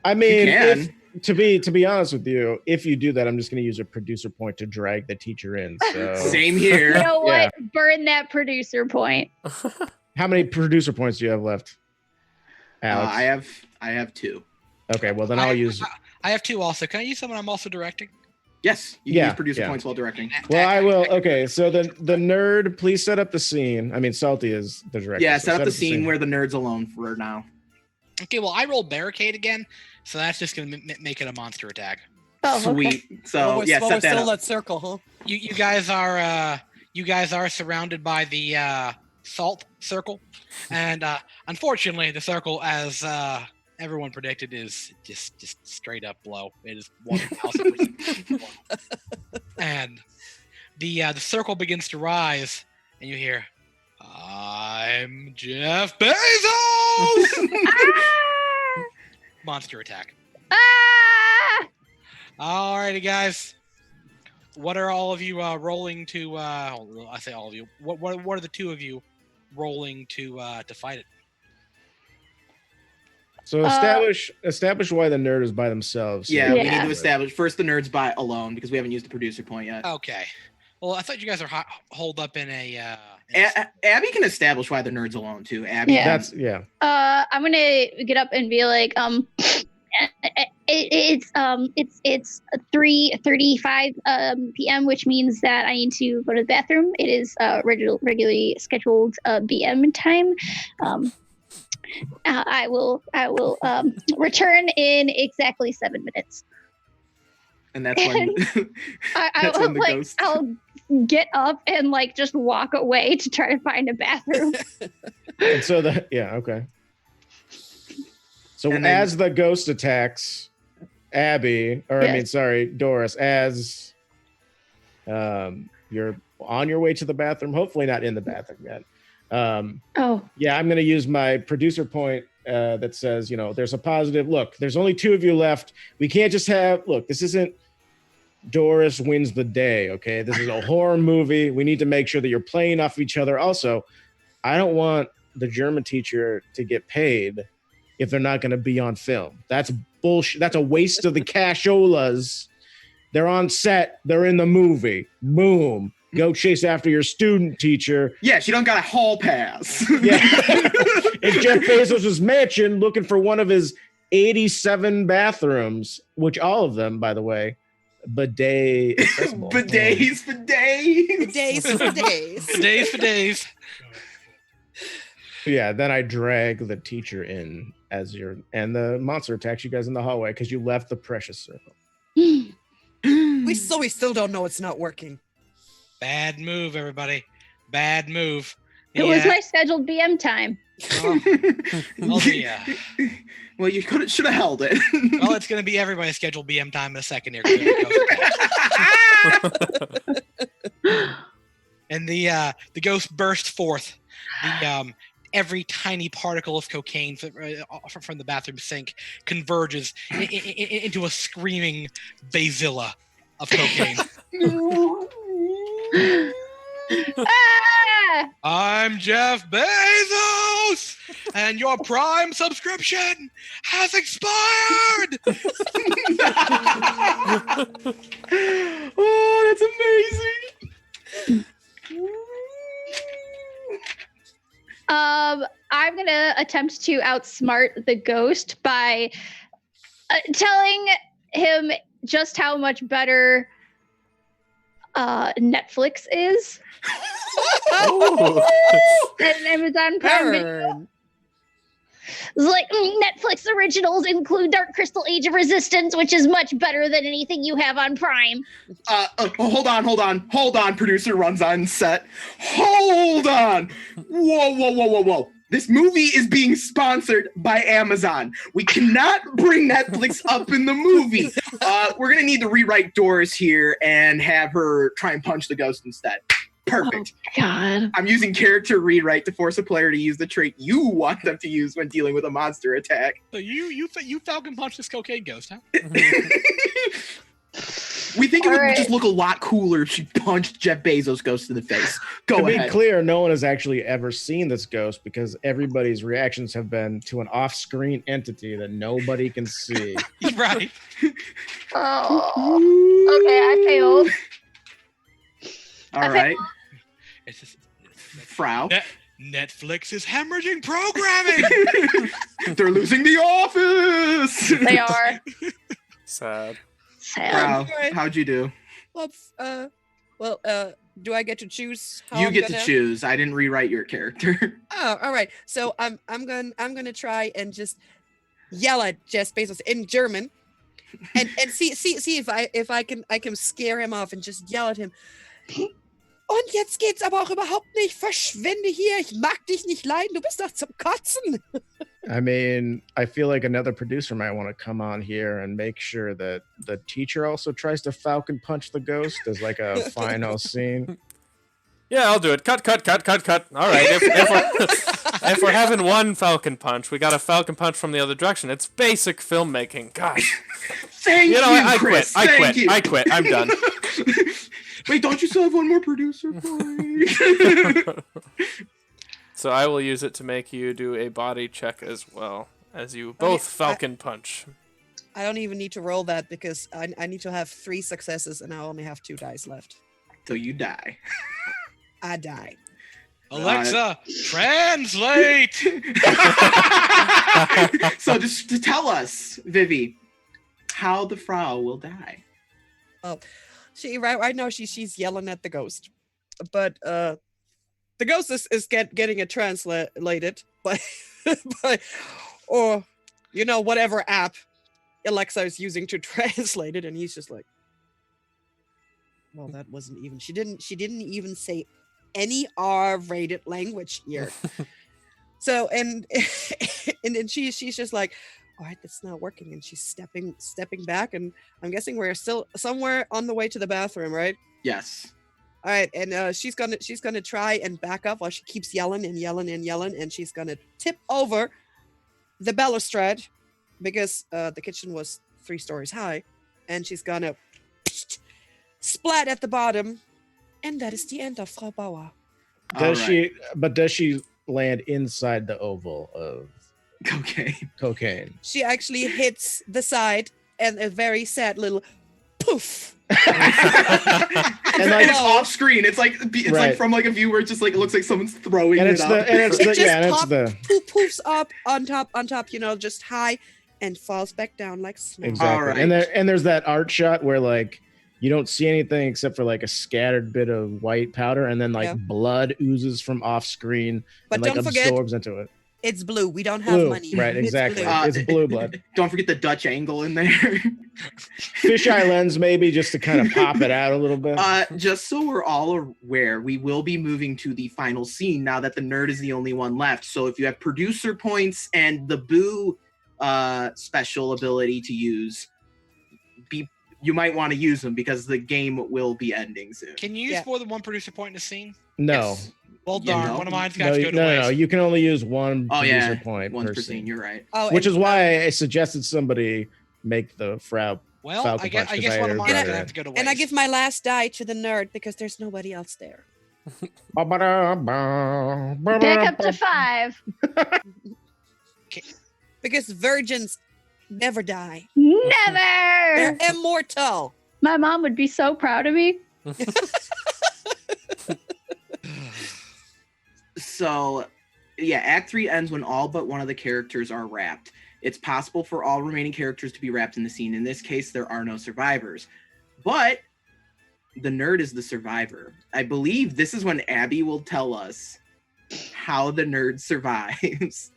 I You mean, can. to be honest with you, if you do that, I'm just going to use a producer point to drag the teacher in. So, Same You here. know what? Burn that producer point. how many producer points do you have left, Alex? I have 2. Okay, well then I'll use. I have 2 also. Can I use someone I'm also directing? Yes, you Yeah, can use producer yeah. points while directing. Well, I will. Okay, so the nerd, please set up the scene. I mean, Salty is the director. Yeah, so set up the scene where the nerd's alone for now. Okay, well, I rolled barricade again, so that's just gonna make it a monster attack. Oh, okay. Sweet. So yeah, we're set that still up. that circle, huh? You guys are surrounded by the salt circle, and unfortunately, the circle, as everyone predicted, is just straight up low. It is 1,000%. And the circle begins to rise, and you hear, "I'm Jeff Bezos!" Monster attack. Ah! Alrighty, guys. What are all of you rolling to? I say all of you. What are the 2 of you rolling to fight it? So establish why the nerd is by themselves. Yeah, we need Yeah. to establish first the nerd's by alone because we haven't used the producer point yet. Okay. Well, I thought you guys are holed up in a. Abby can establish why the nerd's alone too. Abby, Yeah. That's yeah. I'm gonna get up and be like, it's 3:35 p.m., which means that I need to go to the bathroom. It is regularly scheduled BM time. I will return in exactly 7 minutes. and that's when that's when the ghost. I'll get up and like just walk away to try to find a bathroom. And so okay. So And then- as the ghost attacks Abby, or I mean, Yes. sorry, Doris, as you're on your way to the bathroom, hopefully not in the bathroom yet. Oh, Yeah, I'm going to use my producer point that says, there's a positive. Look, there's only 2 of you left. We can't just have. Look, this isn't Doris wins the day. Okay, this is a horror movie. We need to make sure that you're playing off each other. Also, I don't want the German teacher to get paid if they're not going to be on film. That's bullshit. That's a waste of the casholas. They're on set. They're in the movie. Boom. Go chase after your student teacher. Yeah, she don't got a hall pass. Yeah. In Jeff Bezos' mansion, looking for one of his 87 bathrooms, which all of them, by the way, bidet accessible. Bidets for days. Days for days. Days for days. Yeah, then I drag the teacher in and the monster attacks you guys in the hallway because you left the precious circle. We still don't know it's not working. Bad move, everybody. Bad move. It was my scheduled BM time. Yeah. Well, you should have held it. Well, it's going to be everybody's scheduled BM time in a second here. And the ghost burst forth. The every tiny particle of cocaine from the bathroom sink converges into a screaming bazilla of cocaine. Ah! I'm Jeff Bezos, and your Prime subscription has expired. Oh, that's amazing. I'm gonna attempt to outsmart the ghost by telling him just how much better Netflix is. And Amazon Prime Video. It's like Netflix originals include Dark Crystal Age of Resistance, which is much better than anything you have on Prime. Hold on. Producer runs on set. Hold on. Whoa. This movie is being sponsored by Amazon. We cannot bring Netflix up in the movie. We're going to need to rewrite Doris here and have her try and punch the ghost instead. Perfect. Oh, God. I'm using character rewrite to force a player to use the trait you want them to use when dealing with a monster attack. So you Falcon punch this cocaine ghost, huh? We think it would Alright. just look a lot cooler if she punched Jeff Bezos' ghost in the face. Go To be ahead. clear, no one has actually ever seen this ghost because everybody's reactions have been to an off-screen entity that nobody can see. Right. Oh. Okay, I failed. All right, It's just, Frau. Netflix is hemorrhaging programming. They're losing the office. They are. Sad. Sad. Frau, Alright. how'd you do? Do I get to choose how You I'm get gonna... to choose. I didn't rewrite your character. Oh, all right. So I'm gonna try and just yell at Jeff Bezos in German, and see if I can scare him off and just yell at him. Und jetzt geht's aber auch überhaupt nicht. Verschwinde hier. Ich mag dich nicht leiden. Du bist doch zum Kotzen. I mean, I feel like another producer might want to come on here and make sure that the teacher also tries to Falcon punch the ghost as like a final scene. Yeah, I'll do it. Cut. All right. If we're having one Falcon Punch, we got a Falcon Punch from the other direction. It's basic filmmaking. Gosh. Thank you, I Chris. quit. Thank you. I quit. I'm done. Wait, don't you still have one more producer point? So I will use it to make you do a body check as well as you both Falcon Punch. I don't even need to roll that because I need to have 3 successes and I only have 2 dice left. So you die. I die. Alexa, translate. So just to tell us, Vivi, how the Frau will die. She right now she's yelling at the ghost, but the ghost is getting it translated by or whatever app Alexa is using to translate it, and he's just like, well, that wasn't even. She didn't even say any R-rated language here. So and then she's just like, all right, that's not working, and she's stepping back, and I'm guessing we're still somewhere on the way to the bathroom, right? Yes. All right, and she's gonna try and back up while she keeps yelling, and she's gonna tip over the balustrade because the kitchen was 3 stories high, and she's gonna splat at the bottom. And that is the end of Frau Bauer. Does All she? But does she land inside the oval of Okay. cocaine? She actually hits the side and a very sad little poof. and like- it's off screen. It's like Right. from like a view where it just like it looks like someone's throwing And it it's up. the and it's It the just yeah, and it's popped. the Poofs up on top, just high and falls back down like snow. exactly. Alright. And there's that art shot where like you don't see anything except for like a scattered bit of white powder, and then like Yeah. blood oozes from off screen But and like don't forget, absorbs into it. it's blue. We don't have Blue, money. right? It's Exactly. blue. It's blue blood. Don't forget the Dutch angle in there. Fisheye lens, maybe just to kind of pop it out a little bit. Just so we're all aware, we will be moving to the final scene now that the nerd is the only one left. So if you have producer points and the boo special ability to use, you might want to use them because the game will be ending soon. Can you use Yeah. more than one producer point in a scene? no. Yes. Well, Yeah, darn. no. One of mine's No, got to you, go to no, waste. no, you can only use one Oh, producer yeah. point One per per scene. scene, you're right. Oh, Which and, is why I suggested somebody make the Frau. Well, Falcon I guess, Punch, I 'cause guess I one of heard mine's about going to it. have to go to waste. and I give my last die to the nerd because there's nobody else there. Back up to 5. Because virgins never die. Never. They're immortal. My mom would be so proud of me. So, yeah, Act 3 ends when all but one of the characters are wrapped. It's possible for all remaining characters to be wrapped in the scene. In this case, there are no survivors. But the nerd is the survivor. I believe this is when Abby will tell us how the nerd survives.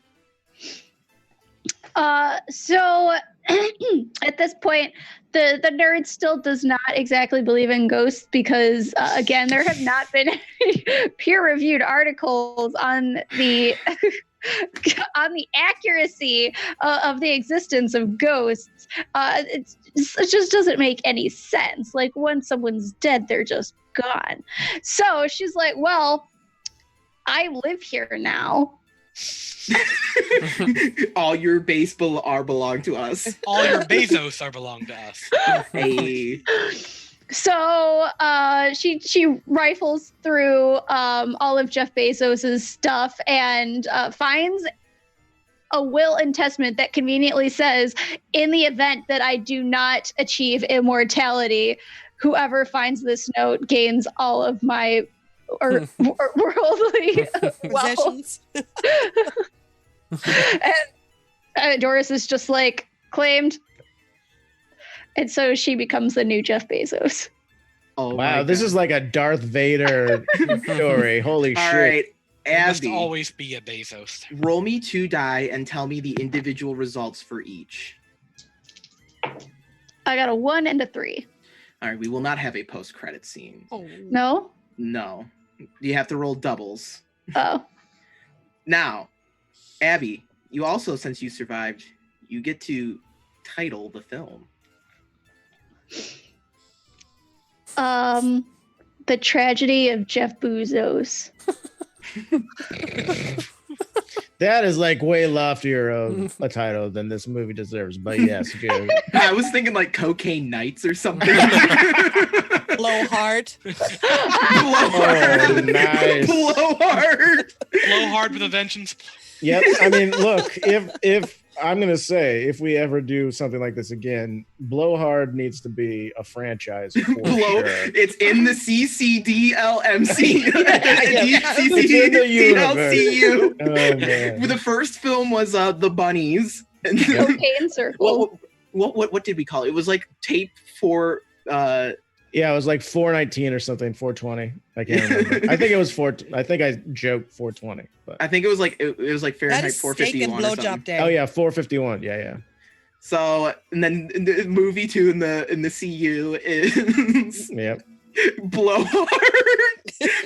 So at this point, the nerd still does not exactly believe in ghosts because, again, there have not been any peer-reviewed articles on the on the accuracy of the existence of ghosts. It just doesn't make any sense. Like, once someone's dead, they're just gone. So she's like, well, I live here now. All your base belong to us. All your Bezos are belong to us. Hey. So she rifles through all of Jeff Bezos's stuff and finds a will and testament that conveniently says, in the event that I do not achieve immortality, whoever finds this note gains all of my worldly wealth. Possessions. And Doris is just like, claimed. And so she becomes the new Jeff Bezos. Oh, Wow, this is like a Darth Vader story. Holy all shit. right. There must Abby, always be a Bezos. roll me 2 die and tell me the individual results for each. I got a 1 and a 3. All right, we will not have a post-credit scene. Oh. No? No. You have to roll doubles. Oh. Now, Abby, you also, since you survived, you get to title the film. The Tragedy of Jeff Bezos. That is like way loftier of a title than this movie deserves. But yes, good. I was thinking like Cocaine Nights or something. Blowhard. Blowhard. Oh, nice. Blowhard. Blow hard with a vengeance. Yep. I mean, look, if I'm gonna say if we ever do something like this again, Blowhard needs to be a franchise for Blow. sure. It's in the CCDLMC. Yeah. It's in the universe. DLCU. Oh man. The first film was The Bunnies. And Cocaine Circle. what did we call it? It was like tape for Yeah, it was like 419 or something, 420. I can't remember. I think it was 4. I think I joked 420. But I think it was like That Fahrenheit is steak and 451 or something. blowjob day. oh yeah, 451. Yeah. So and then the movie 2 in the CU is Yep. Blowhard.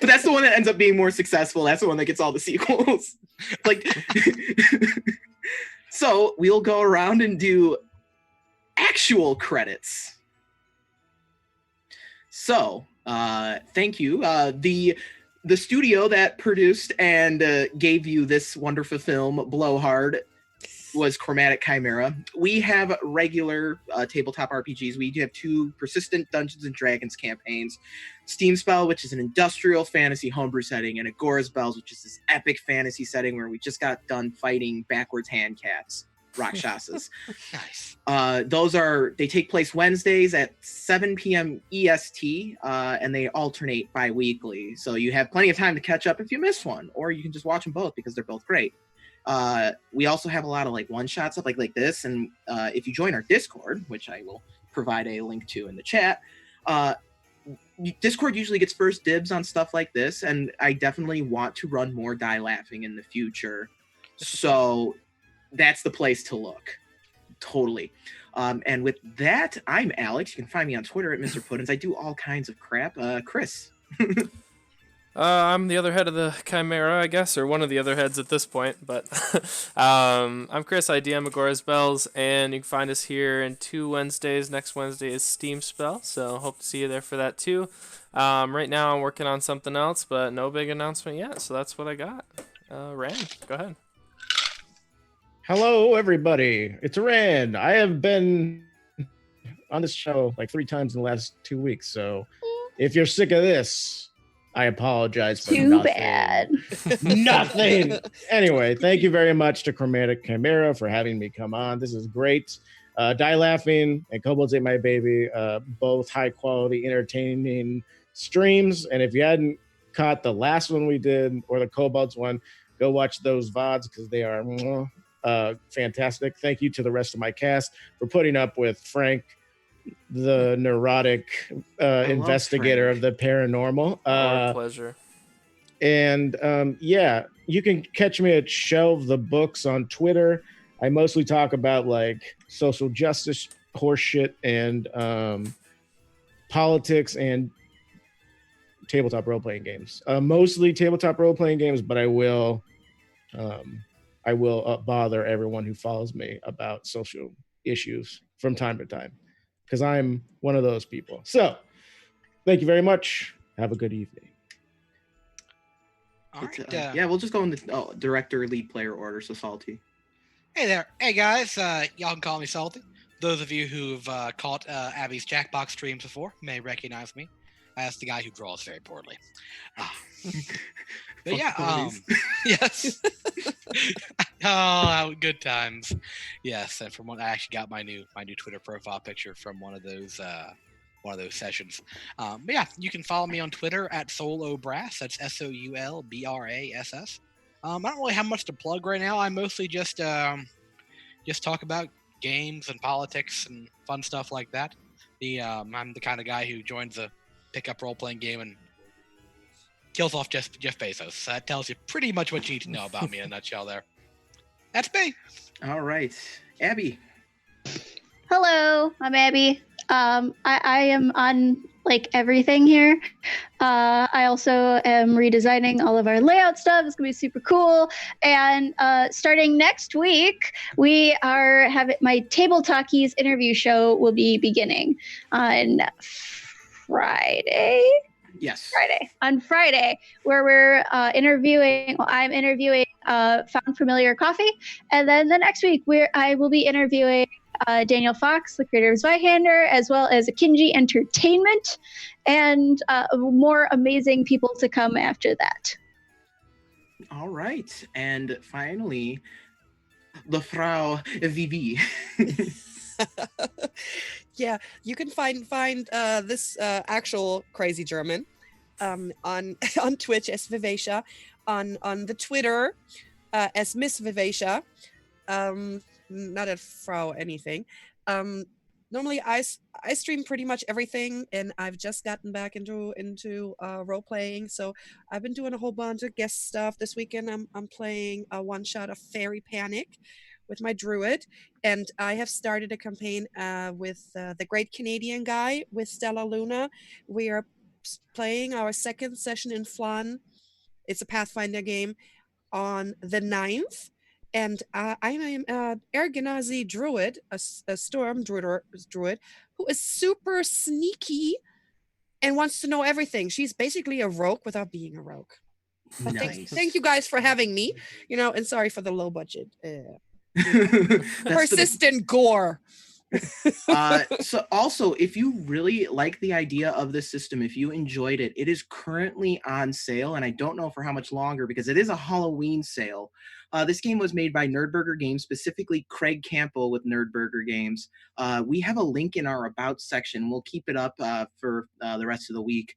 But that's the one that ends up being more successful. That's the one that gets all the sequels. Like so we'll go around and do actual credits. So thank you. The studio that produced and gave you this wonderful film, Blowhard, was Chromatic Chimera. We have regular tabletop RPGs. We do have 2 persistent Dungeons and Dragons campaigns, Steam Spell, which is an industrial fantasy homebrew setting, and Agora's Bells, which is this epic fantasy setting where we just got done fighting backwards hand cats, Rakshasas. Nice. They take place Wednesdays at 7 p.m. EST, and they alternate bi-weekly. So you have plenty of time to catch up if you miss one, or you can just watch them both because they're both great. We also have a lot of like one-shot stuff like this, and if you join our Discord, which I will provide a link to in the chat, Discord usually gets first dibs on stuff like this, and I definitely want to run more Die Laughing in the future. So that's the place to look. Totally. And with that, I'm Alex. You can find me on Twitter at Mr. Puddins. I do all kinds of crap. Chris. I'm the other head of the Chimera, I guess, or one of the other heads at this point. But I'm Chris. I DM Agora's Bells, and you can find us here in 2 Wednesdays. Next Wednesday is Steam Spell, so hope to see you there for that too. Right now I'm working on something else, but no big announcement yet, so that's what I got. Rand, go ahead. Hello, everybody. It's Rand. I have been on this show like 3 times in the last 2 weeks, so if you're sick of this, I apologize for Too nothing. bad. Nothing. Anyway, thank you very much to Chromatic Chimera for having me come on. This is great. Die Laughing and Kobolds Ate My Baby, both high quality, entertaining streams. And if you hadn't caught the last one we did or the Kobolds one, go watch those VODs because they are fantastic. Thank you to the rest of my cast for putting up with Frank, the neurotic investigator of the paranormal. Our pleasure. And yeah, you can catch me at Shelve the Books on Twitter. I mostly talk about like social justice horseshit and politics and tabletop role-playing games. Mostly tabletop role-playing games, but I will bother everyone who follows me about social issues from time to time, because I'm one of those people. So thank you very much. Have a good evening. All right. Yeah, we'll just go in the director, lead player order, so Salty. Hey there. Hey, guys. Y'all can call me Salty. Those of you who've caught Abby's Jackbox streams before may recognize me as the guy who draws very poorly. But yeah, yes. Oh, good times. Yes, and from what I actually got my new Twitter profile picture from one of those sessions. But yeah, you can follow me on Twitter at SoulOBrass. That's SOULBRASS. I don't really have much to plug right now. I mostly just talk about games and politics and fun stuff like that. I'm the kind of guy who joins a pickup role-playing game and kills off Jeff Bezos. So that tells you pretty much what you need to know about me in a nutshell there. That's me. All right. Abby. Hello, I'm Abby. I am on like everything here. I also am redesigning all of our layout stuff. It's gonna be super cool. And starting next week, we are having my Table Talkies interview show will be beginning on Friday. Yes. On Friday, where we're interviewing. Well, I'm interviewing Found Familiar Coffee, and then the next week I will be interviewing Daniel Fox, the creator of Zweihander, as well as Akinji Entertainment, and more amazing people to come after that. All right, and finally, the Frau Vivi. Yeah, you can find this actual crazy German on Twitch as Vivacia, on the Twitter as Miss Vivacia, not at Frau anything. Normally I stream pretty much everything, and I've just gotten back into role playing, so I've been doing a whole bunch of guest stuff. This weekend I'm playing a one shot of Fairy Panic with my druid, and I have started a campaign with the Great Canadian Guy with Stella Luna. We are playing our second session in Flan. It's a Pathfinder game on the 9th, and I am Ergenazi druid, a storm druid who is super sneaky and wants to know everything. She's basically a rogue without being a rogue. Nice. Thank you guys for having me, and sorry for the low budget That's the- Persistent gore. so also, if you really like the idea of this system, if you enjoyed it, it is currently on sale, and I don't know for how much longer because it is a Halloween sale. This game was made by Nerdburger Games, specifically Craig Campbell with Nerdburger Games. We have a link in our About section. We'll keep it up for the rest of the week.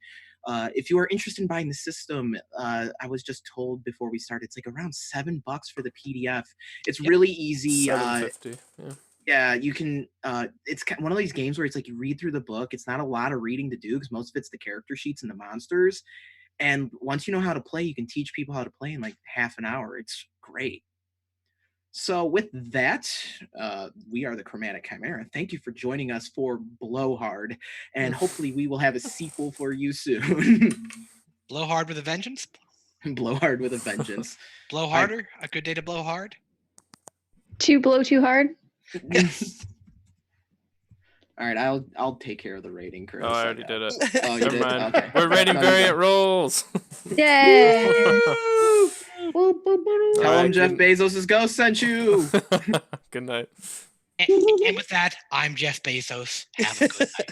If you are interested in buying the system, I was just told before we started, it's like around $7 for the PDF. It's really easy. $7.50. Yeah. Yeah, you can. It's one of these games where it's like you read through the book. It's not a lot of reading to do because most of it's the character sheets and the monsters. And once you know how to play, you can teach people how to play in like half an hour. It's great. So with that, we are the Chromatic Chimera. Thank you for joining us for Blowhard, and hopefully we will have a sequel for you soon. Blow hard with a vengeance. Blowhard with a vengeance. Blow harder. A good day to blow hard. To blow too hard. All right, I'll take care of the rating, Chris. Oh, I already did it. Oh, you Never did? mind. Okay. We're rating No, you variant didn't. rolls. Yay! Tell Alright, him Jeff good- Bezos' ghost sent you. Good night. And with that, I'm Jeff Bezos. Have a good night.